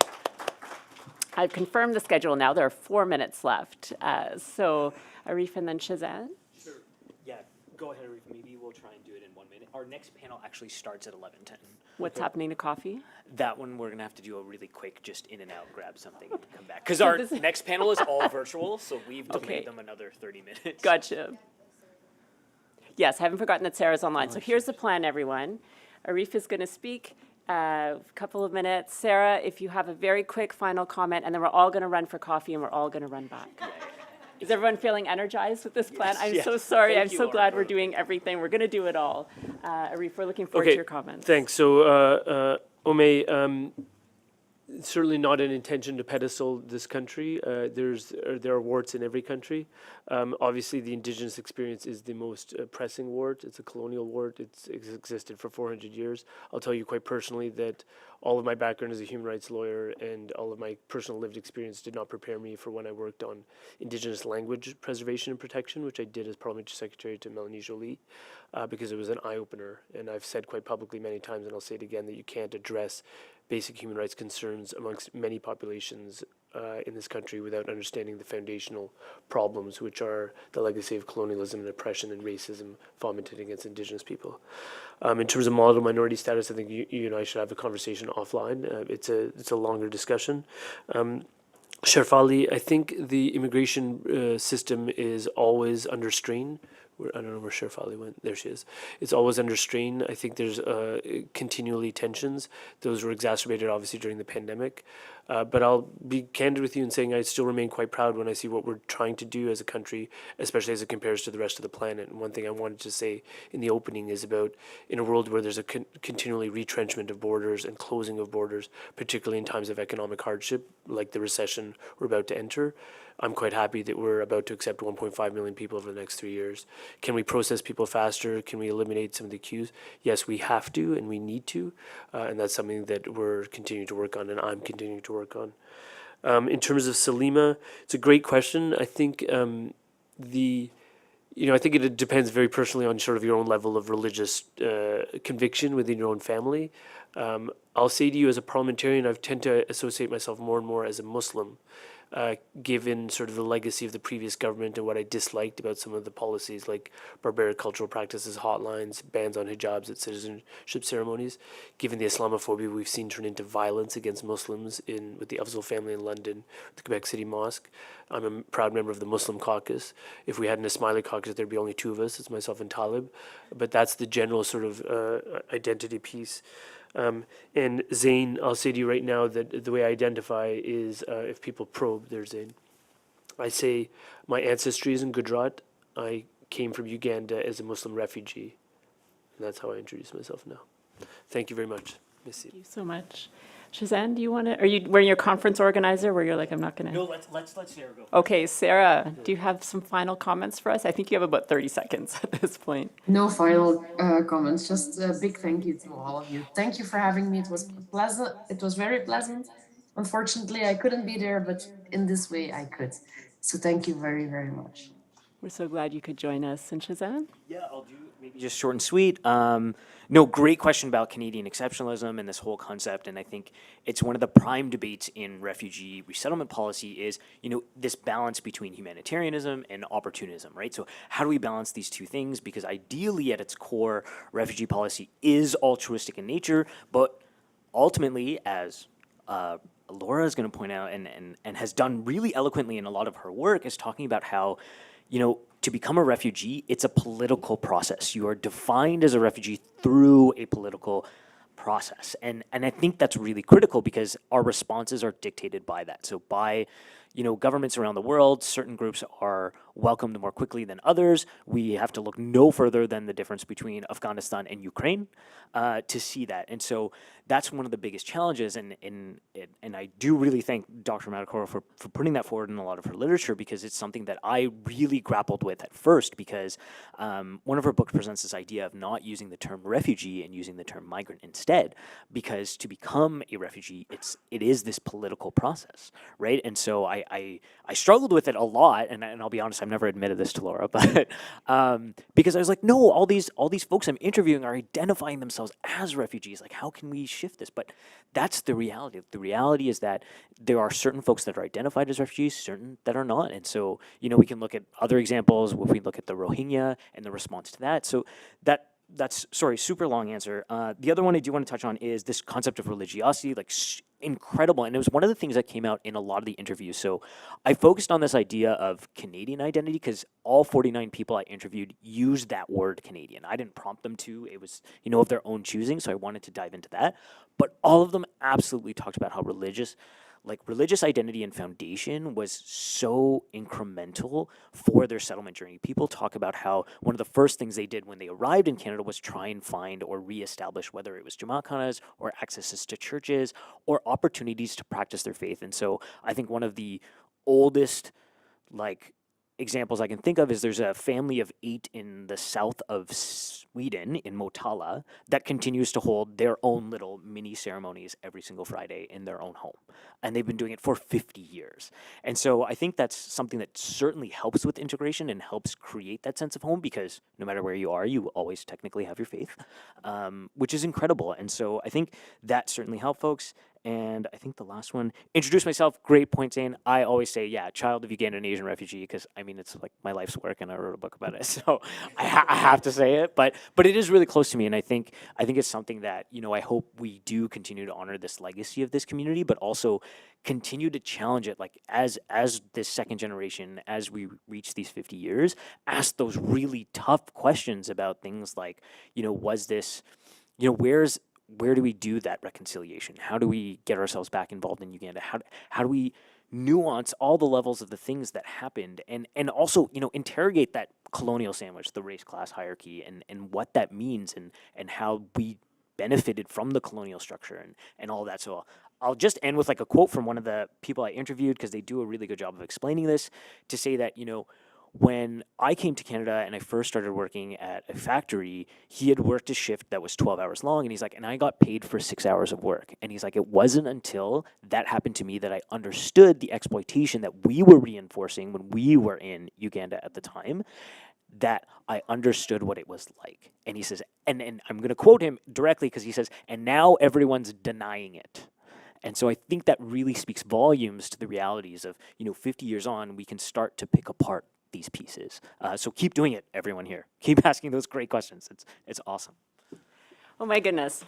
I've confirmed the schedule now. There are 4 minutes left. So Arif and then Shazan. Sure. Yeah, go ahead, Arif. Maybe we'll try and do it in 1 minute. Our next panel actually starts at 11:10. What's happening to coffee? That one, we're going to have to do a really quick, just in and out, grab something, and come back. Because our next panel is all virtual, so we've delayed them another 30 minutes. Gotcha. Yes, I haven't forgotten that Sarah's online. So here's the plan, everyone. Arif is going to speak a couple of minutes. Sarah, if you have a very quick final comment, and then we're all going to run for coffee and we're all going to run back. Is everyone feeling energized with this plan? I'm so sorry. I'm so glad we're doing everything. We're going to do it all. Arif, we're looking forward to your comments. Thanks. So, Ome, certainly not an intention to pedestal this country. There are warts in every country. Obviously, the Indigenous experience is the most pressing wart. It's a colonial wart. It's existed for 400 years. I'll tell you quite personally that all of my background as a human rights lawyer and all of my personal lived experience did not prepare me for when I worked on Indigenous language preservation and protection, which I did as Parliamentary Secretary to Melanie Joly, because it was an eye-opener. And I've said quite publicly many times, and I'll say it again, that you can't address basic human rights concerns amongst many populations in this country without understanding the foundational problems, which are the legacy of colonialism and oppression and racism fomented against Indigenous people. In terms of model minority status, I think you and I should have a conversation offline. It's a longer discussion. Sherfali, I think the immigration system is always under strain. I don't know where Sherfali went. There she is. It's always under strain. I think there's continually tensions. Those were exacerbated, obviously, during the pandemic. But I'll be candid with you in saying I still remain quite proud when I see what we're trying to do as a country, especially as it compares to the rest of the planet. And one thing I wanted to say in the opening is about, in a world where there's a continually retrenchment of borders and closing of borders, particularly in times of economic hardship, like the recession we're about to enter, I'm quite happy that we're about to accept 1.5 million people over the next 3 years. Can we process people faster? Can we eliminate some of the queues? Yes, we have to and we need to, and that's something that we're continuing to work on and I'm continuing to work on. In terms of Salima, it's a great question. I think I think it depends very personally on sort of your own level of religious conviction within your own family. I'll say to you as a parliamentarian, I've tend to associate myself more and more as a Muslim, given sort of the legacy of the previous government and what I disliked about some of the policies like barbaric cultural practices, hotlines, bans on hijabs at citizenship ceremonies. Given the Islamophobia we've seen turn into violence against Muslims with the Afzal family in London, the Quebec City Mosque. I'm a proud member of the Muslim caucus. If we had an Ismaili caucus, there'd be only two of us. It's myself and Talib. But that's the general sort of identity piece. And Zain, I'll say to you right now that the way I identify is if people probe, they're Zain. I say my ancestry is in Gujarat. I came from Uganda as a Muslim refugee. And that's how I introduce myself now. Thank you very much. Thank you so much. Shazan, do you want to, were you a conference organizer where you're like, I'm not going to? No, let's Sarah go. Okay, Sarah, do you have some final comments for us? I think you have about 30 seconds at this point. No final comments, just a big thank you to all of you. Thank you for having me. It was pleasant. It was very pleasant. Unfortunately, I couldn't be there, but in this way I could. So thank you very, very much. We're so glad you could join us. And Shazan? Yeah, I'll do maybe just short and sweet. No, great question about Canadian exceptionalism and this whole concept. And I think it's one of the prime debates in refugee resettlement policy is, this balance between humanitarianism and opportunism, right? So how do we balance these two things? Because ideally at its core, refugee policy is altruistic in nature, but ultimately, as Laura is going to point out and has done really eloquently in a lot of her work, is talking about how, to become a refugee, it's a political process. You are defined as a refugee through a political process. And I think that's really critical because our responses are dictated by that. So by, governments around the world, certain groups are welcomed more quickly than others. We have to look no further than the difference between Afghanistan and Ukraine to see that. And so that's one of the biggest challenges. And I do really thank Dr. Matacoro for putting that forward in a lot of her literature because it's something that I really grappled with at first because one of her books presents this idea of not using the term refugee and using the term migrant instead, because to become a refugee, it is this political process, right? And so I struggled with it a lot, and I'll be honest, I've never admitted this to Laura, but because I was like, no, all these folks I'm interviewing are identifying themselves as refugees. Like, how can we shift this? But that's the reality. The reality is that there are certain folks that are identified as refugees, certain that are not. And so, we can look at other examples. If we look at the Rohingya and the response to that. So that's super long answer. The other one I do want to touch on is this concept of religiosity, incredible. And it was one of the things that came out in a lot of the interviews. So I focused on this idea of Canadian identity because all 49 people I interviewed used that word Canadian. I didn't prompt them to. It was, of their own choosing. So I wanted to dive into that. But all of them absolutely talked about how religious identity and foundation was so incremental for their settlement journey. People talk about how one of the first things they did when they arrived in Canada was try and find or reestablish whether it was Jama'at or accesses to churches or opportunities to practice their faith. And so I think one of the oldest examples I can think of is there's a family of 8 in the south of Sweden in Motala that continues to hold their own little mini ceremonies every single Friday in their own home. And they've been doing it for 50 years. And so I think that's something that certainly helps with integration and helps create that sense of home because no matter where you are, you always technically have your faith, which is incredible. And so I think that certainly helped folks. And I think the last one, introduce myself, great point, Zane. I always say, child of Ugandan Asian refugee, because it's like my life's work and I wrote a book about it. So I have to say it, but it is really close to me. And I think it's something that, I hope we do continue to honor this legacy of this community, but also continue to challenge it. Like as this second generation, as we reach these 50 years, ask those really tough questions about things like, was this, where do we do that reconciliation? How do we get ourselves back involved in Uganda? How do we nuance all the levels of the things that happened and also, interrogate that colonial sandwich, the race class hierarchy and what that means and how we benefited from the colonial structure and all that. So I'll just end with a quote from one of the people I interviewed because they do a really good job of explaining this to say that, when I came to Canada and I first started working at a factory, he had worked a shift that was 12 hours long. And he's like, and I got paid for 6 hours of work. And he's like, it wasn't until that happened to me that I understood the exploitation that we were reinforcing when we were in Uganda at the time. that I understood what it was like. And he says, and I'm going to quote him directly because he says, and now everyone's denying it. And so I think that really speaks volumes to the realities of, 50 years on, we can start to pick apart these pieces. So keep doing it, everyone here. Keep asking those great questions. It's awesome. Oh my goodness.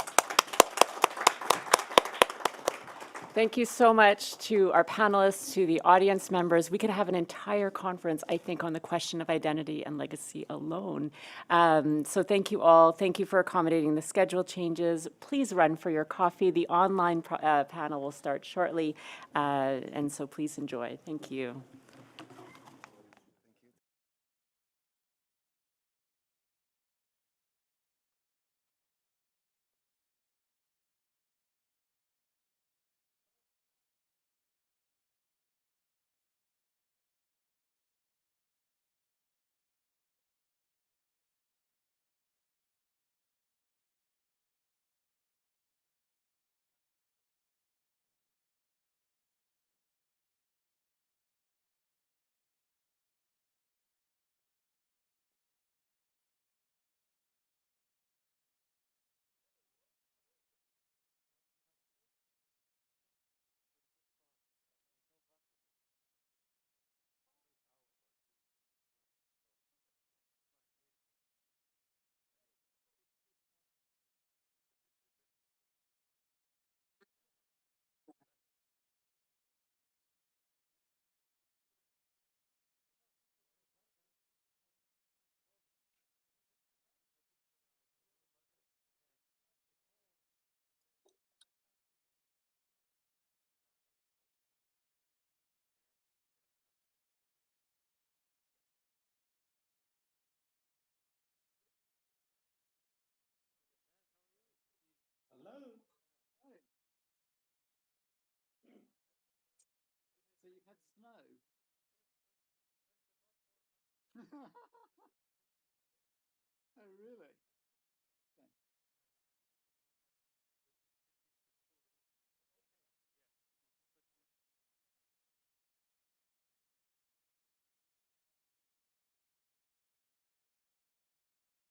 Thank you so much to our panelists, to the audience members. We could have an entire conference, I think, on the question of identity and legacy alone. So thank you all. Thank you for accommodating the schedule changes. Please run for your coffee. The online panel will start shortly, and so please enjoy. Thank you. Hello. So you've had snow? Oh, really? Okay.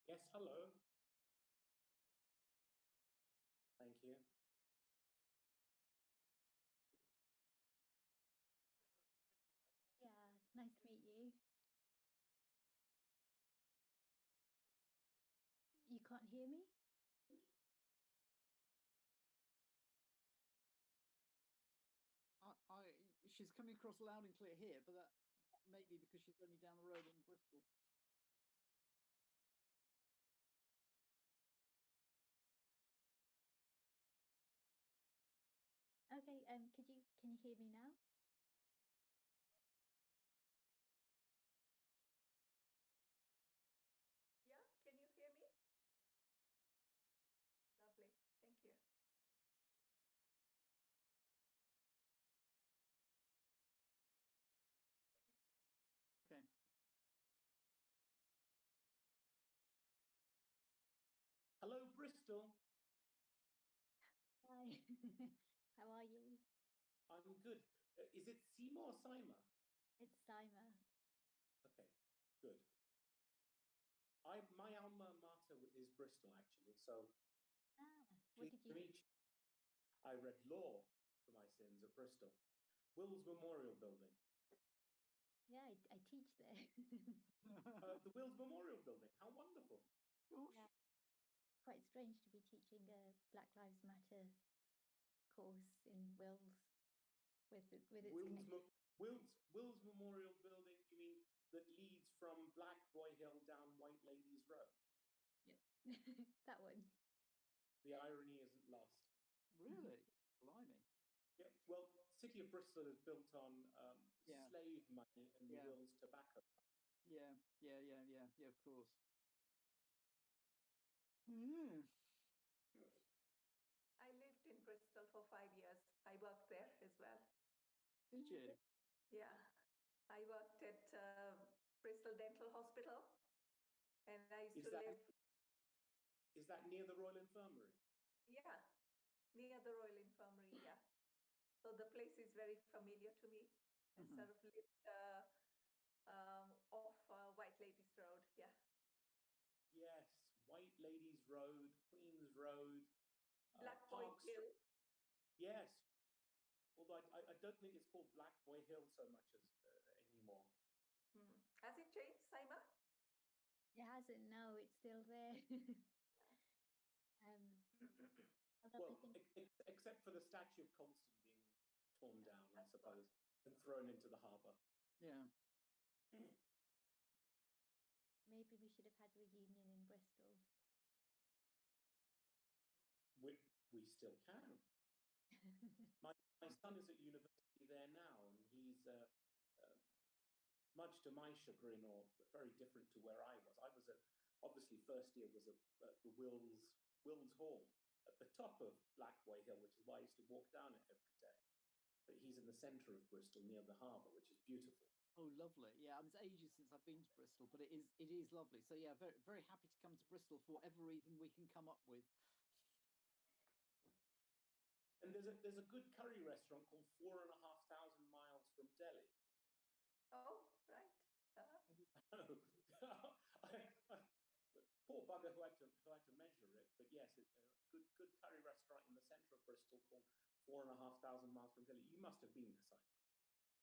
Yes, hello. Thank you. Yeah, nice to meet you. You can't hear me? She's coming across loud and clear here, but that may be because she's only down the road in Bristol. Okay, can you hear me now? Yeah, can you hear me? Lovely, thank you. Okay. Hello, Bristol. Hi. How are you? I'm good. Is it Seymour or Sima? It's Sima. Okay, good. My alma mater is Bristol, actually. So, Ah, what did you? I read law for my sins at Bristol. Wills Memorial Building. Yeah, I teach there. The Wills Memorial Building. How wonderful. Yeah, quite strange to be teaching a Black Lives Matter course in Wales with its connection. Wills Memorial Building, you mean that leads from Black Boy Hill down White Ladies Road? Yeah. That one. The irony isn't lost. Really? Blimey. Yeah, well, City of Bristol is built on slave money and the Wills tobacco. Yeah, of course. Mm. I lived in Bristol for 5 years. I worked there as well. Did you? Yeah, I worked at Bristol Dental Hospital, and I used to live. Is that near the Royal Infirmary? Yeah, near the Royal Infirmary. Yeah, so the place is very familiar to me. I sort of lived off White Ladies Road. Yeah. Road, Queens Road, Black Boy Hill. Yes, although I don't think it's called Black Boy Hill so much as anymore. Has it changed, Saima? It hasn't, no, it's still there. Well, except for the statue of Colston being torn down, I suppose, and thrown into the harbour. Yeah. Maybe we should have had a reunion in Bristol. We still can. My son is at university there now, and he's much to my chagrin, or very different to where I was. I was obviously first year was at the Wills Hall at the top of Black Boy Hill, which is why I used to walk down it every day. But he's in the centre of Bristol near the harbour, which is beautiful. Oh, lovely. Yeah, it's ages since I've been to Bristol, but it is lovely. So yeah, very, very happy to come to Bristol for whatever reason we can come up with. And there's a good curry restaurant called 4,500 Miles from Delhi. Oh, right. Poor bugger who had to measure it, but yes, it's a good curry restaurant in the centre of Bristol called 4,500 Miles from Delhi. You must have been there, Simon.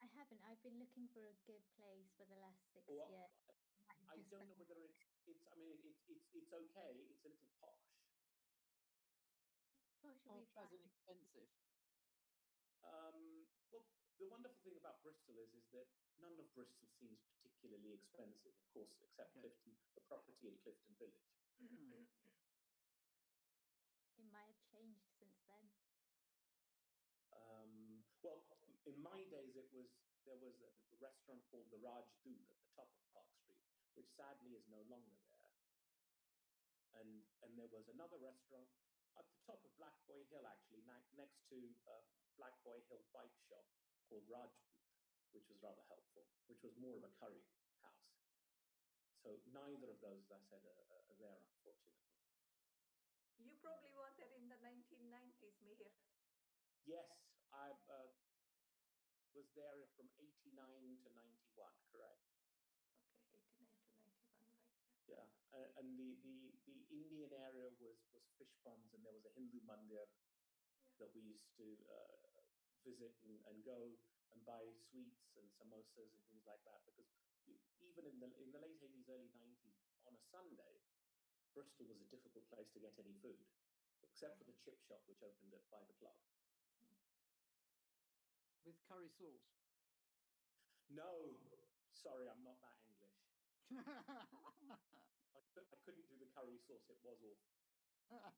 I haven't. I've been looking for a good place for the last 6 years. I don't know whether it's. I mean, it's okay. It's a little posh. Posh or pleasant expensive? Well, the wonderful thing about Bristol is that none of Bristol seems particularly expensive, of course, except Clifton, the property in Clifton Village. It might have changed since then. Well, in my days, there was a restaurant called the Raj Doot at the top of Park Street, which sadly is no longer there. And there was another restaurant at the top of Black Boy Hill, actually, next to Black Boy Hill bike shop called Rajput, which was rather helpful, which was more of a curry house. So neither of those, as I said, are there, unfortunately. You probably were there in the 1990s, Mihir. Yes, I was there from 89 to 91, correct? Okay, 89 to 91, right? Yeah, and the Indian area was fish ponds, and there was a Hindu mandir that we used to visit and go and buy sweets and samosas and things like that, because even in the late 80s, early 90s, on a Sunday, Bristol was a difficult place to get any food, except for the chip shop, which opened at 5 o'clock. With curry sauce? No, sorry, I'm not that English. I couldn't do the curry sauce, it was awful.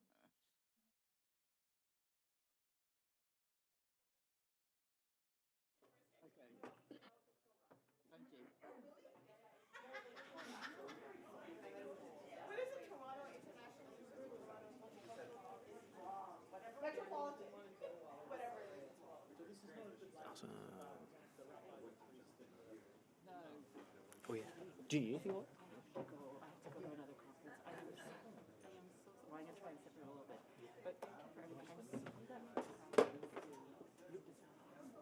Okay. Thank you. What is it, Toronto International Metropolitan? Whatever it is. Awesome. No. Oh yeah. Do you need anything? I have to go to another conference. I am so sorry. I'm going to try and separate a little bit. But thank you for everything. I'm so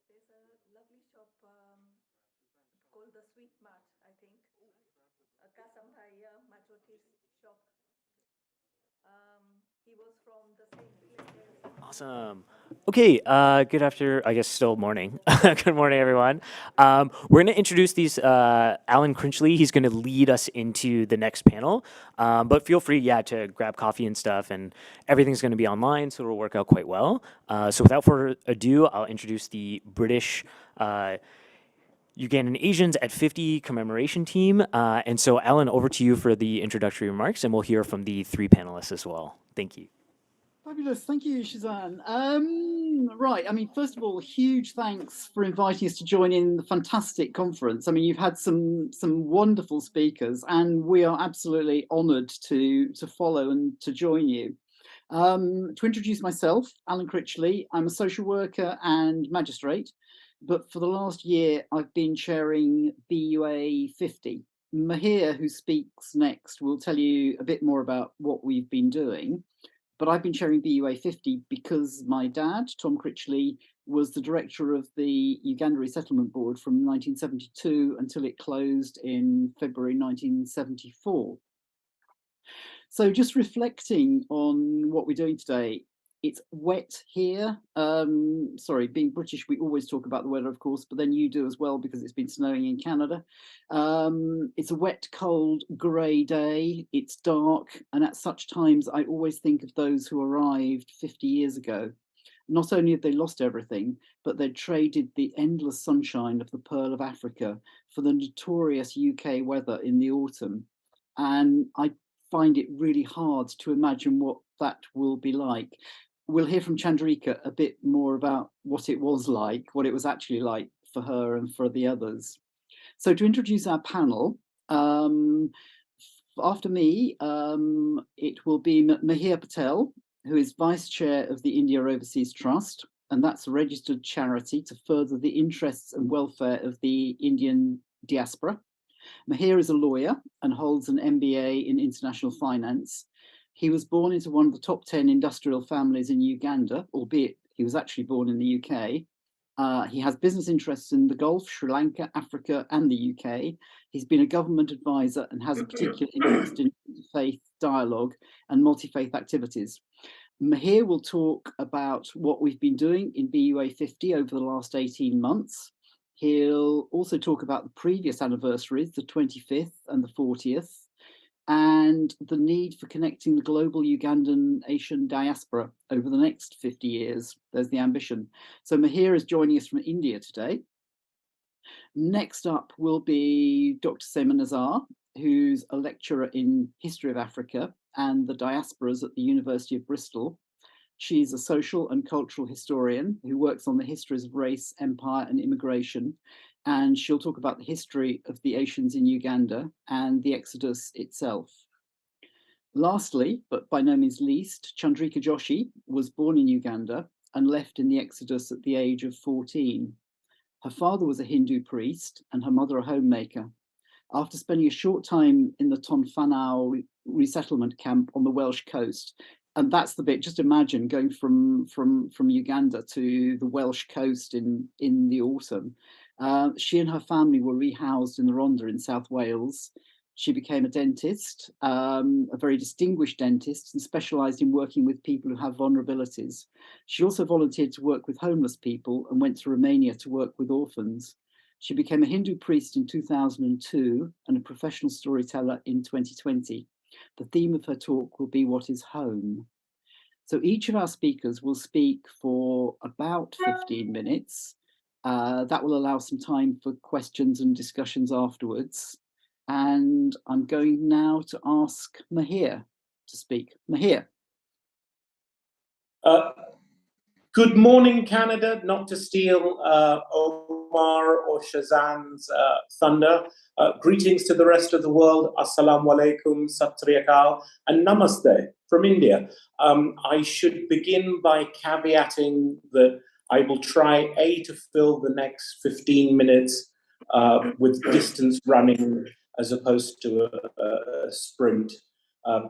There's a lovely shop called the Sweet Mart, I think. Kasam Bhai Machoti's shop. He was from the same village. Awesome. Okay, good after, I guess still morning. Good morning, everyone. We're going to introduce these, Alan Crinchley, he's going to lead us into the next panel. But feel free, to grab coffee and stuff, and everything's going to be online, so it'll work out quite well. So without further ado, I'll introduce the British Ugandan Asians at 50 commemoration team. And so, Alan, over to you for the introductory remarks, and we'll hear from the three panelists as well. Thank you. Fabulous. Thank you, Shazan. Right. I mean, first of all, huge thanks for inviting us to join in the fantastic conference. I mean, you've had some wonderful speakers, and we are absolutely honoured to follow and to join you. To introduce myself, Alan Critchley, I'm a social worker and magistrate, but for the last year, I've been chairing BUA 50. Mihir, who speaks next, will tell you a bit more about what we've been doing. But I've been chairing BUA 50 because my dad, Tom Critchley, was the director of the Uganda Resettlement Board from 1972 until it closed in February 1974. So just reflecting on what we're doing today, it's wet here. Sorry, being British, we always talk about the weather, of course, but then you do as well because it's been snowing in Canada. It's a wet, cold, grey day. It's dark. And at such times, I always think of those who arrived 50 years ago. Not only had they lost everything, but they'd traded the endless sunshine of the Pearl of Africa for the notorious UK weather in the autumn. And I find it really hard to imagine what that will be like. We'll hear from Chandrika a bit more about what it was like, what it was actually like for her and for the others. So to introduce our panel, after me, it will be Mahir Patel, who is Vice Chair of the India Overseas Trust, and that's a registered charity to further the interests and welfare of the Indian diaspora. Mahir is a lawyer and holds an MBA in international finance. He was born into one of the top 10 industrial families in Uganda, albeit he was actually born in the UK. He has business interests in the Gulf, Sri Lanka, Africa, and the UK. He's been a government advisor and has a particular interest in faith dialogue and multi-faith activities. Mahir will talk about what we've been doing in BUA 50 over the last 18 months. He'll also talk about the previous anniversaries, the 25th and the 40th, and the need for connecting the global Ugandan Asian diaspora over the next 50 years. There's the ambition. So Mahir is joining us from India today. Next up will be Dr. Seema Nazar, who's a lecturer in history of Africa and the diasporas at the University of Bristol. She's a social and cultural historian who works on the histories of race, empire, and immigration. And she'll talk about the history of the Asians in Uganda and the Exodus itself. Lastly, but by no means least, Chandrika Joshi was born in Uganda and left in the Exodus at the age of 14. Her father was a Hindu priest and her mother a homemaker. After spending a short time in the Tonfanau resettlement camp on the Welsh coast, and that's the bit, just imagine going from Uganda to the Welsh coast in the autumn. She and her family were rehoused in the Rhondda in South Wales. She became a dentist, a very distinguished dentist, and specialised in working with people who have vulnerabilities. She also volunteered to work with homeless people and went to Romania to work with orphans. She became a Hindu priest in 2002 and a professional storyteller in 2020. The theme of her talk will be what is home. So each of our speakers will speak for about 15 minutes. That will allow some time for questions and discussions afterwards. And I'm going now to ask Mahir to speak. Mahir. Good morning, Canada. Not to steal Omar or Shazan's thunder. Greetings to the rest of the world. Assalamu alaikum, Sat Sri Akal, and Namaste from India. I should begin by caveating that I will try to fill the next 15 minutes with distance running as opposed to a sprint,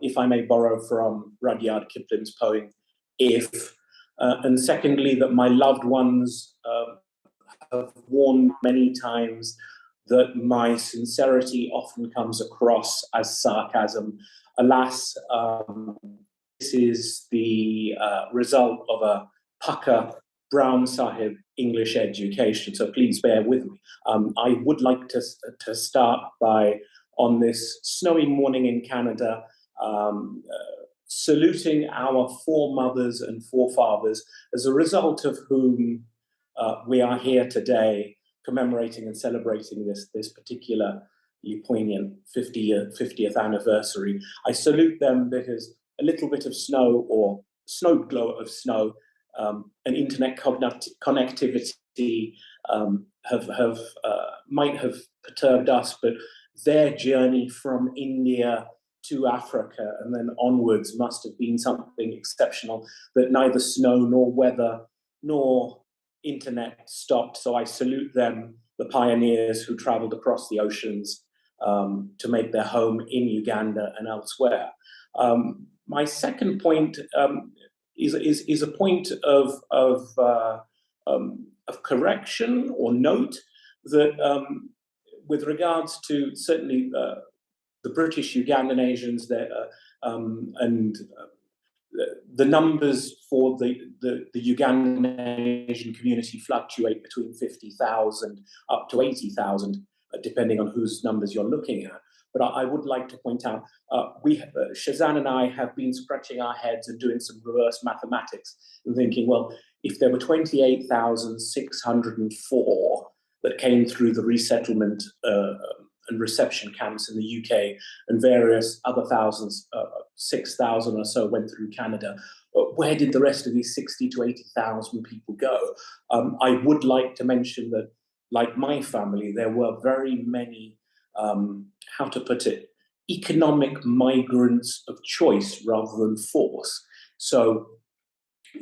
if I may borrow from Rudyard Kipling's poem, If. And secondly, that my loved ones have warned many times that my sincerity often comes across as sarcasm. Alas, this is the result of a pucker Brown Sahib English education, so please bear with me. I would like to start by, on this snowy morning in Canada, saluting our foremothers and forefathers, as a result of whom we are here today commemorating and celebrating this particularly poignant 50th anniversary. I salute them because a little bit of snow, or snow glow of snow, and internet connectivity might have perturbed us, but their journey from India to Africa and then onwards must have been something exceptional that neither snow nor weather nor internet stopped. So I salute them, the pioneers who traveled across the oceans to make their home in Uganda and elsewhere. My second point is a point of of correction or note that with regards to certainly the British Ugandan Asians there, and the numbers for the Ugandan Asian community fluctuate between 50,000 up to 80,000, depending on whose numbers you're looking at. But I would like to point out, Shazan and I have been scratching our heads and doing some reverse mathematics and thinking, well, if there were 28,604 that came through the resettlement and reception camps in the UK, and various other thousands, 6,000 or so went through Canada, where did the rest of these 60 to 80,000 people go? I would like to mention that, like my family, there were very many, how to put it, economic migrants of choice rather than force. So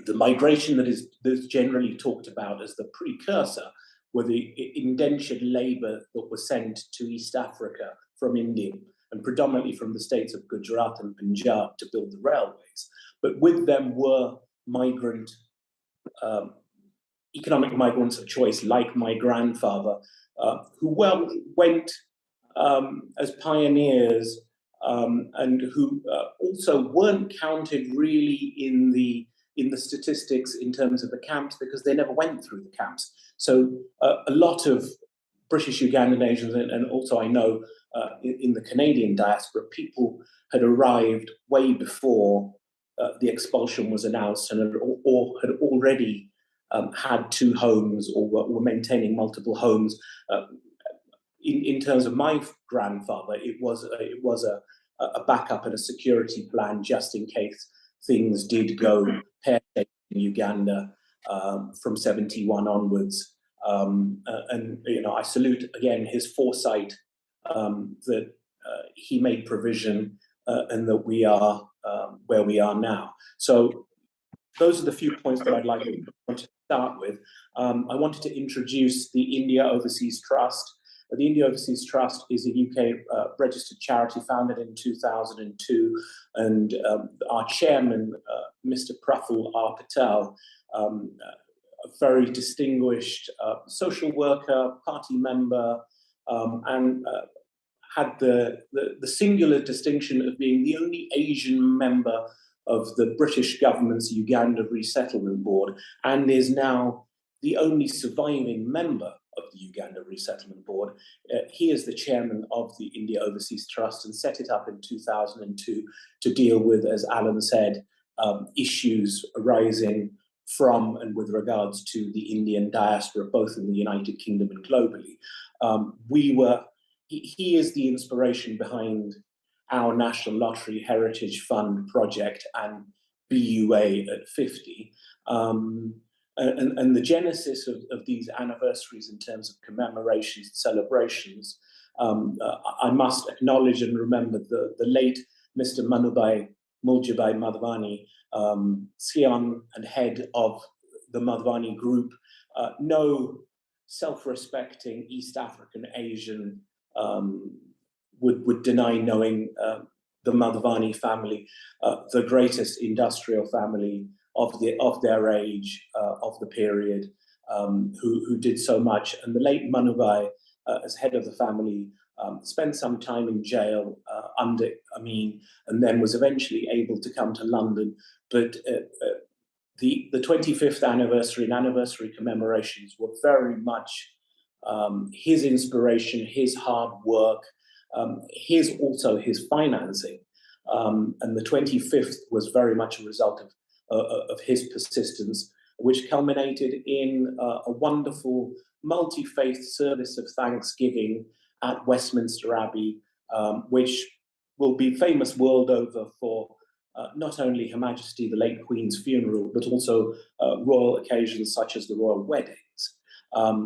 the migration that's generally talked about as the precursor were the indentured labor that was sent to East Africa from India, and predominantly from the states of Gujarat and Punjab to build the railways. But with them were economic migrants of choice, like my grandfather, who went as pioneers and who also weren't counted really in the statistics in terms of the camps, because they never went through the camps. So a lot of British Ugandan Asians, and also I know in the Canadian diaspora, people had arrived way before the expulsion was announced, and had already had two homes, or were maintaining multiple homes. In terms of my grandfather, it was a backup and a security plan just in case things did go pear-shaped in Uganda from 71 onwards. And I salute again his foresight that he made provision and that we are where we are now. So those are the few points that I'd like to start with. I wanted to introduce the India Overseas Trust. The India Overseas Trust is a UK registered charity founded in 2002, and our chairman, Mr. Praful R. Patel, a very distinguished social worker, party member, and had the singular distinction of being the only Asian member of the British government's Uganda Resettlement Board, and is now the only surviving member of the Uganda Resettlement Board. He is the chairman of the India Overseas Trust and set it up in 2002 to deal with, as Alan said, issues arising from and with regards to the Indian diaspora, both in the United Kingdom and globally. He is the inspiration behind our National Lottery Heritage Fund project and BUA at 50. And the genesis of these anniversaries in terms of commemorations and celebrations, I must acknowledge and remember the late Mr. Manubai Muljabai Madhvani, scion and head of the Madhvani group. No self-respecting East African Asian would deny knowing the Madhvani family, the greatest industrial family of their age, of the period, who did so much. And the late Manubai, as head of the family, spent some time in jail under Amin, and then was eventually able to come to London. But the 25th anniversary and anniversary commemorations were very much his inspiration, his hard work, also his financing. And the 25th was very much a result of his persistence, which culminated in a wonderful multi-faith service of Thanksgiving at Westminster Abbey, which will be famous world over for not only Her Majesty the late Queen's funeral, but also royal occasions such as the royal weddings.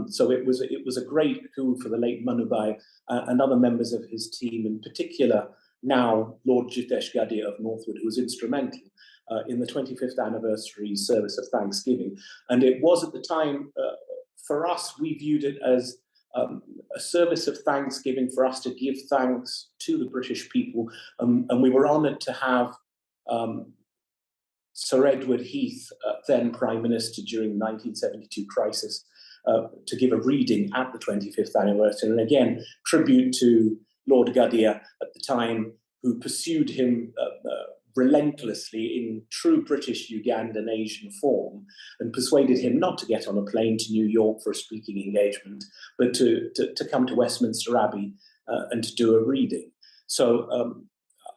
So it was a great coup for the late Manubai and other members of his team, in particular now Lord Jitesh Gadia of Northwood, who was instrumental in the 25th anniversary service of Thanksgiving. And it was at the time, for us, we viewed it as a service of thanksgiving for us to give thanks to the British people. And we were honoured to have Sir Edward Heath, then Prime Minister during the 1972 crisis, to give a reading at the 25th anniversary. And again, tribute to Lord Gudea at the time, who pursued him relentlessly in true British Ugandan Asian form and persuaded him not to get on a plane to New York for a speaking engagement, but to come to Westminster Abbey and to do a reading. So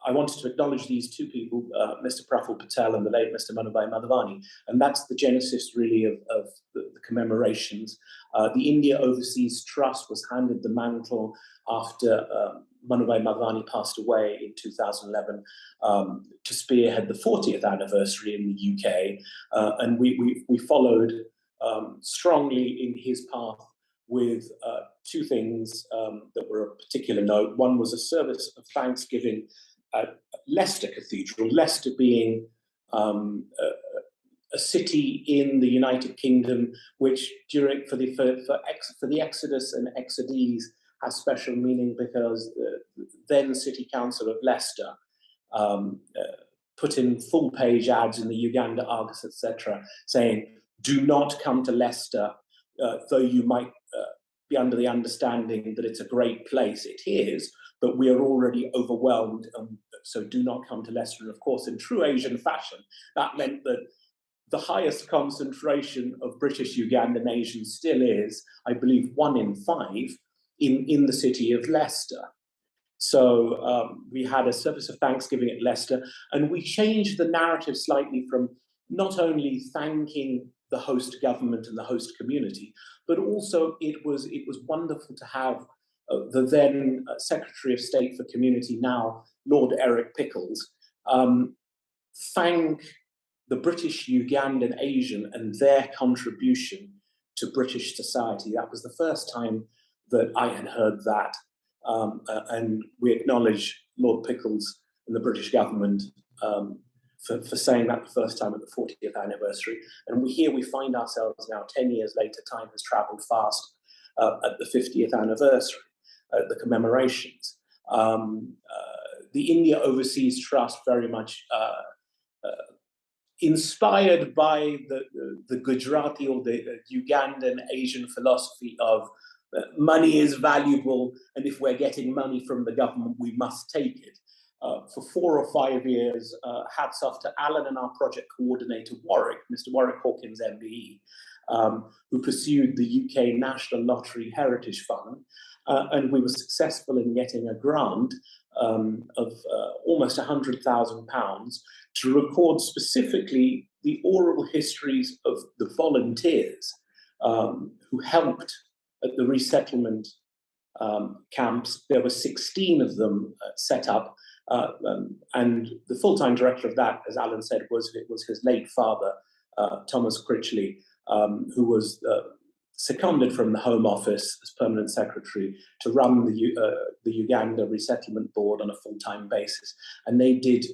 I wanted to acknowledge these two people, Mr. Praful Patel and the late Mr. Manubhai Madhavani, and that's the genesis really of the commemorations. The India Overseas Trust was handed the mantle after Manubhai Madhavani passed away in 2011 to spearhead the 40th anniversary in the UK, and we followed strongly in his path with two things that were of particular note. One was a service of thanksgiving at Leicester Cathedral, Leicester being a city in the United Kingdom, which for the Exodus and Exodees has special meaning because the then City Council of Leicester put in full-page ads in the Uganda Argus, etc., saying, "Do not come to Leicester, though you might be under the understanding that it's a great place. It is, but we are already overwhelmed, so do not come to Leicester." And of course, in true Asian fashion, that meant that the highest concentration of British Ugandan Asians still is, I believe, 1 in 5 in the city of Leicester. So we had a service of thanksgiving at Leicester, and we changed the narrative slightly from not only thanking the host government and the host community, but also it was wonderful to have the then Secretary of State for Community, now Lord Eric Pickles, thank the British Ugandan Asian and their contribution to British society. That was the first time that I had heard that. And we acknowledge Lord Pickles and the British government for saying that the first time at the 40th anniversary. And here we find ourselves now 10 years later. Time has traveled fast at the 50th anniversary, the commemorations. The India Overseas Trust very much inspired by the Gujarati or the Ugandan Asian philosophy of money is valuable, and if we're getting money from the government, we must take it. For 4 or 5 years, hats off to Alan and our project coordinator, Warwick, Mr. Warwick Hawkins, MBE, who pursued the UK National Lottery Heritage Fund, and we were successful in getting a grant of almost £100,000 to record specifically the oral histories of the volunteers who helped at the resettlement camps. There were 16 of them set up, and the full-time director of that, as Alan said, was his late father, Thomas Critchley, who was seconded from the Home Office as permanent secretary to run the Uganda Resettlement Board on a full-time basis. And they did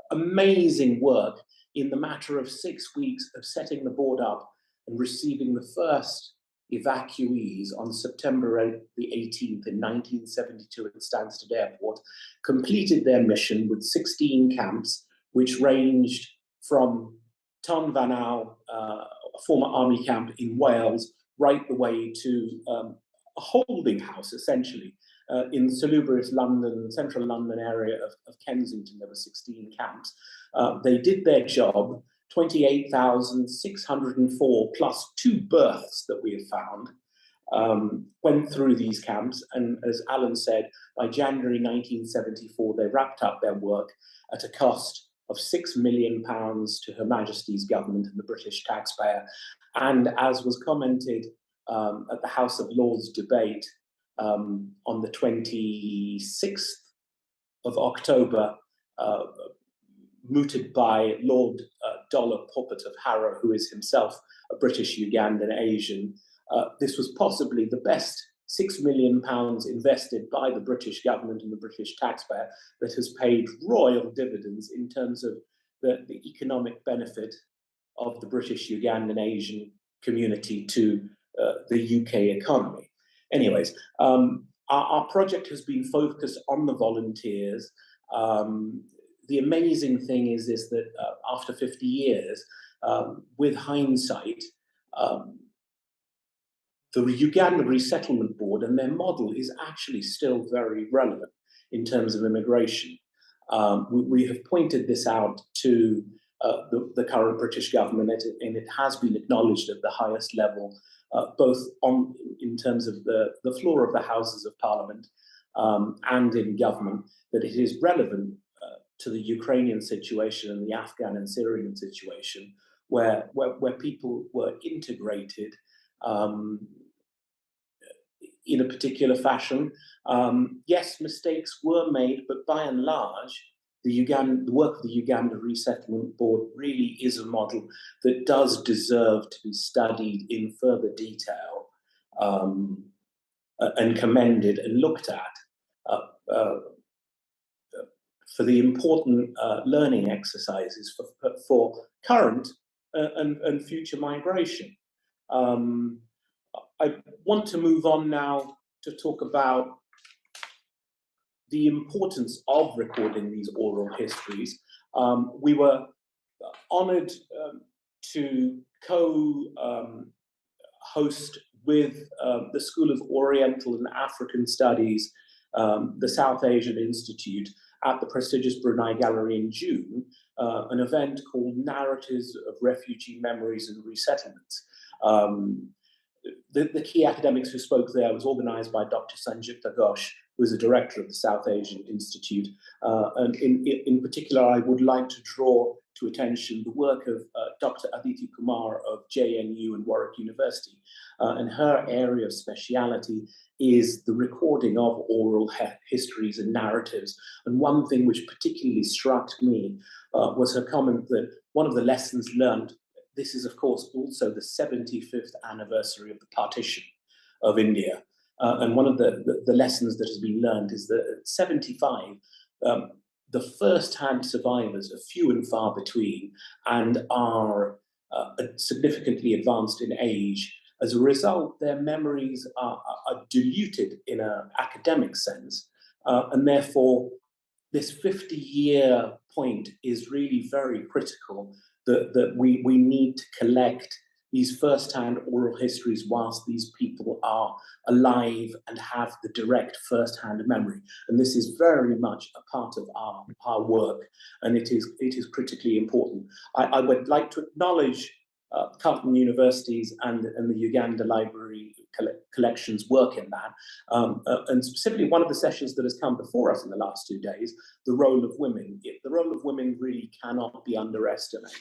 amazing work in the matter of 6 weeks of setting the board up and receiving the first evacuees on September the 18th in 1972 at Stansted Airport, completed their mission with 16 camps, which ranged from Ton Vanau, a former army camp in Wales, right the way to a holding house, essentially, in the salubrious London, central London area of Kensington. There were 16 camps. They did their job. 28,604 plus 2 births that we have found went through these camps. And as Alan said, by January 1974, they wrapped up their work at a cost of £6 million to Her Majesty's government and the British taxpayer. And as was commented at the House of Lords debate on the 26th of October, mooted by Lord Dollar Poppet of Harrow, who is himself a British Ugandan Asian. This was possibly the best £6 million invested by the British government and the British taxpayer that has paid royal dividends in terms of the economic benefit of the British Ugandan Asian community to the UK economy. Anyways, our project has been focused on the volunteers. the amazing thing is that after 50 years, with hindsight, the Uganda Resettlement Board and their model is actually still very relevant in terms of immigration. We have pointed this out to the current British government, and it has been acknowledged at the highest level, both in terms of the floor of the Houses of Parliament and in government, that it is relevant to the Ukrainian situation and the Afghan and Syrian situation, where people were integrated in a particular fashion. Yes, mistakes were made, but by and large, the work of the Uganda Resettlement Board really is a model that does deserve to be studied in further detail and commended and looked at for the important learning exercises for current and future migration. I want to move on now to talk about the importance of recording these oral histories. We were honored to co-host with the School of Oriental and African Studies, the South Asian Institute, at the prestigious Brunei Gallery in June, an event called Narratives of Refugee Memories and Resettlements. The key academics who spoke there was organized by Dr. Sanjukta Ghosh, who is the director of the South Asian Institute. And in particular, I would like to draw to attention the work of Dr. Aditi Kumar of JNU and Warwick University. And her area of speciality is the recording of oral histories and narratives. And one thing which particularly struck me was her comment that one of the lessons learned, this is of course also the 75th anniversary of the partition of India. And one of the lessons that has been learned is that at 75, the first-hand survivors are few and far between and are significantly advanced in age. As a result, their memories are diluted in an academic sense, and therefore this 50-year point is really very critical, that we need to collect these first-hand oral histories whilst these people are alive and have the direct first-hand memory. And this is very much a part of our work, and it is critically important. I would like to acknowledge Carleton University's and the Uganda Library Collection's work in that, and specifically one of the sessions that has come before us in the last 2 days, the role of women. The role of women really cannot be underestimated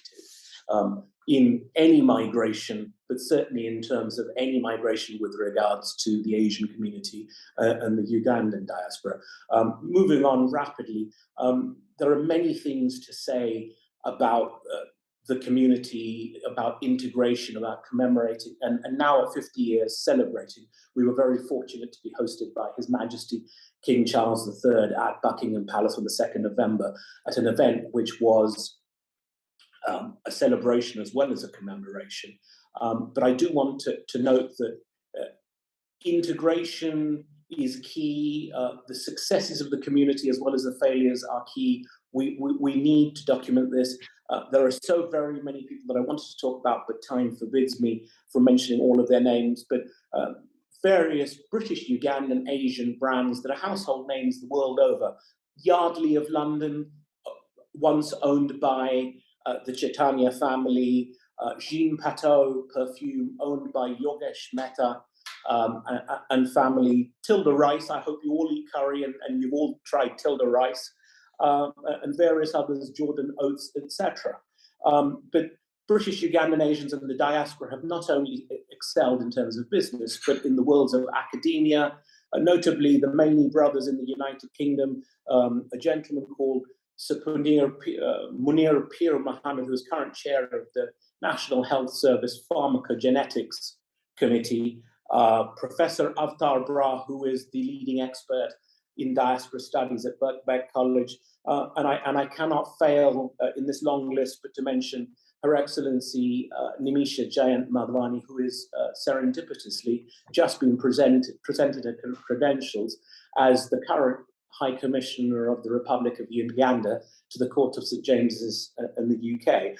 in any migration, but certainly in terms of any migration with regards to the Asian community and the Ugandan diaspora. Moving on rapidly, there are many things to say about the community, about integration, about commemorating, and now at 50 years celebrating. We were very fortunate to be hosted by His Majesty King Charles III at Buckingham Palace on the 2nd November at an event which was a celebration as well as a commemoration. But I do want to note that integration is key. The successes of the community as well as the failures are key. We need to document this. There are so very many people that I wanted to talk about, but time forbids me from mentioning all of their names. But various British, Ugandan, Asian brands that are household names the world over. Yardley of London, once owned by the Chaitanya family, Jean Pateau perfume owned by Yogesh Mehta and family, Tilda Rice, I hope you all eat curry and you've all tried Tilda Rice, and various others, Jordan Oates, etc. But British Ugandan Asians and the diaspora have not only excelled in terms of business, but in the worlds of academia, notably the Maney brothers in the United Kingdom, a gentleman called Sir Munir Pir Mohammed, who is current chair of the National Health Service Pharmacogenetics Committee, Professor Avtar Bra, who is the leading expert in diaspora studies at Birkbeck College, and I cannot fail in this long list but to mention Her Excellency Nimisha Jayant Madhwani, who is serendipitously just been presented her credentials as the current High Commissioner of the Republic of Uganda to the Court of St James's in the UK.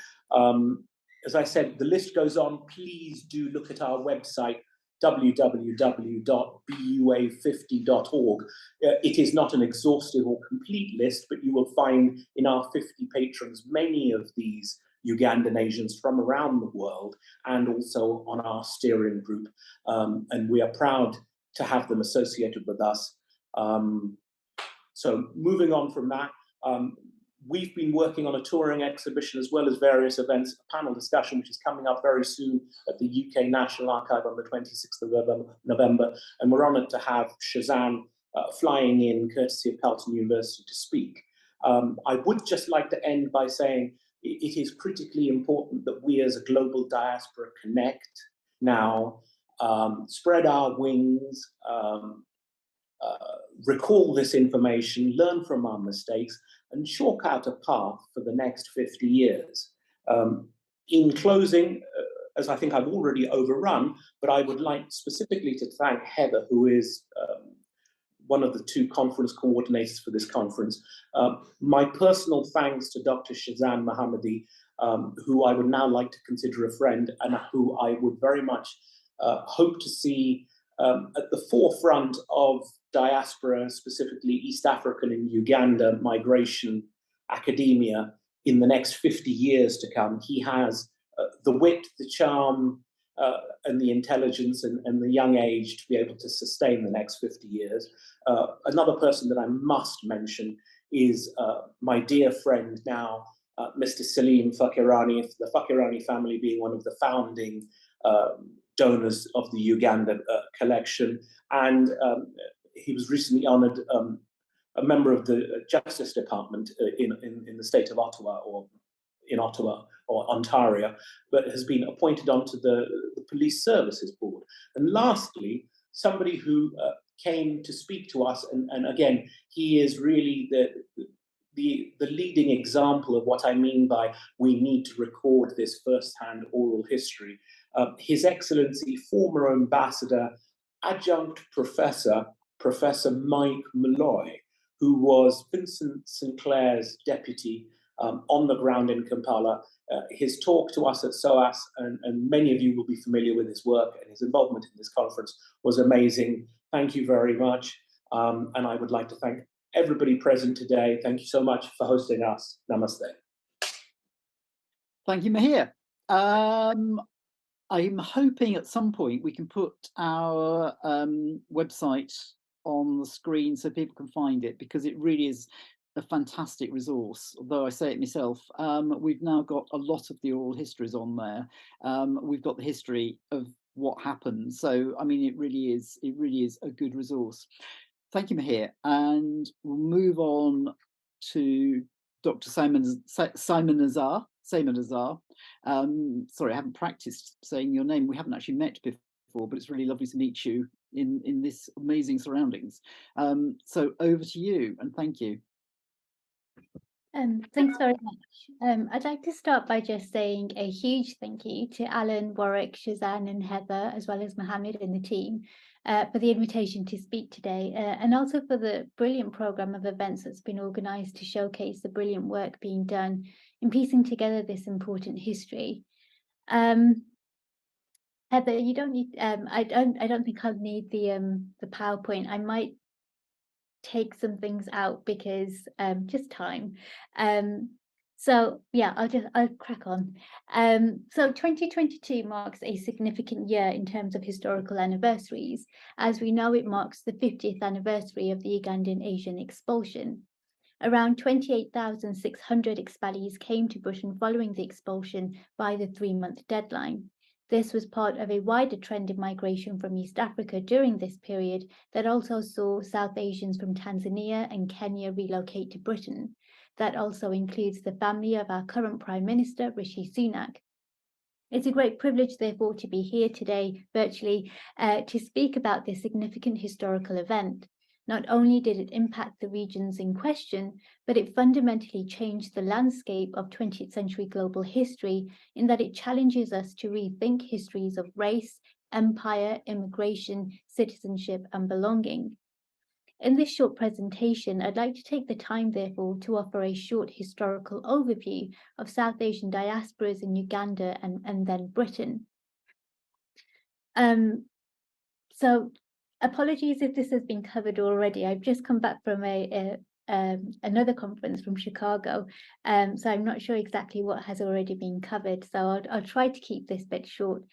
As I said, the list goes on. Please do look at our website, www.bua50.org. It is not an exhaustive or complete list, but you will find in our 50 patrons many of these Ugandan Asians from around the world, and also on our steering group. And we are proud to have them associated with us. So moving on from that, we've been working on a touring exhibition as well as various events, a panel discussion, which is coming up very soon at the UK National Archive on the 26th of November. And we're honoured to have Shazan flying in courtesy of Pelton University to speak. I would just like to end by saying it is critically important that we as a global diaspora connect now, spread our wings, recall this information, learn from our mistakes, and chalk out a path for the next 50 years. In closing, as I think I've already overrun, but I would like specifically to thank Heather, who is one of the two conference coordinators for this conference. My personal thanks to Dr. Shazan Mohammadi, who I would now like to consider a friend and who I would very much hope to see at the forefront of diaspora, specifically East African and Uganda migration academia in the next 50 years to come. He has the wit, the charm, and the intelligence and the young age to be able to sustain the next 50 years. Another person that I must mention is my dear friend now, Mr. Salim Fakirani, the Fakirani family being one of the founding donors of the Uganda collection. And he was recently honored a member of the Justice Department in the state of Ottawa, or in Ottawa or Ontario, but has been appointed onto the Police Services Board. And lastly, somebody who came to speak to us, and again, he is really the leading example of what I mean by we need to record this first-hand oral history. His Excellency, former Ambassador, Adjunct Professor, Professor Mike Malloy, who was Vincent Sinclair's deputy on the ground in Kampala. His talk to us at SOAS, and many of you will be familiar with his work and his involvement in this conference, was amazing. Thank you very much. And I would like to thank everybody present today. Thank you so much for hosting us. Namaste. Thank you, Mahir. I'm hoping at some point we can put our website on the screen so people can find it, because it really is a fantastic resource. Although I say it myself, we've now got a lot of the oral histories on there. We've got the history of what happened. So, I mean, it really is a good resource. Thank you, Mahir. And we'll move on to Dr. Simon Azar. Sorry, I haven't practiced saying your name. We haven't actually met before, but it's really lovely to meet you in this amazing surroundings. So over to you, and thank you. Thanks very much. I'd like to start by just saying a huge thank you to Alan, Warwick, Shazan and Heather, as well as Mohammed and the team, for the invitation to speak today, and also for the brilliant programme of events that's been organised to showcase the brilliant work being done in piecing together this important history. Heather, you don't need, I don't think I'll need the PowerPoint. I might take some things out because just time. So yeah, I'll crack on. So 2022 marks a significant year in terms of historical anniversaries. As we know, it marks the 50th anniversary of the Ugandan Asian expulsion. Around 28,600 expellees came to Britain following the expulsion by the 3-month deadline. This was part of a wider trend of migration from East Africa during this period that also saw South Asians from Tanzania and Kenya relocate to Britain. That also includes the family of our current Prime Minister, Rishi Sunak. It's a great privilege, therefore, to be here today, virtually, to speak about this significant historical event. Not only did it impact the regions in question, but it fundamentally changed the landscape of 20th century global history in that it challenges us to rethink histories of race, empire, immigration, citizenship, and belonging. In this short presentation, I'd like to take the time, therefore, to offer a short historical overview of South Asian diasporas in Uganda and then Britain. So apologies if this has been covered already. I've just come back from another conference from Chicago, so I'm not sure exactly what has already been covered. So I'll try to keep this bit short.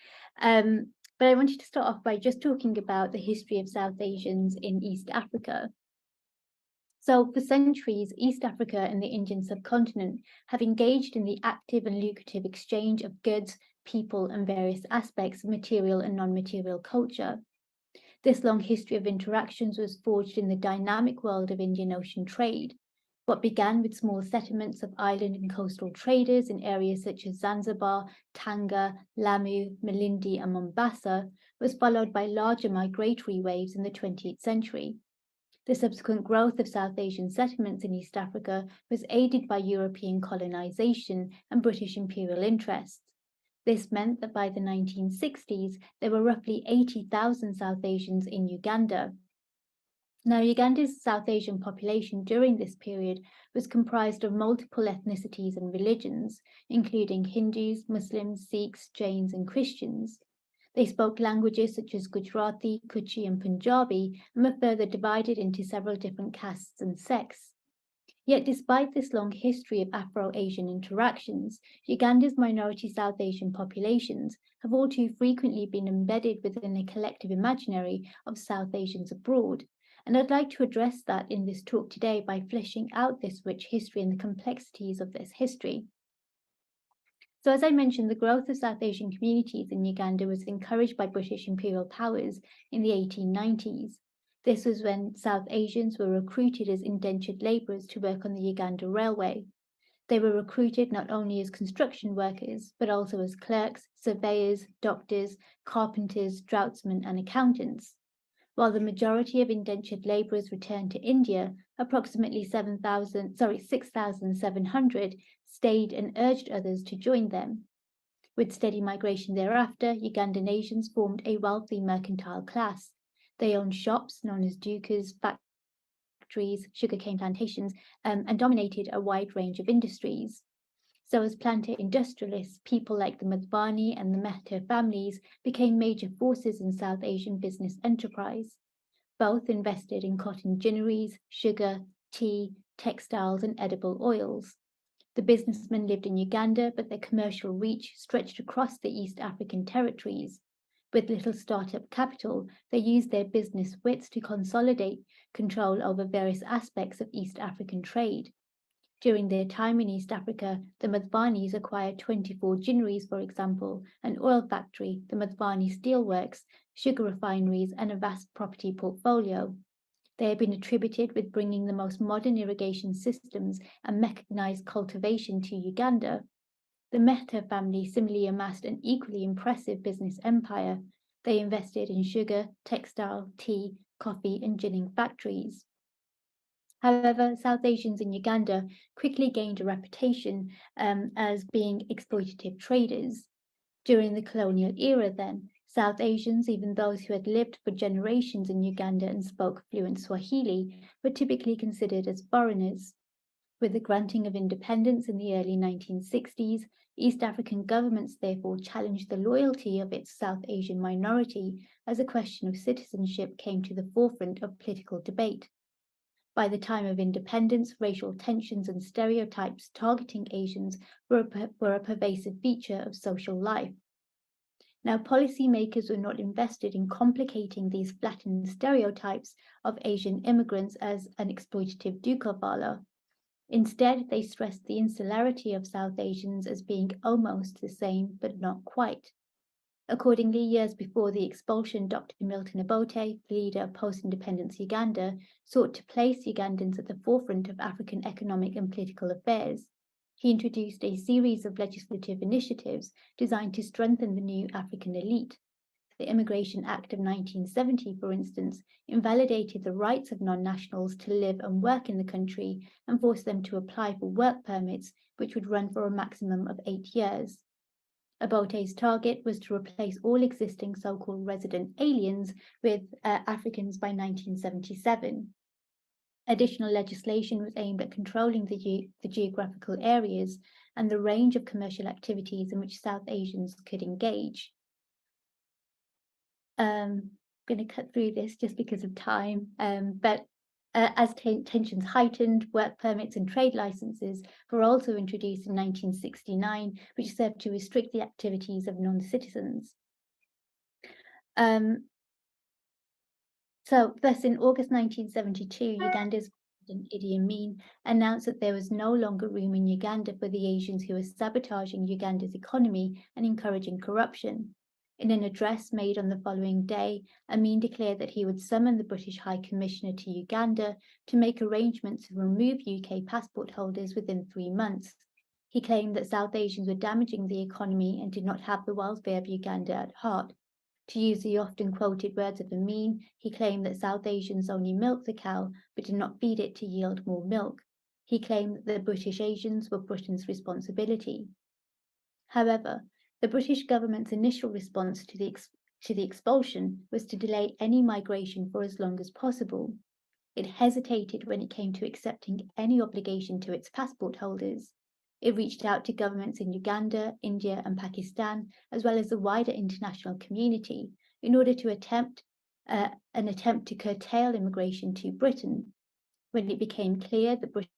But I wanted to start off by just talking about the history of South Asians in East Africa. So for centuries, East Africa and the Indian subcontinent have engaged in the active and lucrative exchange of goods, people, and various aspects of material and non-material culture. This long history of interactions was forged in the dynamic world of Indian Ocean trade. What began with small settlements of island and coastal traders in areas such as Zanzibar, Tanga, Lamu, Malindi, and Mombasa was followed by larger migratory waves in the 20th century. The subsequent growth of South Asian settlements in East Africa was aided by European colonization and British imperial interests. This meant that by the 1960s, there were roughly 80,000 South Asians in Uganda. Now, Uganda's South Asian population during this period was comprised of multiple ethnicities and religions, including Hindus, Muslims, Sikhs, Jains, and Christians. They spoke languages such as Gujarati, Kutchi, and Punjabi, and were further divided into several different castes and sects. Yet despite this long history of Afro-Asian interactions, Uganda's minority South Asian populations have all too frequently been embedded within a collective imaginary of South Asians abroad. And I'd like to address that in this talk today by fleshing out this rich history and the complexities of this history. So as I mentioned, the growth of South Asian communities in Uganda was encouraged by British imperial powers in the 1890s. This was when South Asians were recruited as indentured labourers to work on the Uganda Railway. They were recruited not only as construction workers, but also as clerks, surveyors, doctors, carpenters, draughtsmen, and accountants. While the majority of indentured labourers returned to India, approximately 6,700 stayed and urged others to join them. With steady migration thereafter, Ugandan Asians formed a wealthy mercantile class. They owned shops known as dukas, factories, sugarcane plantations, and dominated a wide range of industries. So as planter industrialists, people like the Madhvani and the Mehta families became major forces in South Asian business enterprise. Both invested in cotton ginneries, sugar, tea, textiles, and edible oils. The businessmen lived in Uganda, but their commercial reach stretched across the East African territories. With little startup capital, they used their business wits to consolidate control over various aspects of East African trade. During their time in East Africa, the Madhvanis acquired 24 ginneries, for example, an oil factory, the Madhvani Steelworks, sugar refineries, and a vast property portfolio. They have been attributed with bringing the most modern irrigation systems and mechanized cultivation to Uganda. The Mehta family similarly amassed an equally impressive business empire. They invested in sugar, textile, tea, coffee, and ginning factories. However, South Asians in Uganda quickly gained a reputation as being exploitative traders. During the colonial era then, South Asians, even those who had lived for generations in Uganda and spoke fluent Swahili, were typically considered as foreigners. With the granting of independence in the early 1960s, East African governments therefore challenged the loyalty of its South Asian minority as a question of citizenship came to the forefront of political debate. By the time of independence, racial tensions and stereotypes targeting Asians were a pervasive feature of social life. Now, policymakers were not invested in complicating these flattened stereotypes of Asian immigrants as an exploitative dukkhavala. Instead, they stressed the insularity of South Asians as being almost the same, but not quite. Accordingly, years before the expulsion, Dr. Milton Obote, leader of post-independence Uganda, sought to place Ugandans at the forefront of African economic and political affairs. He introduced a series of legislative initiatives designed to strengthen the new African elite. The Immigration Act of 1970, for instance, invalidated the rights of non-nationals to live and work in the country and forced them to apply for work permits, which would run for a maximum of 8 years. Obote's target was to replace all existing so-called resident aliens with Africans by 1977. Additional legislation was aimed at controlling the geographical areas and the range of commercial activities in which South Asians could engage. I'm going to cut through this just because of time, but as tensions heightened, work permits and trade licenses were also introduced in 1969, which served to restrict the activities of non-citizens. So thus in August 1972, Uganda's President Idi Amin announced that there was no longer room in Uganda for the Asians who were sabotaging Uganda's economy and encouraging corruption. In an address made on the following day, Amin declared that he would summon the British High Commissioner to Uganda to make arrangements to remove UK passport holders within 3 months. He claimed that South Asians were damaging the economy and did not have the welfare of Uganda at heart. To use the often quoted words of Amin, he claimed that South Asians only milked the cow but did not feed it to yield more milk. He claimed that the British Asians were Britain's responsibility. However, the British government's initial response to the expulsion was to delay any migration for as long as possible. It hesitated when it came to accepting any obligation to its passport holders. It reached out to governments in Uganda, India, and Pakistan, as well as the wider international community, in order to attempt to curtail immigration to Britain. When it became clear that Britain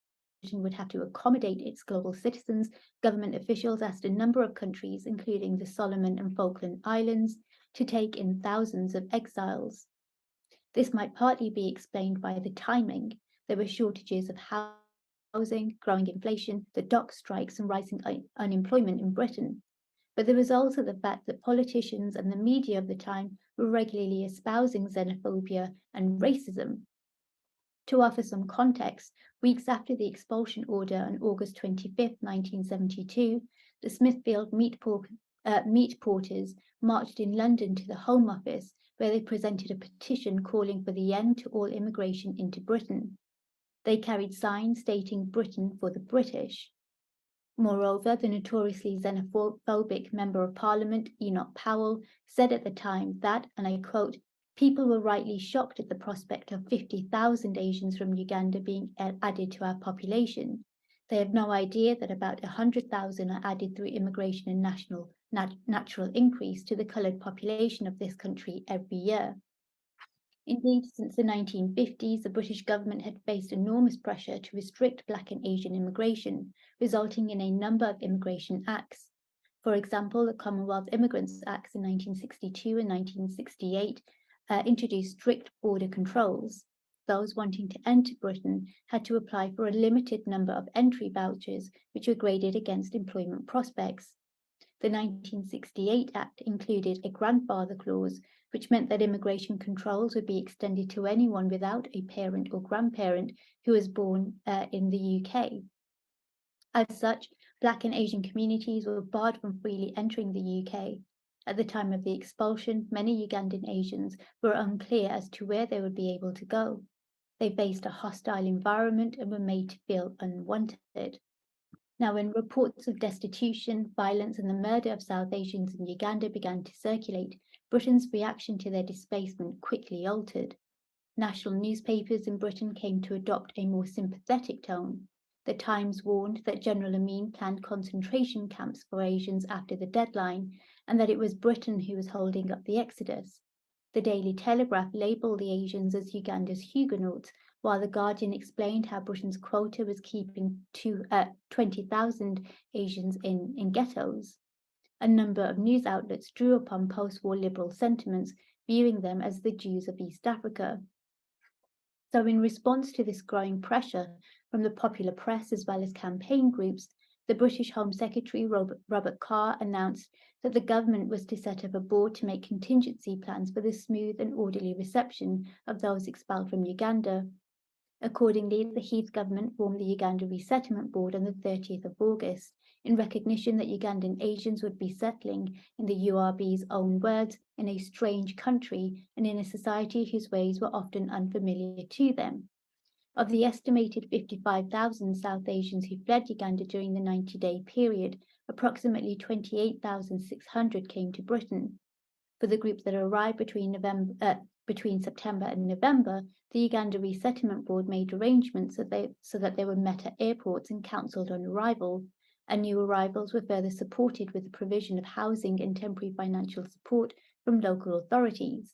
would have to accommodate its global citizens, government officials asked a number of countries, including the Solomon and Falkland Islands, to take in thousands of exiles. This might partly be explained by the timing. There were shortages of housing, growing inflation, the dock strikes, and rising unemployment in Britain. But there was also the fact that politicians and the media of the time were regularly espousing xenophobia and racism. To offer some context, weeks after the expulsion order on August 25, 1972, the Smithfield meat porters marched in London to the Home Office, where they presented a petition calling for the end to all immigration into Britain. They carried signs stating Britain for the British. Moreover, the notoriously xenophobic Member of Parliament, Enoch Powell, said at the time that, and I quote, "People were rightly shocked at the prospect of 50,000 Asians from Uganda being added to our population. They have no idea that about 100,000 are added through immigration and natural increase to the coloured population of this country every year." Indeed, since the 1950s, the British government had faced enormous pressure to restrict Black and Asian immigration, resulting in a number of immigration acts. For example, the Commonwealth Immigrants Acts in 1962 and 1968 introduced strict border controls. Those wanting to enter Britain had to apply for a limited number of entry vouchers, which were graded against employment prospects. The 1968 Act included a grandfather clause, which meant that immigration controls would be extended to anyone without a parent or grandparent who was born in the UK. As such, Black and Asian communities were barred from freely entering the UK. At the time of the expulsion, many Ugandan Asians were unclear as to where they would be able to go. They faced a hostile environment and were made to feel unwanted. Now, when reports of destitution, violence, and the murder of South Asians in Uganda began to circulate, Britain's reaction to their displacement quickly altered. National newspapers in Britain came to adopt a more sympathetic tone. The Times warned that General Amin planned concentration camps for Asians after the deadline, and that it was Britain who was holding up the exodus. The Daily Telegraph labelled the Asians as Uganda's Huguenots, while The Guardian explained how Britain's quota was keeping 20,000 Asians in ghettos. A number of news outlets drew upon post-war liberal sentiments, viewing them as the Jews of East Africa. So in response to this growing pressure from the popular press as well as campaign groups, the British Home Secretary Robert Carr announced that the government was to set up a board to make contingency plans for the smooth and orderly reception of those expelled from Uganda. Accordingly, the Heath government formed the Uganda Resettlement Board on the 30th of August, in recognition that Ugandan Asians would be settling, in the URB's own words, in a strange country and in a society whose ways were often unfamiliar to them. Of the estimated 55,000 South Asians who fled Uganda during the 90-day period, approximately 28,600 came to Britain. For the groups that arrived between between September and November, the Uganda Resettlement Board made arrangements so that they were met at airports and counselled on arrival, and new arrivals were further supported with the provision of housing and temporary financial support from local authorities.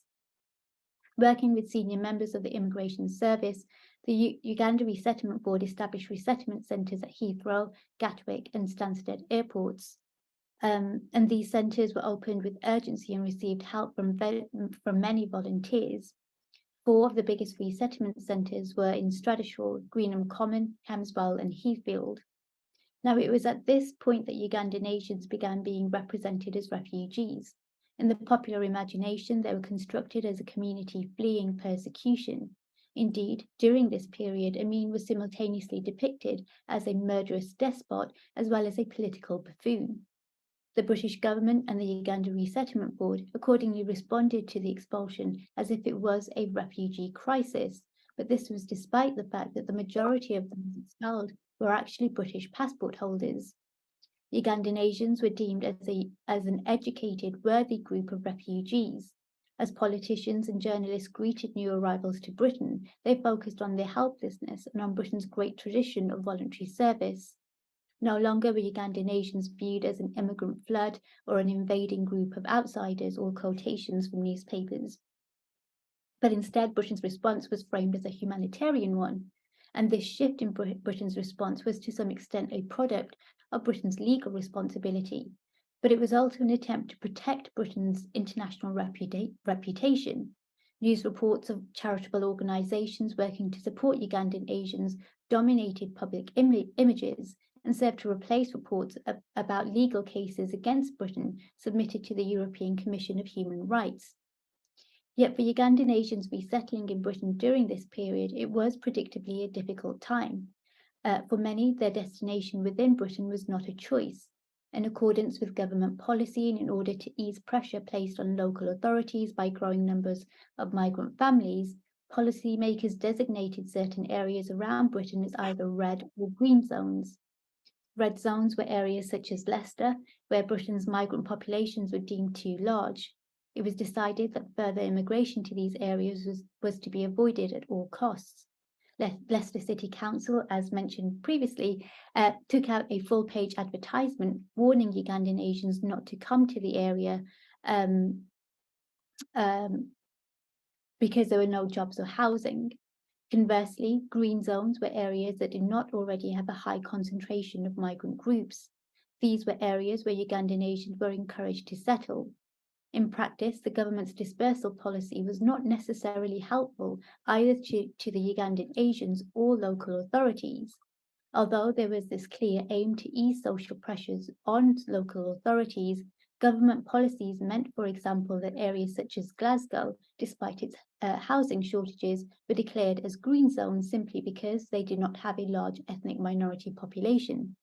Working with senior members of the Immigration Service, the Uganda Resettlement Board established resettlement centres at Heathrow, Gatwick and Stansted airports. And these centres were opened with urgency and received help from many volunteers. 4 of the biggest resettlement centres were in Stradishaw, Greenham Common, Hemswell and Heathfield. Now, it was at this point that Ugandan Asians began being represented as refugees. In the popular imagination, they were constructed as a community fleeing persecution. Indeed, during this period, Amin was simultaneously depicted as a murderous despot as well as a political buffoon. The British government and the Uganda Resettlement Board accordingly responded to the expulsion as if it was a refugee crisis, but this was despite the fact that the majority of those expelled were actually British passport holders. Ugandan Asians were deemed as an educated, worthy group of refugees. As politicians and journalists greeted new arrivals to Britain, they focused on their helplessness and on Britain's great tradition of voluntary service. No longer were Ugandan Asians viewed as an immigrant flood or an invading group of outsiders or quotations from newspapers. But instead, Britain's response was framed as a humanitarian one. And this shift in Britain's response was to some extent a product of Britain's legal responsibility. But it was also an attempt to protect Britain's international reputation. News reports of charitable organisations working to support Ugandan Asians dominated public images and served to replace reports about legal cases against Britain submitted to the European Commission of Human Rights. Yet for Ugandan Asians resettling in Britain during this period, it was predictably a difficult time. For many, their destination within Britain was not a choice. In accordance with government policy and in order to ease pressure placed on local authorities by growing numbers of migrant families, policymakers designated certain areas around Britain as either red or green zones. Red zones were areas such as Leicester, where Britain's migrant populations were deemed too large. It was decided that further immigration to these areas was to be avoided at all costs. Leicester City Council, as mentioned previously, took out a full-page advertisement warning Ugandan Asians not to come to the area because there were no jobs or housing. Conversely, green zones were areas that did not already have a high concentration of migrant groups. These were areas where Ugandan Asians were encouraged to settle. In practice, the government's dispersal policy was not necessarily helpful either to the Ugandan Asians or local authorities. Although there was this clear aim to ease social pressures on local authorities, government policies meant, for example, that areas such as Glasgow, despite its housing shortages, were declared as green zones simply because they did not have a large ethnic minority population.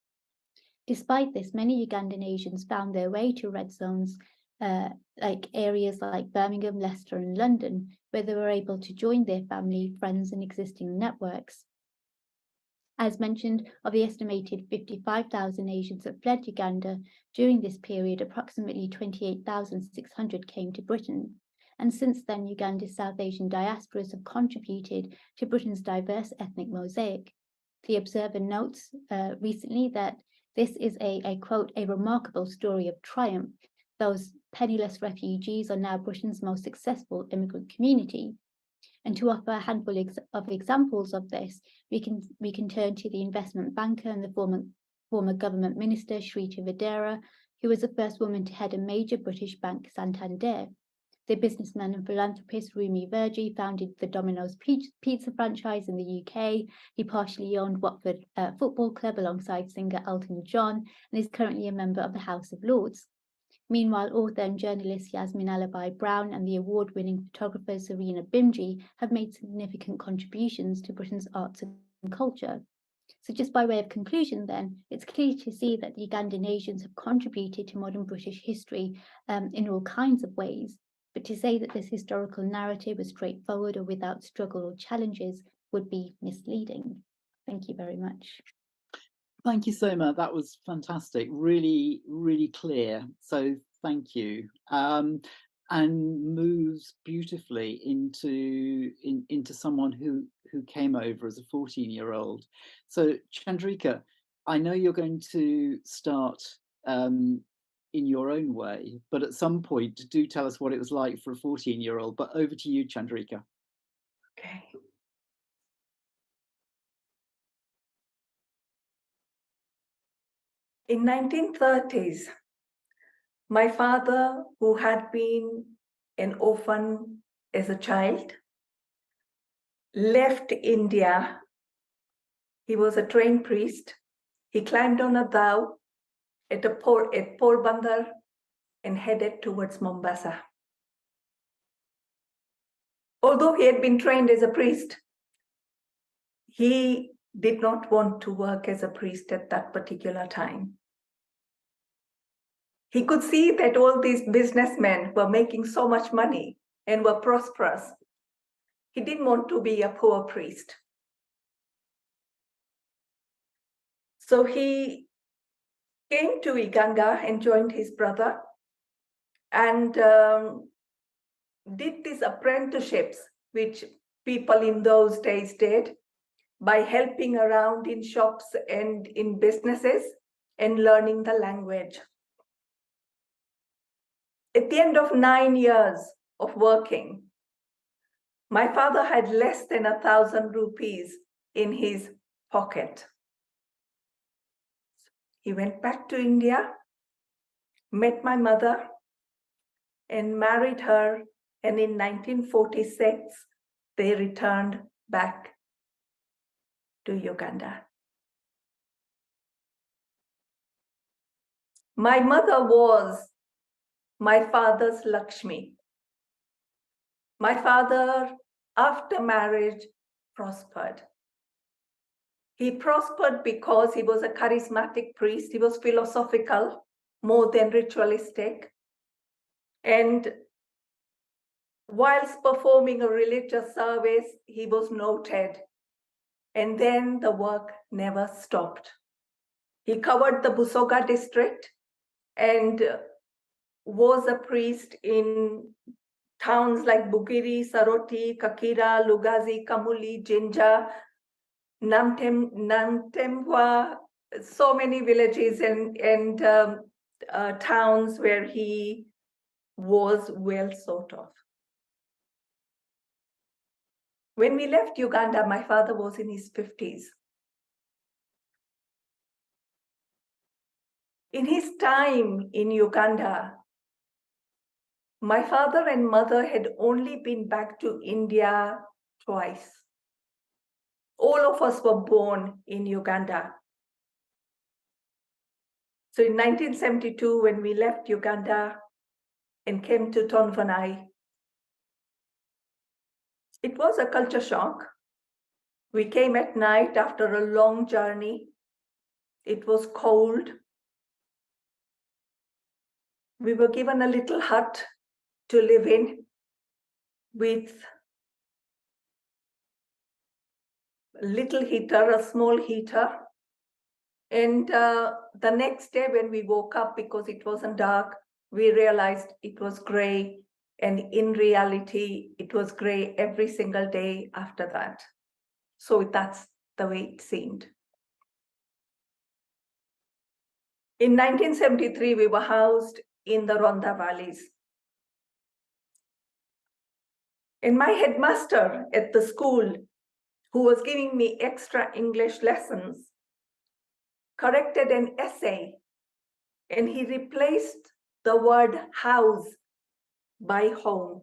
Despite this, many Ugandan Asians found their way to red zones, like areas like Birmingham, Leicester and London, where they were able to join their family, friends and existing networks. As mentioned, of the estimated 55,000 Asians that fled Uganda during this period, approximately 28,600 came to Britain. And since then, Uganda's South Asian diasporas have contributed to Britain's diverse ethnic mosaic. The Observer notes recently that this is a quote, a remarkable story of triumph. Those penniless refugees are now Britain's most successful immigrant community. And to offer a handful of examples of this, we can turn to the investment banker and the former government minister, Shrita Vadera, who was the first woman to head a major British bank, Santander. The businessman and philanthropist Rumi Virji founded the Domino's pizza franchise in the UK. He partially owned Watford Football Club alongside singer Elton John and is currently a member of the House of Lords. Meanwhile, author and journalist Yasmin Alabai Brown and the award-winning photographer Serena Bimji have made significant contributions to Britain's arts and culture. So just by way of conclusion then, it's clear to see that the Ugandan Asians have contributed to modern British history in all kinds of ways. But to say that this historical narrative is straightforward or without struggle or challenges would be misleading. Thank you very much. Thank you so much. That was fantastic. Really, really clear. So thank you. and moves beautifully into someone who came over as a 14-year-old. So Chandrika, I know you're going to start in your own way, but at some point do tell us what it was like for a 14-year-old. But over to you, Chandrika. Okay. In 1930s, my father, who had been an orphan as a child, left India. He was a trained priest. He climbed on a dhow at Porbandar and headed towards Mombasa. Although he had been trained as a priest, he did not want to work as a priest at that particular time. He could see that all these businessmen were making so much money and were prosperous. He didn't want to be a poor priest. So he came to Uganda and joined his brother and did these apprenticeships, which people in those days did, by helping around in shops and in businesses and learning the language. At the end of 9 years of working, my father had less than 1,000 rupees in his pocket. He went back to India, met my mother, and married her. And in 1946, they returned back to Uganda. My mother was my father's Lakshmi. My father, after marriage, prospered. He prospered because he was a charismatic priest. He was philosophical more than ritualistic. And whilst performing a religious service, he was noted. And then the work never stopped. He covered the Busoga district and was a priest in towns like Bugiri, Saroti, Kakira, Lugazi, Kamuli, Jinja, Namtemwa, so many villages and towns where he was well thought of. When we left Uganda, my father was in his 50s. In his time in Uganda, my father and mother had only been back to India twice. All of us were born in Uganda. So in 1972, when we left Uganda and came to Tonvanai, it was a culture shock. We came at night after a long journey. It was cold. We were given a little hut to live in with a little heater, a small heater. And the next day when we woke up, because it wasn't dark, we realized it was gray. And in reality, it was gray every single day after that. So that's the way it seemed. In 1973, we were housed in the Rhondda valleys. And my headmaster at the school, who was giving me extra English lessons, corrected an essay, and he replaced the word house by home.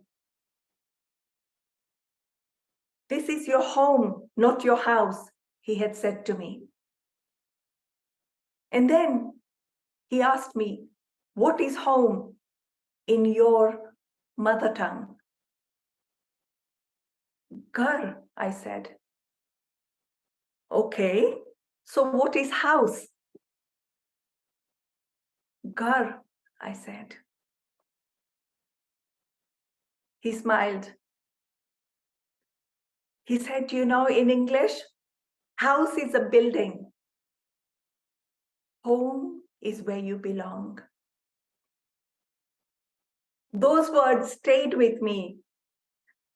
This is your home, not your house, he had said to me. And then he asked me, what is home in your mother tongue? Ghar, I said. Okay, so what is house? Ghar, I said. He smiled. He said, you know, in English, house is a building. Home is where you belong. Those words stayed with me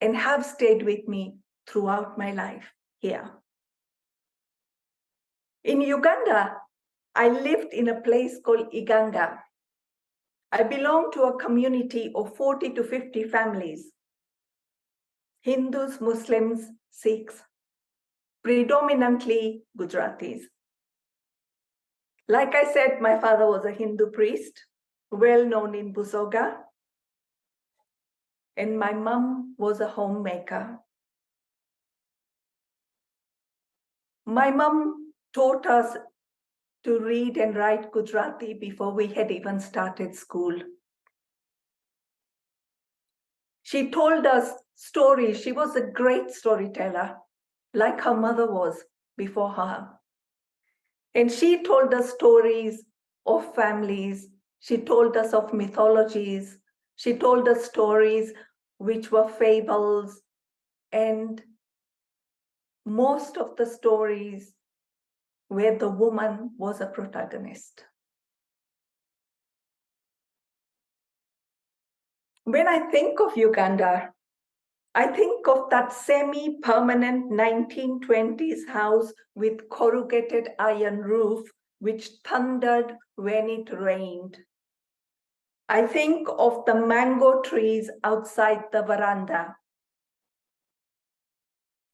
and have stayed with me throughout my life here. In Uganda, I lived in a place called Iganga. I belong to a community of 40 to 50 families, Hindus, Muslims, Sikhs, predominantly Gujaratis. Like I said, my father was a Hindu priest, well known in Busoga, and my mom was a homemaker. My mom taught us to read and write Gujarati before we had even started school. She told us stories. She was a great storyteller, like her mother was before her. And she told us stories of families. She told us of mythologies. She told us stories which were fables. And most of the stories where the woman was a protagonist. When I think of Uganda, I think of that semi-permanent 1920s house with corrugated iron roof, which thundered when it rained. I think of the mango trees outside the veranda.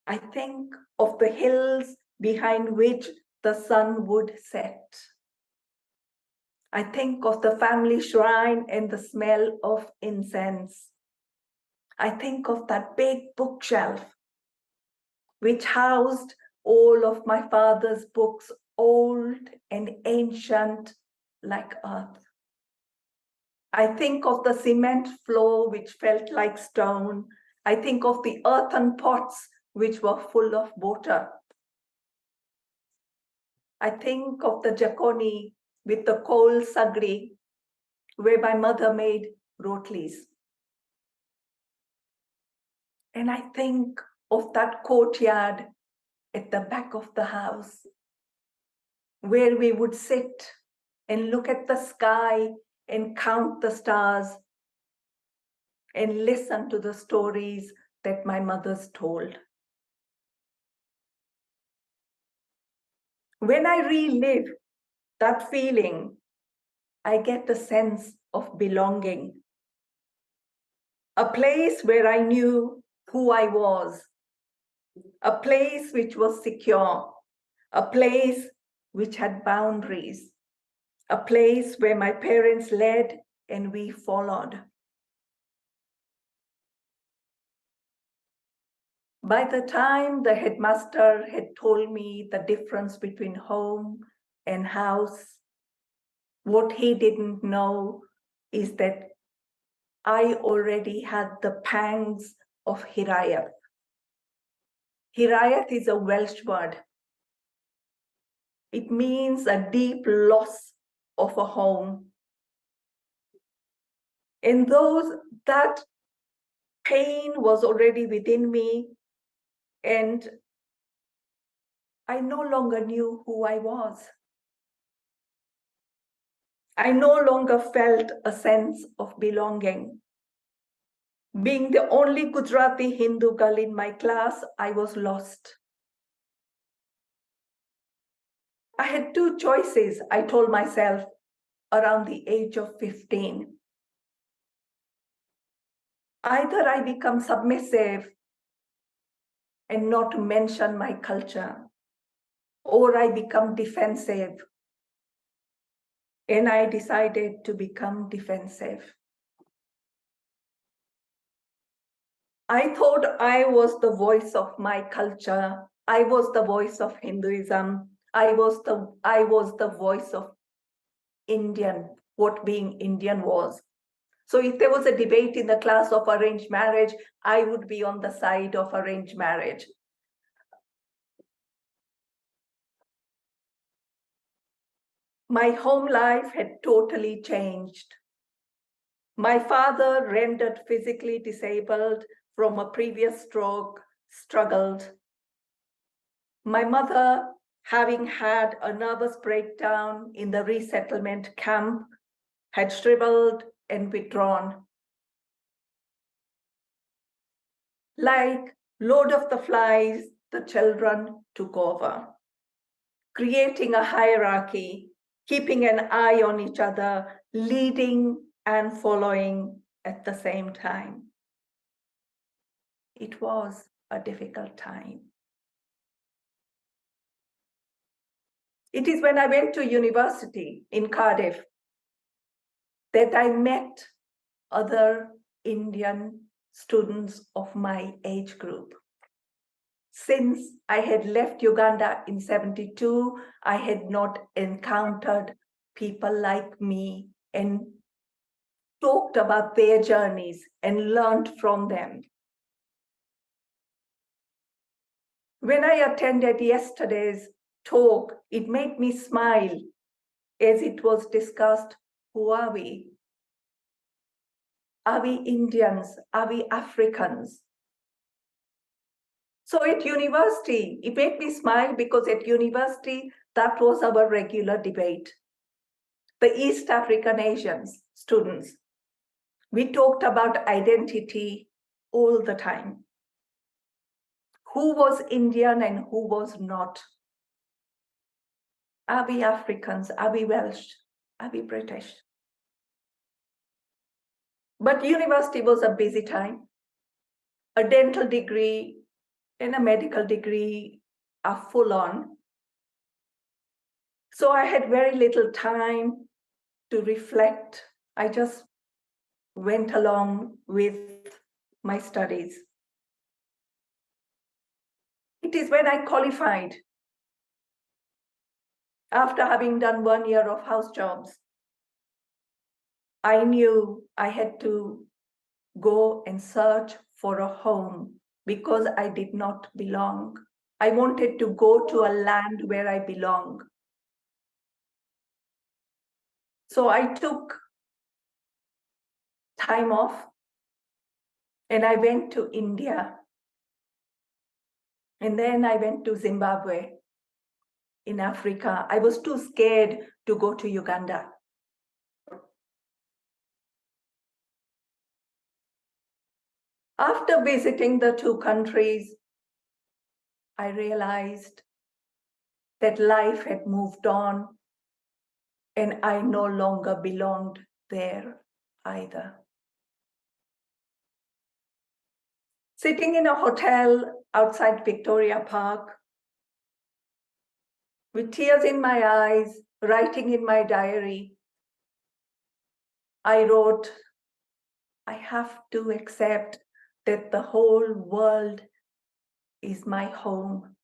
I think of the hills behind which the sun would set. I think of the family shrine and the smell of incense. I think of that big bookshelf which housed all of my father's books, old and ancient like earth. I think of the cement floor which felt like stone. I think of the earthen pots which were full of water. I think of the jaconi with the coal sagri where my mother made rotis. And I think of that courtyard at the back of the house where we would sit and look at the sky and count the stars and listen to the stories that my mother's told. When I relive that feeling, I get a sense of belonging. A place where I knew who I was. A place which was secure. A place which had boundaries. A place where my parents led and we followed. By the time the headmaster had told me the difference between home and house, what he didn't know is that I already had the pangs of Hirayat. Hirayat is a Welsh word. It means a deep loss of a home. And that pain was already within me, and I no longer knew who I was. I no longer felt a sense of belonging. Being the only Gujarati Hindu girl in my class, I was lost. I had two choices, I told myself around the age of 15. Either I become submissive and not mention my culture, or I become defensive. And I decided to become defensive. I thought I was the voice of my culture. I was the voice of Hinduism. I was the voice of Indian, what being Indian was. So if there was a debate in the class of arranged marriage, I would be on the side of arranged marriage. My home life had totally changed. My father, rendered physically disabled from a previous stroke, struggled. My mother, having had a nervous breakdown in the resettlement camp, had shriveled and withdrawn. Like Lord of the Flies, the children took over, creating a hierarchy, keeping an eye on each other, leading and following at the same time. It was a difficult time. It is when I went to university in Cardiff that I met other Indian students of my age group. Since I had left Uganda in 72, I had not encountered people like me and talked about their journeys and learned from them. When I attended yesterday's talk, it made me smile as it was discussed, who are we? Are we Indians? Are we Africans? So at university, it made me smile because at university, that was our regular debate. The East African Asians students, we talked about identity all the time. Who was Indian and who was not? Are we Africans? Are we Welsh? Are we British? But university was a busy time. A dental degree and a medical degree are full on. So I had very little time to reflect. I just went along with my studies. It is when I qualified, after having done 1 year of house jobs, I knew I had to go and search for a home because I did not belong. I wanted to go to a land where I belong. So I took time off and I went to India. And then I went to Zimbabwe in Africa. I was too scared to go to Uganda. After visiting the two countries, I realized that life had moved on and I no longer belonged there either. Sitting in a hotel outside Victoria Park, with tears in my eyes, writing in my diary, I wrote, I have to accept that the whole world is my home.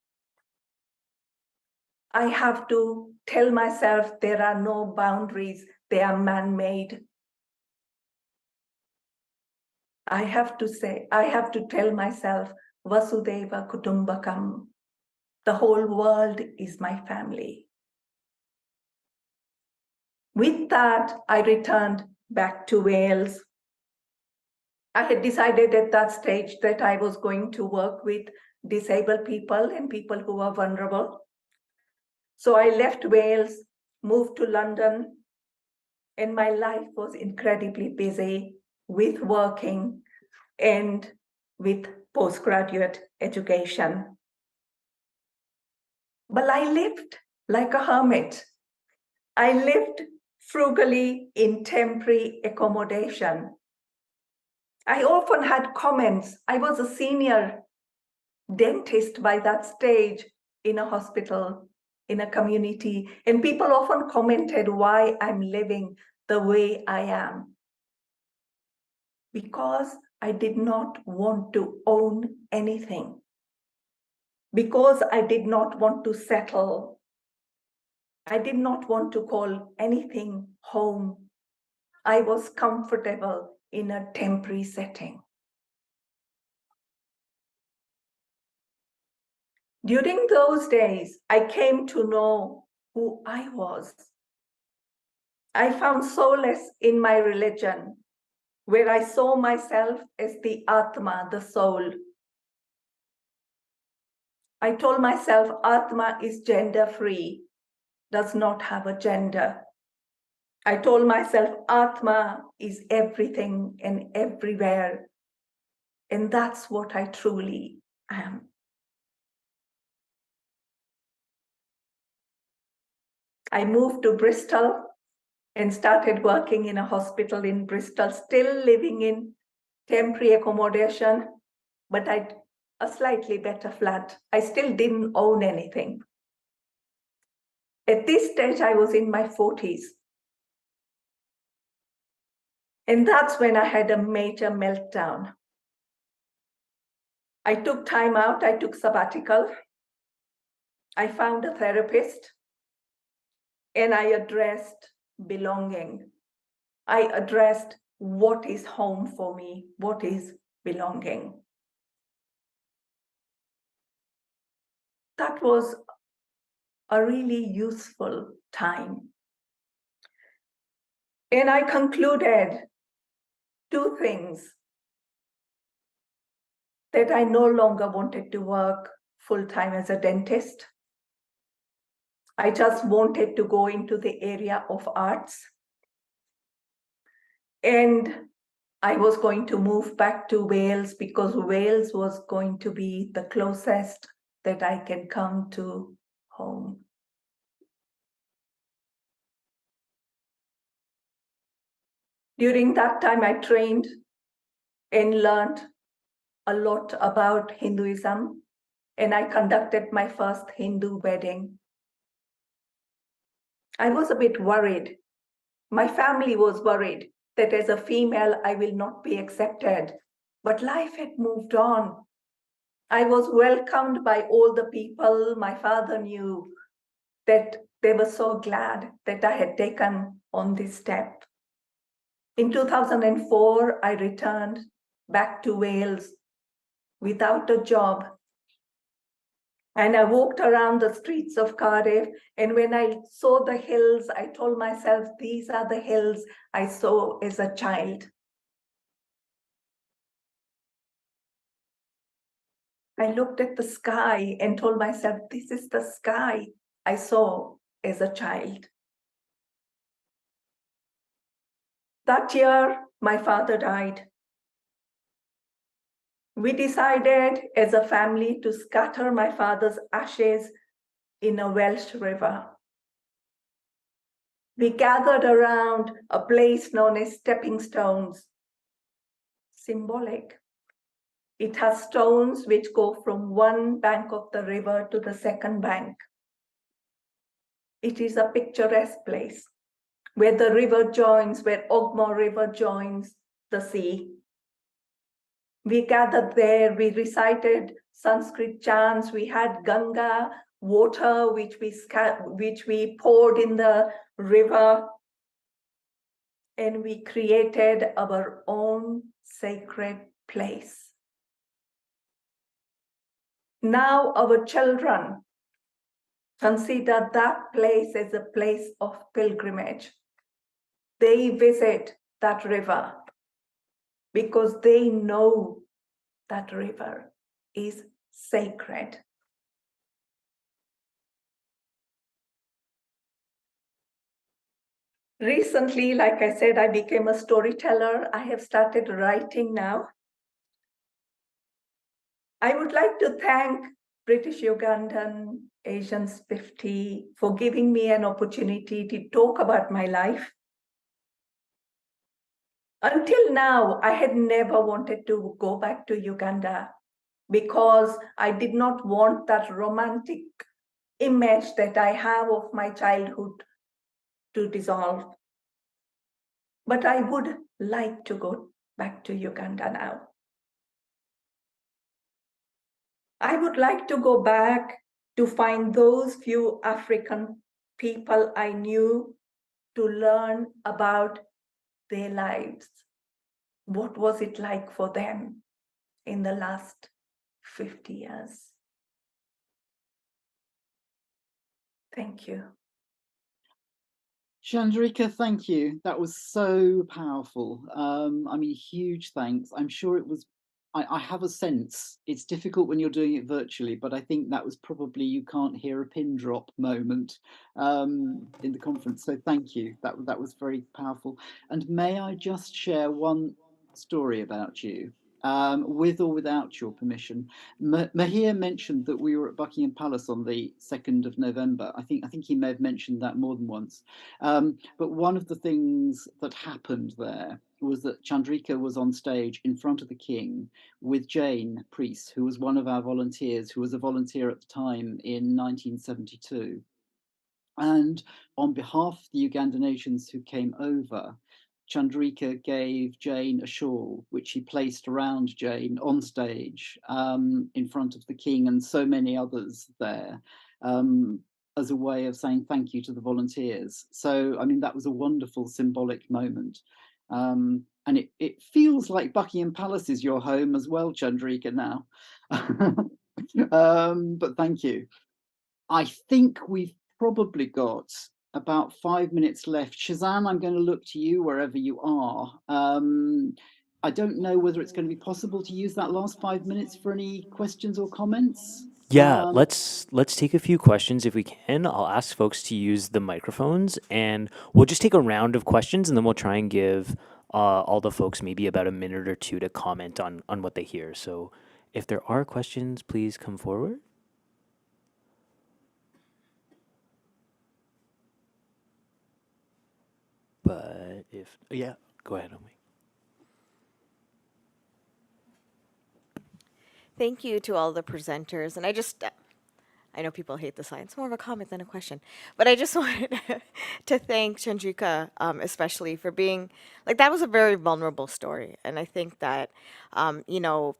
I have to tell myself there are no boundaries, they are man-made. I have to tell myself, Vasudeva Kutumbakam, the whole world is my family. With that, I returned back to Wales. I had decided at that stage that I was going to work with disabled people and people who are vulnerable. So I left Wales, moved to London, and my life was incredibly busy with working and with postgraduate education. But I lived like a hermit. I lived frugally in temporary accommodation. I often had comments. I was a senior dentist by that stage in a hospital, in a community, and people often commented why I'm living the way I am. Because I did not want to own anything. Because I did not want to settle. I did not want to call anything home. I was comfortable in a temporary setting. During those days, I came to know who I was. I found solace in my religion, where I saw myself as the Atma, the soul. I told myself Atma is gender-free, does not have a gender. I told myself Atma is everything and everywhere. And that's what I truly am. I moved to Bristol and started working in a hospital in Bristol, still living in temporary accommodation, but a slightly better flat. I still didn't own anything. At this stage, I was in my 40s. And that's when I had a major meltdown. I took time out, I took sabbatical. I found a therapist and I addressed belonging. I addressed what is home for me, what is belonging. That was a really useful time. And I concluded two things: that I no longer wanted to work full-time as a dentist. I just wanted to go into the area of arts. And I was going to move back to Wales because Wales was going to be the closest that I can come to home. During that time, I trained and learned a lot about Hinduism, and I conducted my first Hindu wedding. I was a bit worried. My family was worried that as a female, I will not be accepted. But life had moved on. I was welcomed by all the people. My father knew that they were so glad that I had taken on this step. In 2004, I returned back to Wales without a job. And I walked around the streets of Cardiff, and when I saw the hills, I told myself, these are the hills I saw as a child. I looked at the sky and told myself, this is the sky I saw as a child. That year, my father died. We decided as a family to scatter my father's ashes in a Welsh river. We gathered around a place known as Stepping Stones. Symbolic. It has stones which go from one bank of the river to the second bank. It is a picturesque place where the river joins, where Ogmore River joins the sea. We gathered there, we recited Sanskrit chants, we had Ganga water which we poured in the river, and we created our own sacred place. Now our children consider that place as a place of pilgrimage. They visit that river because they know that river is sacred. Recently, like I said, I became a storyteller. I have started writing now. I would like to thank British Ugandan Asians 50 for giving me an opportunity to talk about my life. Until now, I had never wanted to go back to Uganda because I did not want that romantic image that I have of my childhood to dissolve. But I would like to go back to Uganda now. I would like to go back to find those few African people I knew to learn about their lives. What was it like for them in the last 50 years? Thank you. Chandrika, thank you. That was so powerful. I mean, huge thanks. I'm sure it was, I have a sense, it's difficult when you're doing it virtually, but I think that was probably you can't hear a pin drop moment in the conference. So thank you. That was very powerful. And may I just share one story about you? with or without your permission. Mahir mentioned that we were at Buckingham Palace on the 2nd of November. I think he may have mentioned that more than once. But one of the things that happened there was that Chandrika was on stage in front of the king with Jane Priest, who was one of our volunteers, who was a volunteer at the time in 1972. And on behalf of the Ugandan nations who came over, Chandrika gave Jane a shawl, which he placed around Jane on stage in front of the king and so many others there, as a way of saying thank you to the volunteers. So, I mean, that was a wonderful symbolic moment. And it feels like Buckingham Palace is your home as well, Chandrika, now. But thank you. I think we've probably got about 5 minutes left. Shazan, I'm going to look to you wherever you are. I don't know whether it's going to be possible to use that last 5 minutes for any questions or comments. Yeah, let's take a few questions if we can. I'll ask folks to use the microphones, and we'll just take a round of questions, and then we'll try and give all the folks maybe about a minute or two to comment on what they hear. So if there are questions, please come forward. But if, yeah, go ahead, Omi. Thank you to all the presenters. And I know people hate the slide. It's more of a comment than a question. But I just wanted to thank Chandrika, especially for being, like, that was a very vulnerable story. And I think that,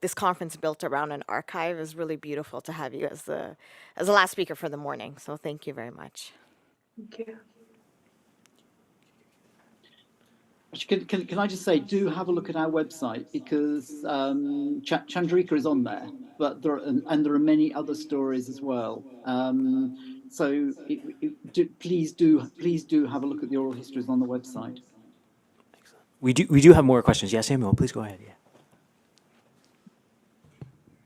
this conference built around an archive is really beautiful to have you as the last speaker for the morning. So thank you very much. Thank you. Can I just say, do have a look at our website, because Chandrika is on there, but there are many other stories as well. So please do have a look at the oral histories on the website. We do have more questions. Yeah, Samuel, please go ahead. Yeah.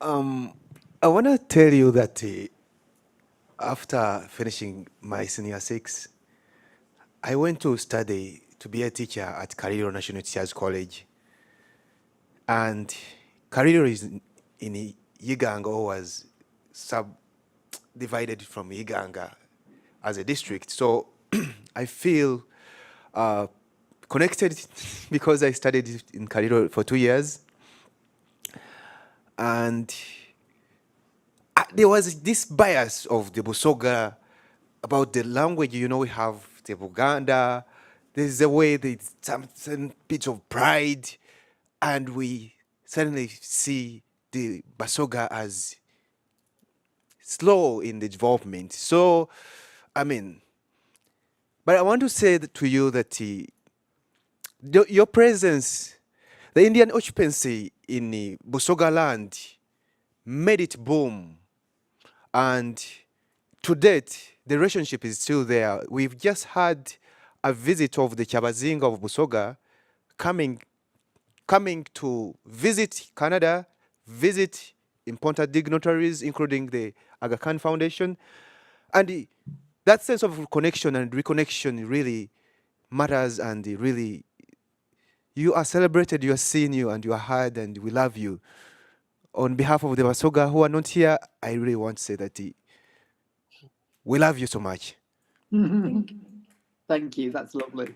I want to tell you that after finishing my senior 6, I went to study to be a teacher at Kariro National Teachers College. And Kariro is in Iganga, or was subdivided from Iganga as a district. So I feel connected because I studied in Kariro for 2 years. And there was this bias of the Busoga about the language. We have the Buganda. There's a way, there's some bit of pride, and we suddenly see the Basoga as slow in the development. So, but I want to say to you that your presence, the Indian occupancy in the Busoga land made it boom. And to date, the relationship is still there. We've just had a visit of the Chabazinga of Busoga coming to visit Canada, visit important dignitaries, including the Aga Khan Foundation. And that sense of connection and reconnection really matters, and really, you are celebrated, you are seen, and you are heard, and we love you. On behalf of the Basoga who are not here, I really want to say that we love you so much. Thank you, that's lovely.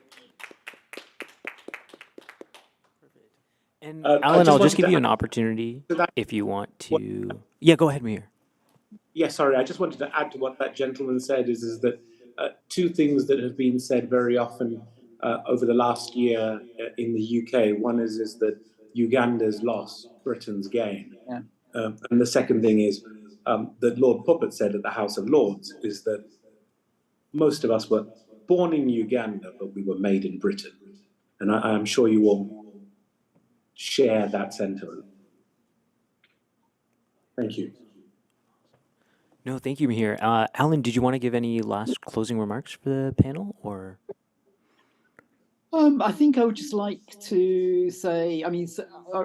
And Alan, I'll just give you an opportunity if you want to. Yeah, go ahead, Mahir. Yeah, sorry, I just wanted to add to what that gentleman said is that two things that have been said very often over the last year in the UK. One is that Uganda's loss, Britain's gain. Yeah. And the second thing is that Lord Puppet said at the House of Lords is that most of us were born in Uganda, but we were made in Britain. And I'm sure you all share that sentiment. Thank you. No, thank you, Mahir. Alan, did you want to give any last closing remarks for the panel, or? I think I would just like to say, I mean,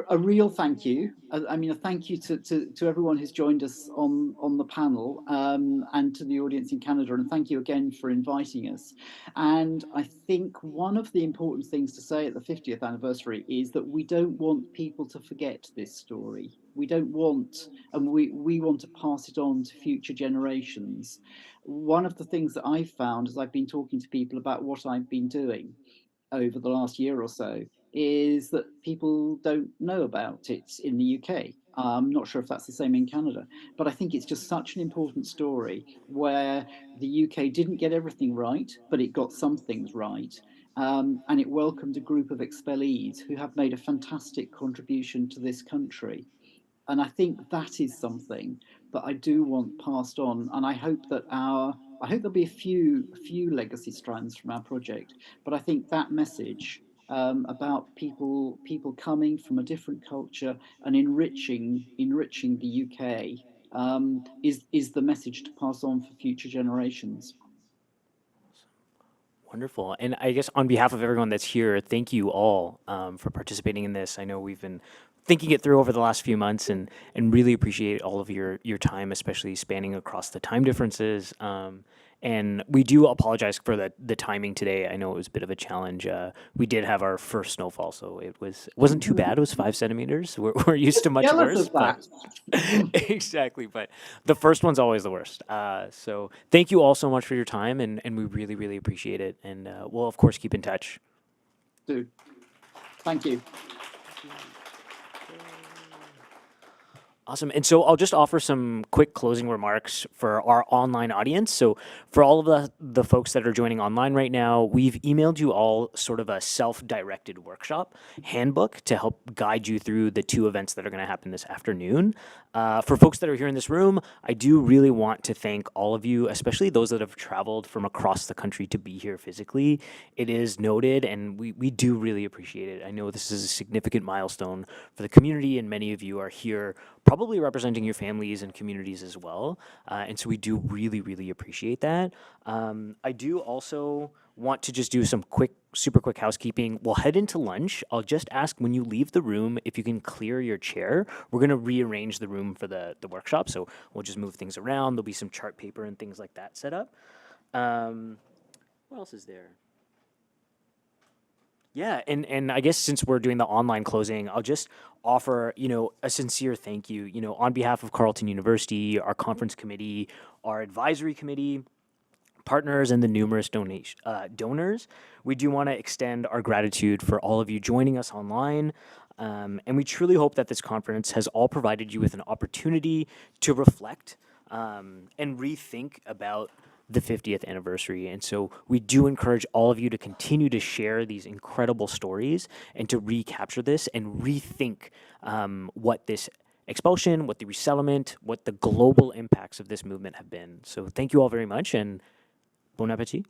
a real thank you. I mean, a thank you to everyone who's joined us on the panel, and to the audience in Canada, and thank you again for inviting us. And I think one of the important things to say at the 50th anniversary is that we don't want people to forget this story. We don't want, and we want to pass it on to future generations. One of the things that I've found as I've been talking to people about what I've been doing over the last year or so is that people don't know about it in the UK. I'm not sure if that's the same in Canada, but I think it's just such an important story where the UK didn't get everything right, but it got some things right. And it welcomed a group of expellees who have made a fantastic contribution to this country. And I think that is something that I do want passed on. And I hope there'll be a few legacy strands from our project. But I think that message about people coming from a different culture and enriching the UK is the message to pass on for future generations. Wonderful. And I guess on behalf of everyone that's here, thank you all for participating in this. I know we've been thinking it through over the last few months and really appreciate all of your time, especially spanning across the time differences. And we do apologize for the timing today. I know it was a bit of a challenge. We did have our first snowfall, so it wasn't too bad. It was 5 centimeters. We're used to much worse. But exactly. But the first one's always the worst. So thank you all so much for your time, and we really, really appreciate it. And we'll, of course, keep in touch. Dude, thank you. Awesome. And so I'll just offer some quick closing remarks for our online audience. So for all of the folks that are joining online right now, we've emailed you all sort of a self-directed workshop handbook to help guide you through the 2 events that are going to happen this afternoon. For folks that are here in this room, I do really want to thank all of you, especially those that have traveled from across the country to be here physically. It is noted, and we do really appreciate it. I know this is a significant milestone for the community, and many of you are here probably representing your families and communities as well. And so we do really, really appreciate that. I do also want to just do some super quick housekeeping. We'll head into lunch. I'll just ask when you leave the room if you can clear your chair. We're going to rearrange the room for the workshop, so we'll just move things around. There'll be some chart paper and things like that set up. What else is there? Yeah, and I guess since we're doing the online closing, I'll just offer, a sincere thank you, on behalf of Carleton University, our conference committee, our advisory committee, partners, and the numerous donors. We do want to extend our gratitude for all of you joining us online. And we truly hope that this conference has all provided you with an opportunity to reflect and rethink about the 50th anniversary. And so we do encourage all of you to continue to share these incredible stories and to recapture this and rethink what this expulsion, what the resettlement, what the global impacts of this movement have been. So thank you all very much, and bon appetit.